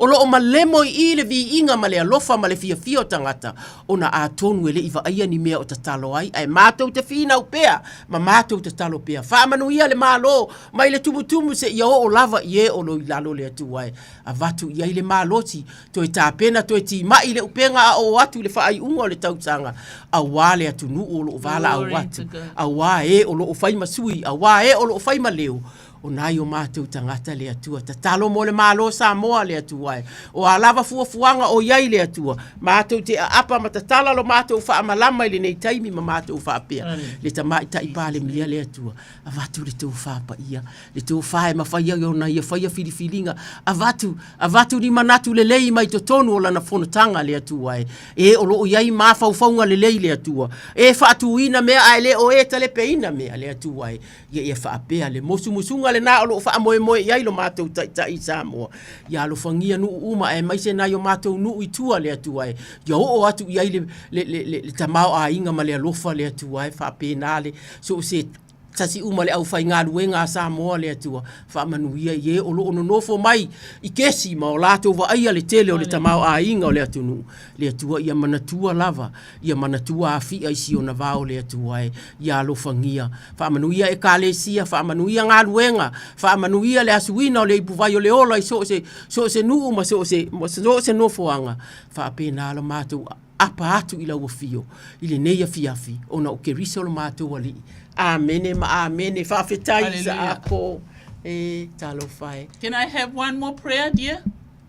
lo malemo i le vi inga ma le alofa ma le fia tangata ona a tonu ele iwa aia ni mea o tatalo ai ai matau te fina upea ma matau te talo pea fa manuia le malo mai le tumu se ia o lava ie o lo ilalo le atu ai a vatu ia ile maloti to e tapena to e ti mai le upenga o watu le fa ai unga le tautanga a wale atu nu o lo vala a watu a wa e o lo fai masui a wa e o lo fai maleu o nai o mātou tangata le atua. Ta talo mo le mālo sa moa le atua. O a lava fuafuanga o iai le atua. Mātou te apa ma ta tala lo mātou wha amalama ili nei taimi ma mātou wha apea. Le ta mai ta ipa le mia le atua. A vatu le tau wha pa ia. Le tau wha e mawhaia o na ia whaia filifilinga. A vatu ni manatu le lei mai to tonu o lana whonotanga le atua. E o lo iai mawhauwhaunga le lei le atua. E wha atu ina mea ai le o e tale pe ina mea le atua. Ia wha apea le musunga le na o fa moe ia lo matou ta isa mo ia lo fangia nu uma e mai se na yo matou nu i tua le atua ia o atu ia le tamao a inga ma le alofa le atua fa penale so se tasi uma le au fai ngā ruenga sa moa le atua fa manuia ye o lo ono nofo mai i kesi ma o lato wa aia le tele o le tamao a inga o le atunu le atua ia manatua lava ia manatua a fia isi o na vao le atua ia lo fangia fa manuia e kalesia fa manuia ngā ruenga fa manuia le asuina o le ipuvai o le ola i so se nu uma so se nofo anga fa pena lo matou apa atu i la uafio i le neia fiafi ona o ke riso lo matou ali amene ma amene fa fetai sa ako e talo fai. Can I have one more prayer, dear?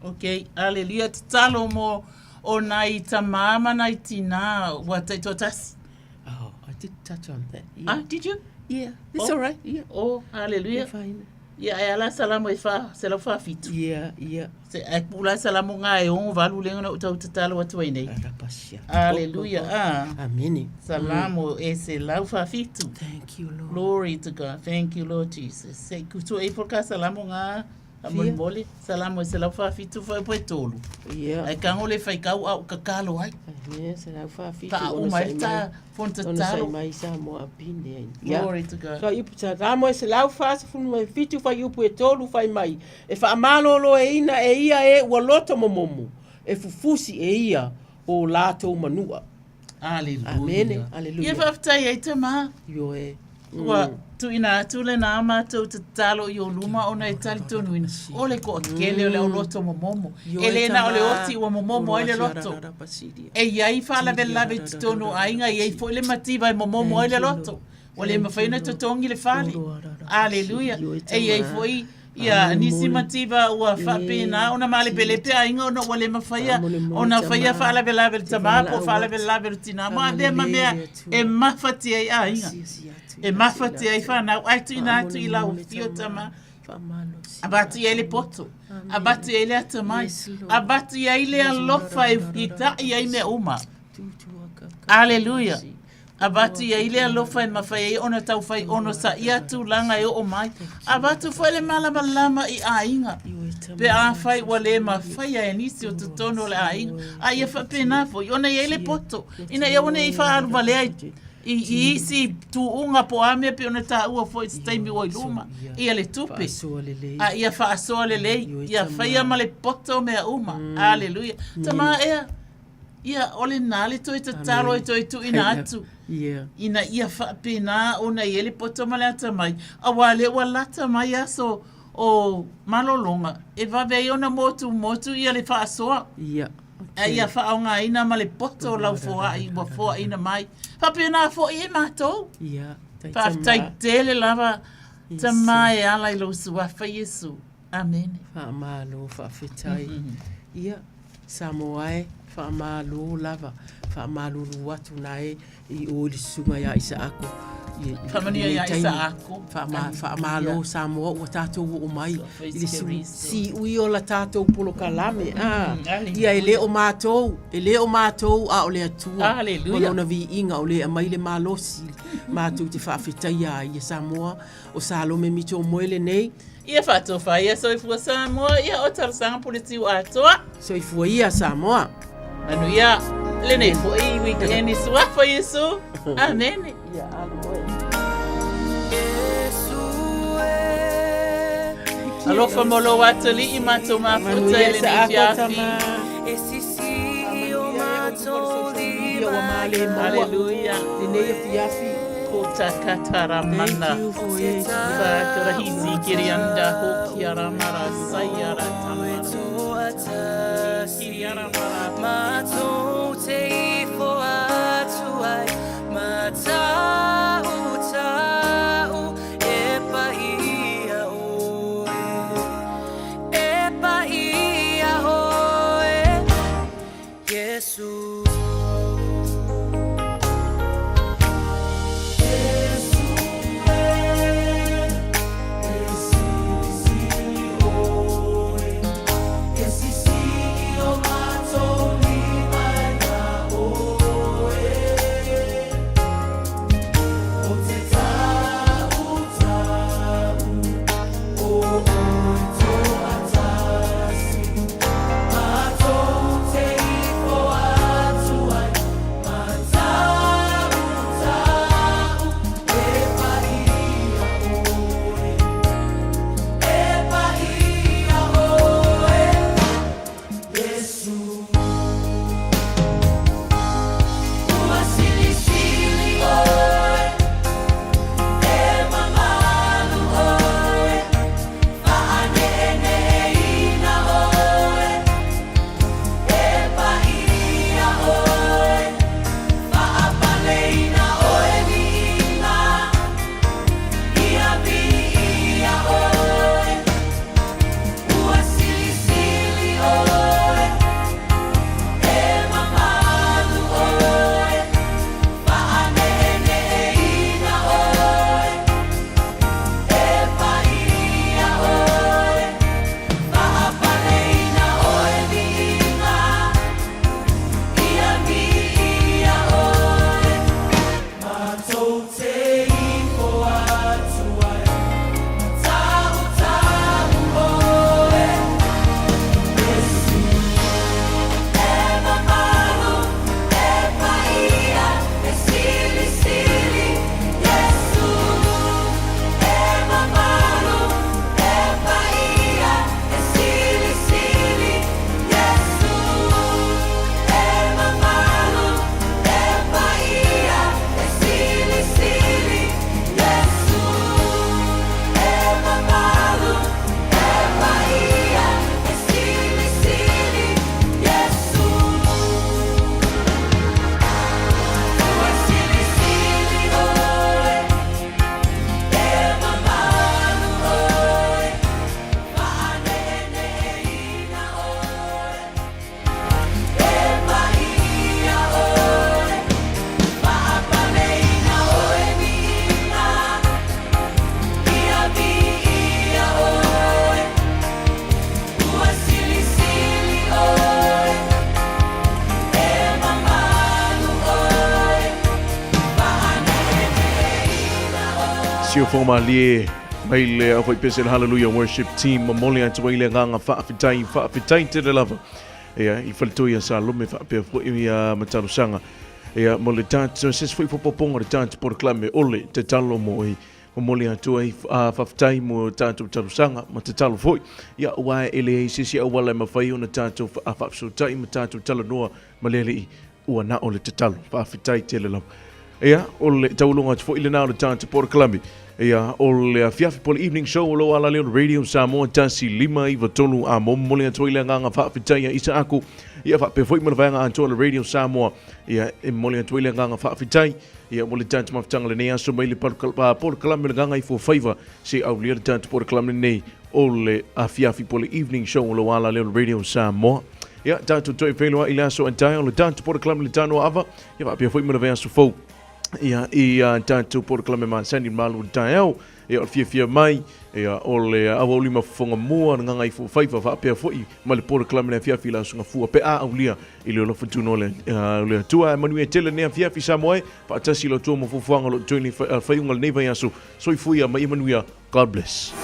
Okay, hallelujah. Talo mo o nai tamama nai tina watai totas. Oh, I did touch on that. Yeah. Ah, did you? Yeah, it's all right. Yeah. Oh, hallelujah. Fine. Yeah, ala salamu e fa, sela fa fitu. Yeah. Se ai pula salamu nga e on valu lengo na utau tatalo watu nei. Hallelujah. Amen. Salamu e se lau fa fitu. Thank you, Lord. Glory to God. Thank you, Lord Jesus. Se kutu e polka salamu nga mole salamu e se lau fa fitu fa po tolu. Yeah. Ai kango le fai kau au kakalo ai. Yes, se lau fa fitu. Ka o mai ta fonta talo. Mai sa mo apine. Glory to God. So you put ramo se lau fa se fun mai fitu fa you po tolu fa mai. E fa malolo e ina e ia e ua loto momomu. E fufusi e ia o lato manua. Hallelujah. Amen. Hallelujah. Ia whaftai e te maha. Yo e. Ua tu ina tule na ama tau te talo i o luma o na e tali tonu ina. Ole ko kele o le o loto momomo. Ele na o le oti ua momomo ele loto. E iai whala velave te tonu a inga iai fo ele mativa e momomo ele loto. Ole mawhaina to tongi le whale. Hallelujah. E iai fo i ia nisi mativa ua whapena ona male pelepe a inga ona wale mawhaia ona whaia whala velave le tamapo whala velave le tina. Moa de ma mea e mawhati ai a inga. E mawhati ai whanau aitu ina atu i lau fio tama. Abatu ia le poto. Abatu ia le atamai. Abatu ia le alofa e ta ia me uma. Hallelujah. Abatu ia ile alofa e mawhai ona tau whai ono sa ia tu langa e o mai. Abatu whai le malama i a inga. Pe a whai wale mawhai e nisi o tutono le a inga. A ia whapena fo, ona ia ile poto. Ina ia ona i whaaru wale ai. I isi tu unga po amea pe ona ta ua fo i taimi o i luma. Ia le tupe. A ia whaasoa le lei. Ia whaia ma le poto mea uma. Hallelujah. Tama ea. Ia ole nale toi te taro e toi tu ina atu. Ina ia whapena o na iele poto male ata mai. A wale ua lata mai aso o malolonga. E vawe i ona motu ia le whaasoa. Ia whaonga ina male poto lau foa i wa foa ina mai. Whapena fo i e matou. Whaftai tele lava ta mai ala i lo suafa Yesu. Amen. Whaamalo, whawhetai. Ia, Samoae. Whaamalo lava, whaamalo watu nai i o li sunga ia isa ako. Whamania ia isa ako. Whaamalo Samoa ua tātou o mai. Ili si ui o la tātou polo kalame. Ia e le o mātou. E le o mātou a o le atua. Hallelujah. O lona vi inga o le a mai le malosi. Mātou te whaafetai a ia Samoa. O Salome mito moele nei. Ia whatofa, ia soifua Samoa, ia o tarasanga politiu atoa. Soifua ia Samoa. Anu ia, lene fo i wikendi suafa Yesu. Amen. Ia aloe. Alofa molo watali i mato mafuta ele ni fiafi. Hallelujah. Lene fiafi. Kota kataramana. Fatrahizi kirianda ho kiaramara sayara tamara. Kiriaramara. Mato te fo atuai. Matau tau. Epa ia oe. Epa ia oe. Jesus. Sio forma lie mai le a foi pese hallelujah worship team mole atu ile nganga fa fitai te lava i falto ia sa lume fa pe fo ia matalo sanga ia mole tatu ses foi fo poponga de tatu por clame ole te talo mo i mole atu ai fa fitai mo tatu talo sanga ma te talo foi ia wa ele sisi a wala ma fai ona tatu fa so tai ma tatu talo noa malele ua na ole te talo fa fitai te lava ia ole taulunga fo ile na ole tatu por clame ia ole fiafi pole evening show lo ala leo radio Samoa tasi lima i vatolu a momole atoile nganga fa fitaya isa aku ia fa pe foi mo vanga antola radio Samoa ia e mole atoile nganga fa fitai ia mole tant maftanga le nea so mai por kalam le nganga i fo favor se au le tant por kalam nei ole a fiafi pole evening show lo ala leo radio Samoa ia tanto toi pelo ila so antai ole tant por kalam le tano ava ia fa pe foi mo vanga so fo ia i tātou poroklame masani malu taeau e o fia mai e o le awa ulima fonga mua nganga i fu faifa fa pe foi ma le poroklame na fia fila sunga fu pe a ulia i le lo futuno le tua Emmanuel tele ne fia fi samoe pa tasi lo tua mo fu fanga lo join fa ungal neiva yasu so i fu ia mai Emmanuel God bless.